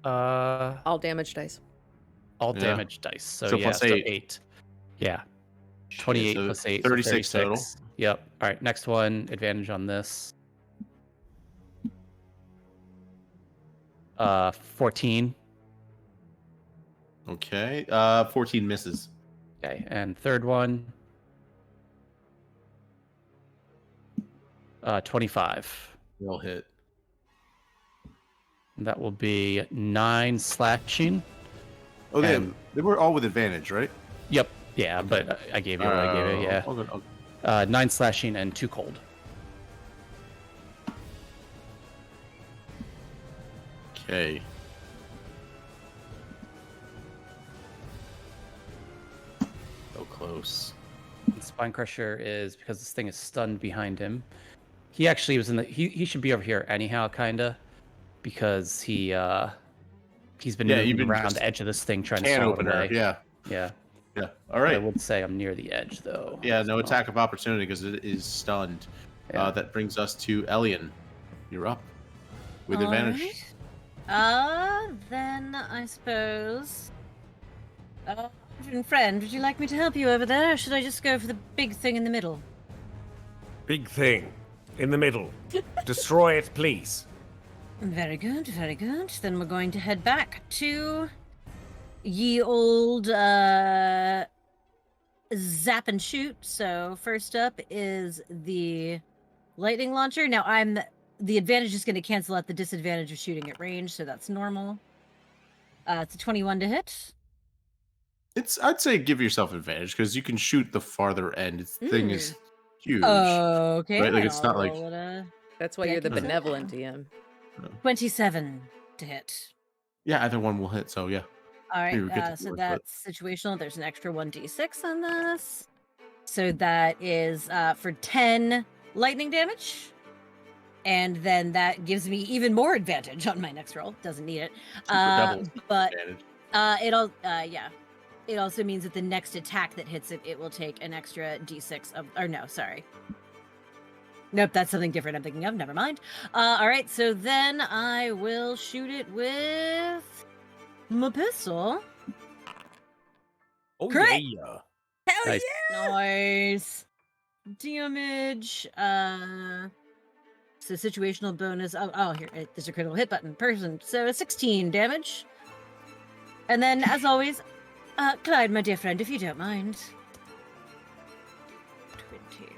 All damage dice. All Yeah. damage dice. So, So yeah, plus so 8. 8. Yeah. 28 so plus 8. so 36 total. Yep. All right, next one. Advantage on this. 14. Okay. 14 misses. Okay, and third one. 25. They'll hit. That will be 9 slashing. Oh, And- they were all with advantage, right? Yep. Yeah, but I gave you what I gave you. Yeah. Okay. 9 slashing and 2 cold. Okay. So close. The Spine Crusher is because this thing is stunned behind him. He actually was in the. He should be over here anyhow, kinda, because he's been Yeah, moving you've been around just the edge of this thing trying to Can saw it opener. away. Yeah. Yeah. Yeah. All I right. would say I'm near the edge though. Yeah. No So- attack of opportunity because it is stunned. Yeah. That brings us to Elian. You're up with All advantage. right. Then I suppose. Friend, would you like me to help you over there, or should I just go for the big thing in the middle? Big thing in the middle. Destroy it, please. Very good, very good. Then we're going to head back to ye old zap and shoot. So first up is the lightning launcher. Now the advantage is going to cancel out the disadvantage of shooting at range, so that's normal. It's a 21 to hit. I'd say give yourself advantage because you can shoot the farther end. This thing is huge. Okay. Right, like, then it's I'll not like- roll it a That's why Yeah, you're the can you do that? benevolent DM. 27 to hit. Yeah, either one will hit. So yeah. All right, We were good to so work with. that's situational. There's an extra 1d6 on this. So that is for 10 lightning damage. And then that gives me even more advantage on my next roll. Doesn't need it. Super double But advantage. it also means that the next attack that hits it, it will take an extra d6 of, or no, sorry. Nope, that's something different I'm thinking of. Never mind. All right, so then I will shoot it with my pistol. Oh Correct. yeah. Hell Nice. yeah! Nice. Damage. So situational bonus. Oh, here. There's a critical hit button. Person. So 16 damage. And then, as always, Clyde, my dear friend, if you don't mind. 20.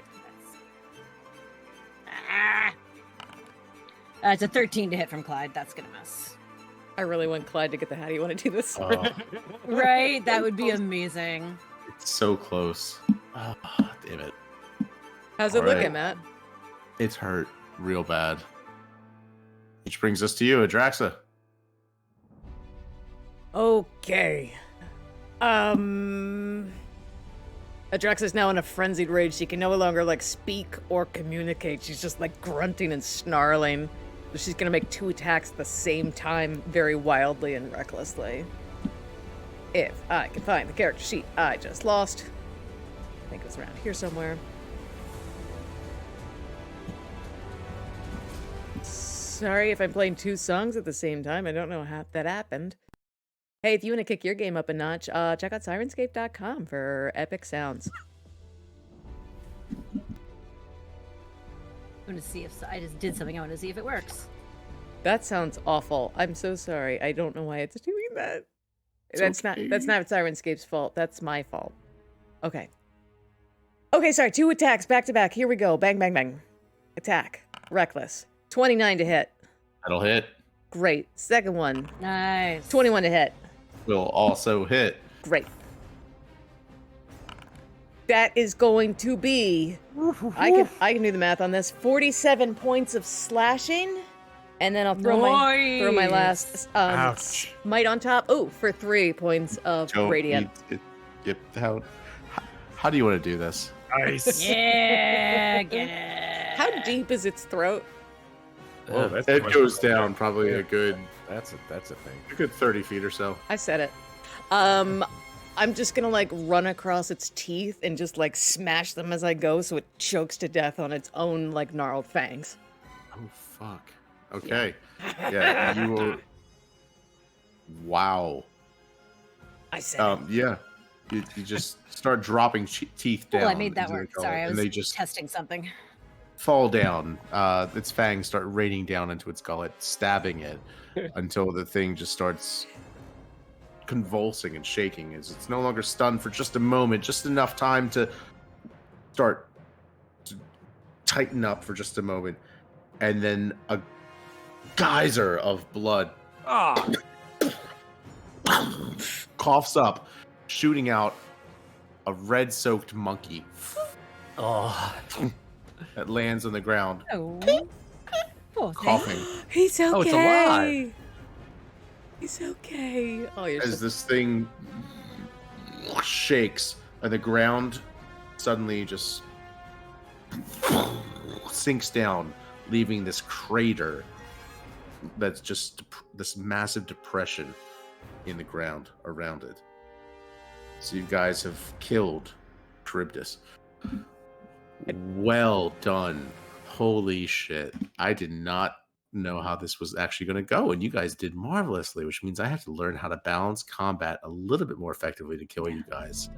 It's a 13 to hit from Clyde. That's gonna miss. I really want Clyde to get the how do you want to do this? Oh, Right? That would be amazing. it's so close. Oh, damn it. How's it All right. looking, Matt? It's hurt real bad. Which brings us to you, Adraxa. Okay. Adrax is now in a frenzied rage. She can no longer like speak or communicate. She's just like grunting and snarling. So she's gonna make 2 attacks at the same time, very wildly and recklessly. If I can find the character sheet I just lost. I think it was around here somewhere. Sorry if I'm playing 2 songs at the same time. I don't know how that happened. Hey, if you want to kick your game up a notch, check out Syrinscape.com for epic sounds. I want to see if I just did something. I want to see if it works. That sounds awful. I'm so sorry. I don't know why it's doing that. It's That's not Syrinscape's fault. That's my fault. Okay. Okay, sorry. 2 attacks back to back. Here we go. Bang, bang, bang. Attack. Reckless. 29 to hit. That'll hit. Great. Second one. Nice. 21 to hit. Will also hit. Great. That is going to be I can do the math on this. 47 points of slashing. And then I'll throw my last Ouch. smite on top. Oh, for 3 points of Don't radiant. how do you want to do this? Nice. Yeah, get it. How deep is its throat? Oh, that's It much goes better. down probably a good That's a thing. 30 feet or so. I said it. I'm just gonna like run across its teeth and just like smash them as I go so it chokes to death on its own like gnarled fangs. Oh fuck. Okay. Yeah, you will. Wow. I said it. Yeah. You just start dropping teeth down. Oh, I made that into the work. gullet, Sorry, I and was they just testing something. fall down. Its fangs start raining down into its gullet, stabbing it until the thing just starts convulsing and shaking as it's no longer stunned for just a moment, just enough time to start tighten up for just a moment, and then a geyser of blood coughs up, shooting out a red-soaked monkey Oh, that lands on the ground, Oh. Poor thing. coughing. He's okay. Oh, it's alive. He's okay. Oh, you're As this thing shakes and the ground suddenly just sinks down, leaving this crater that's just this massive depression in the ground around it. So you guys have killed Charybdis. Well done. Holy shit. I did not know how this was actually going to go, and you guys did marvelously, which means I have to learn how to balance combat a little bit more effectively to kill you guys.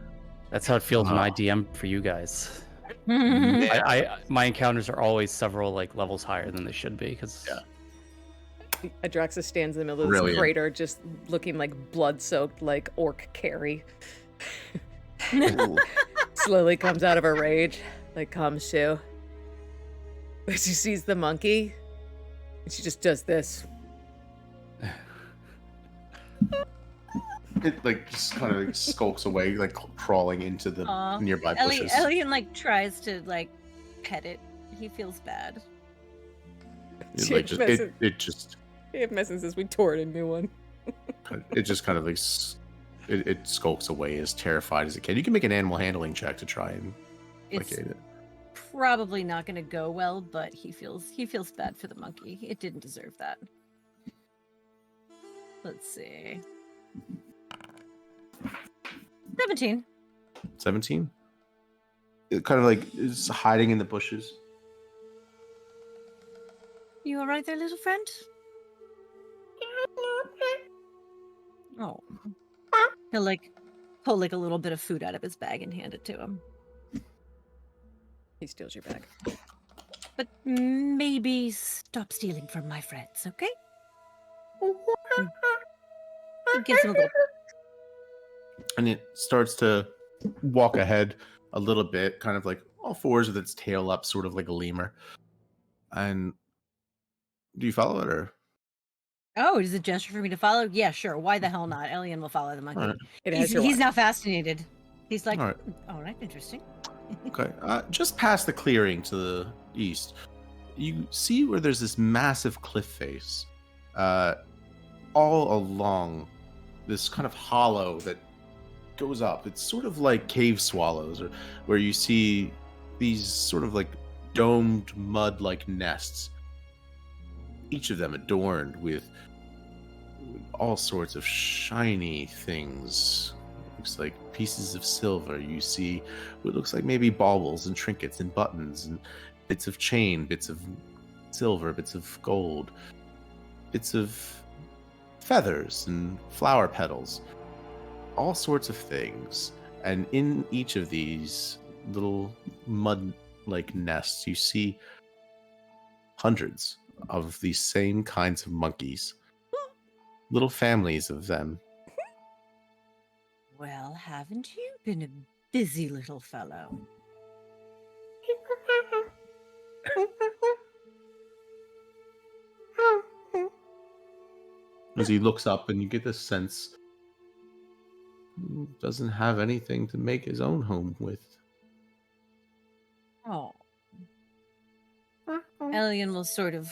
that's how it feels when I Wow. DM for you guys. Yeah. My encounters are always several like levels higher than they should be because Adraxa stands in the middle of this Brilliant. crater, just looking like blood-soaked, like orc Carrie. Ooh. Slowly comes out of her rage, like comes to. But she sees the monkey, and she just does this. It like just kind of like skulks away, like crawling into the Aw. nearby bushes. Elian like tries to like pet it. He feels bad. It just It messes as we tore it a new one. it just kind of like it skulks away as terrified as it can. You can make an animal handling check to try and It's placate it. probably not going to go well, but he feels bad for the monkey. It didn't deserve that. Let's see. 17. 17. It kind of like is hiding in the bushes. You all right there, little friend? Oh. He'll like pull like a little bit of food out of his bag and hand it to him. He steals your bag. But maybe stop stealing from my friends, okay? He gives him a little. And it starts to walk ahead a little bit, kind of like all fours with its tail up, sort of like a lemur. And do you follow it or? Oh, is it a gesture for me to follow? Yeah, sure. Why the hell not? Elian will follow the monkey. All right. It has your He's watch. now fascinated. He's like, All right. all right, interesting. Okay. Just past the clearing to the east, you see where there's this massive cliff face, all along this kind of hollow that goes up. It's sort of like cave swallows, or where you see these sort of like domed mud-like nests. Each of them adorned with all sorts of shiny things. Looks like pieces of silver. You see what looks like maybe baubles and trinkets and buttons and bits of chain, bits of silver, bits of gold, bits of feathers and flower petals. All sorts of things. And in each of these little mud-like nests, you see hundreds of these same kinds of monkeys. Little families of them. Well, haven't you been a busy little fellow? As he looks up, and you get this sense he doesn't have anything to make his own home with. Oh. Elian will sort of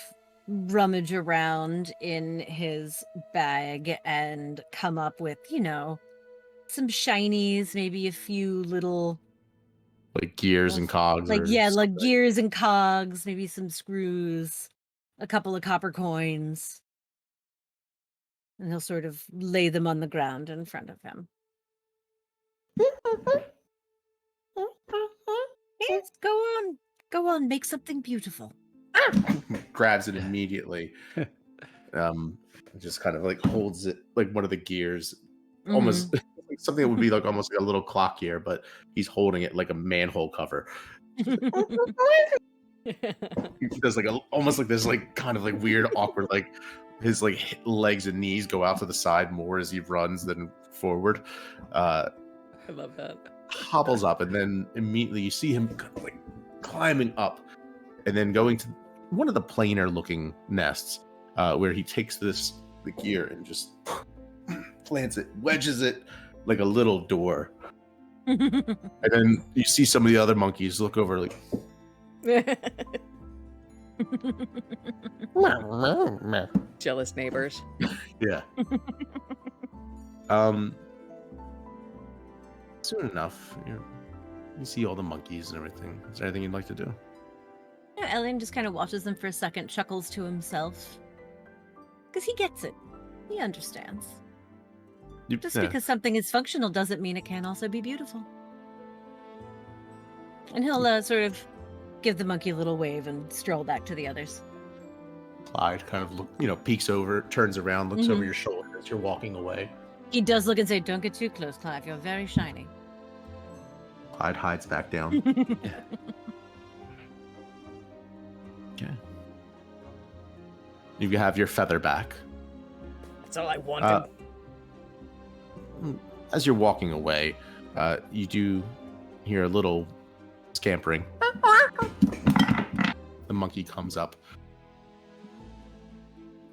rummage around in his bag and come up with, some shinies, maybe a few little, Like gears and cogs. like, or yeah, like something. gears and cogs, maybe some screws, a couple of copper coins. And he'll sort of lay them on the ground in front of him. Yes, go on, make something beautiful. Grabs it immediately. Just kind of like holds it like one of the gears, almost like something that would be like almost like a little clock gear, but he's holding it like a manhole cover. He does like almost like this like kind of like weird awkward like his like legs and knees go out to the side more as he runs than forward. I love that. Hobbles up, and then immediately you see him kind of like climbing up and then going to one of the plainer looking nests, where he takes the gear and just plants it, wedges it like a little door. And then you see some of the other monkeys look over like, Jealous neighbors. yeah. Soon enough, you see all the monkeys and everything. Is there anything you'd like to do? Elliot just kind of watches them for a second, chuckles to himself. Because he gets it. He understands. Just because something is functional doesn't mean it can also be beautiful. And he'll sort of give the monkey a little wave and stroll back to the others. Clyde kind of peeks over, turns around, looks over your shoulder as you're walking away. He does look and say, "Don't get too close, Clive. You're very shiny." Clyde hides back down. Okay. You have your feather back. That's all I wanted. As you're walking away, you do hear a little scampering. The monkey comes up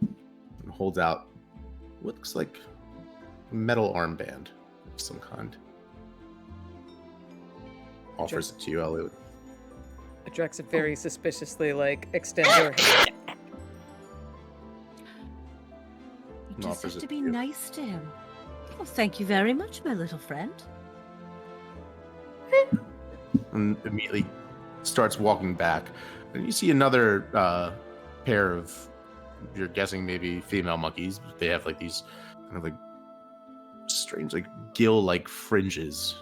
and holds out what looks like a metal armband of some kind. Offers it to you, Elliot. Adrexa very suspiciously extends her hand. You just have to be nice to him. Well, thank you very much, my little friend. And immediately starts walking back. And you see another pair of, you're guessing maybe female monkeys. They have these kind of strange gill-like fringes,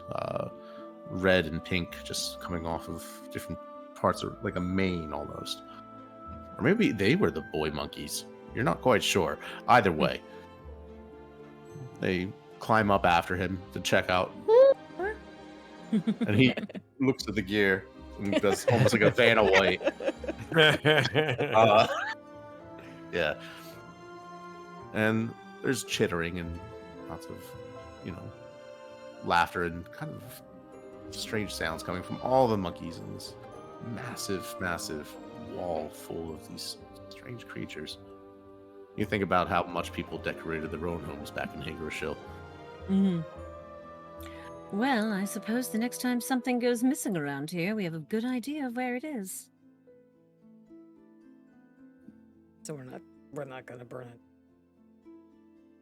red and pink, just coming off of different parts of like a mane almost. Or maybe they were the boy monkeys. You're not quite sure. Either way, they climb up after him to check out. And he looks at the gear and does almost like a Vanna White. Yeah. And there's chittering and lots of, laughter and kind of strange sounds coming from all the monkeys in this massive, massive wall full of these strange creatures. You think about how much people decorated their own homes back in Hingershill. Mm-hmm. Well, I suppose the next time something goes missing around here, we have a good idea of where it is. So we're not gonna burn it.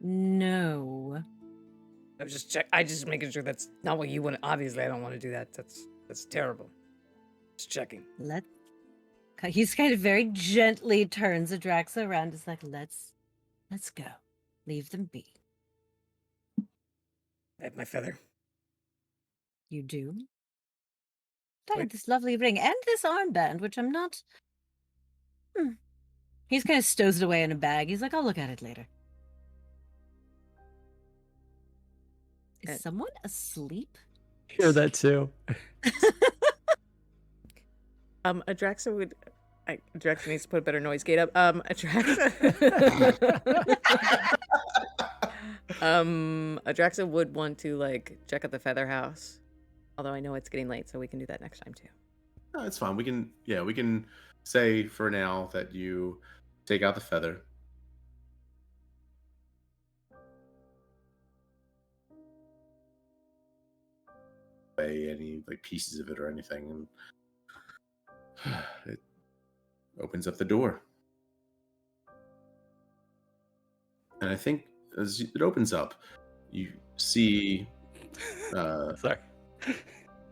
No. I just making sure that's not what you want. Obviously, I don't want to do that. That's terrible. Just checking. He's kind of very gently turns Adraxa around. It's like, let's go. Leave them be. I have my feather. You do? I have this lovely ring and this armband, which I'm not. He's kind of stows it away in a bag. He's like, I'll look at it later. Is someone asleep? Hear that too. Adraxa Adraxa needs to put a better noise gate up. Adraxa. Adraxa would want to check out the feather house. Although I know it's getting late, so we can do that next time too. No, it's fine. We can say for now that you take out the feather. Any pieces of it or anything, and it opens up the door. And I think as it opens up, you see Sorry.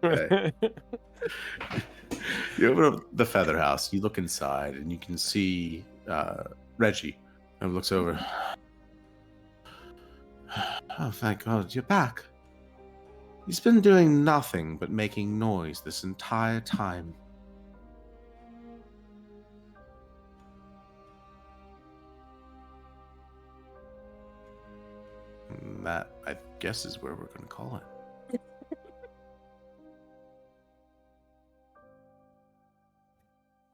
Okay. You open up the feather house, you look inside, and you can see Reggie, and looks over. Oh, thank God, you're back. He's been doing nothing but making noise this entire time. And that, I guess, is where we're going to call it.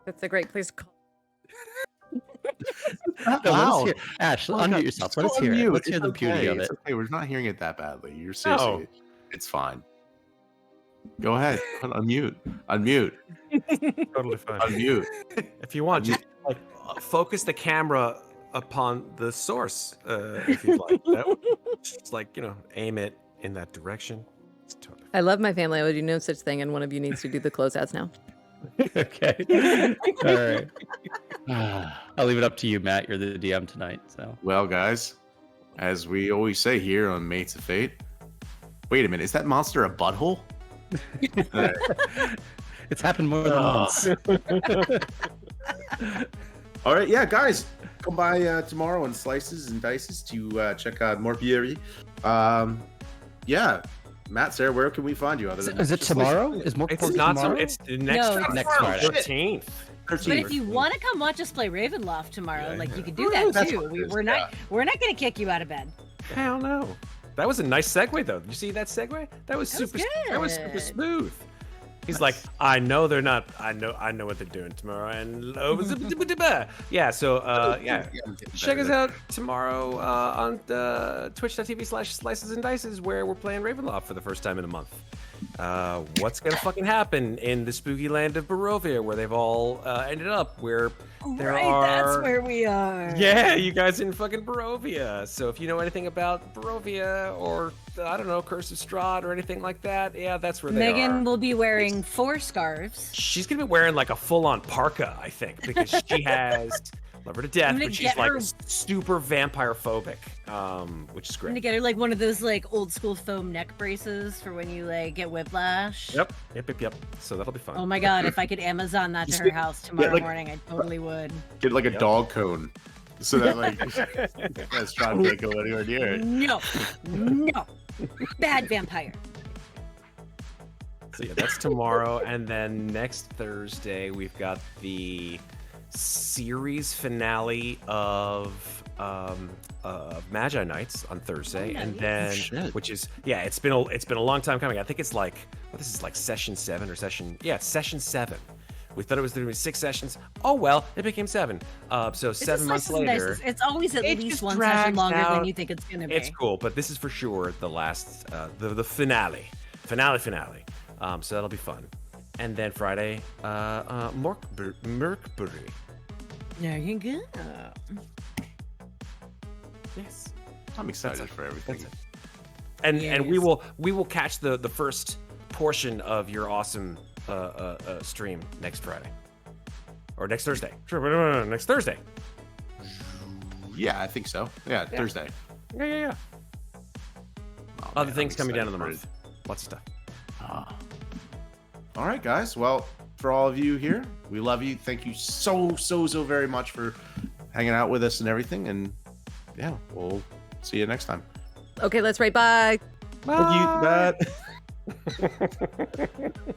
That's a great place to call. No, let us hear. Ash, unmute yourself. Let us hear it. Let's hear the beauty of it. It's okay. We're not hearing it that badly. You're seriously. It's fine. Go ahead. Unmute. Totally fine. Unmute. If you want, just like focus the camera upon the source, if you'd like. That would, just like aim it in that direction. It's totally I love my family. I would do no such thing, and one of you needs to do the closeouts now. Okay. All right. I'll leave it up to you, Matt. You're the DM tonight. So. Well, guys, as we always say here on Mates of Fate, wait a minute, is that monster a butthole? It's happened more than once. All right, yeah, guys, come by tomorrow on Slices and Dices to check out Morpieri. Yeah, Matt, Sarah, where can we find you? Other than Is it tomorrow? Is more It's not tomorrow? It's next No, Friday. next Friday. 13th. But if you want to come watch us play Ravenloft tomorrow, Yeah, like you could Oh, do that that's too. what it is, We're not gonna kick you out of bed. Hell no. That was a nice segue, though. Did you see that segue? That was That was super. That was super good. smooth. He's like, I know they're not. I know what they're doing tomorrow. And yeah. So yeah, check us out tomorrow on twitch.tv/slices and dices, where we're playing Ravenloft for the first time in a month. What's gonna fucking happen in the spooky land of Barovia, where they've all ended up? Where there are. That's where we are. Yeah, you guys in fucking Barovia. So if you know anything about Barovia or I don't know, Curse of Strahd or anything like that, yeah, that's where they are. Megan will be wearing 4 scarves. She's gonna be wearing like a full-on parka, I think, because she has love her to death, I'm gonna but she's get like her- super vampire phobic, which is I'm gonna great. get her like one of those like old school foam neck braces for when you like get whiplash. Yep. So that'll be fun. Oh my god, if I could Amazon that to Just her house tomorrow like- morning, I totally would. Get like a Yep. dog cone, so that like that's trying to go anywhere near it. No. Bad vampire. So yeah, that's tomorrow, and then next Thursday we've got the series finale of Magi Nights on Thursday, Oh, and nice. then Shit. which is it's been a long time coming. I think it's like this is like session 7 or it's session 7. We thought it was going to be 6 sessions. Oh well, it became 7. So It's 7 just months Slices and later. Dices. It's always at it least just one session drags longer than out. you think it's gonna be. It's cool, but this is for sure the last, the finale. So that'll be fun. And then Friday, Merkbury. There you go. Yes. I'm excited for everything. That's it. And Yes. we will catch the first portion of your awesome stream next Friday. Or next Thursday. Sure, next Thursday. Yeah, I think so. Yeah, Yeah. Thursday. Yeah. Oh, Other man, things I'm coming down in the excited month. Lots of stuff. for it. All right, guys. Well, for all of you here, we love you. Thank you so very much for hanging out with us and everything. And yeah, we'll see you next time. Okay, let's write bye. Thank you, Matt.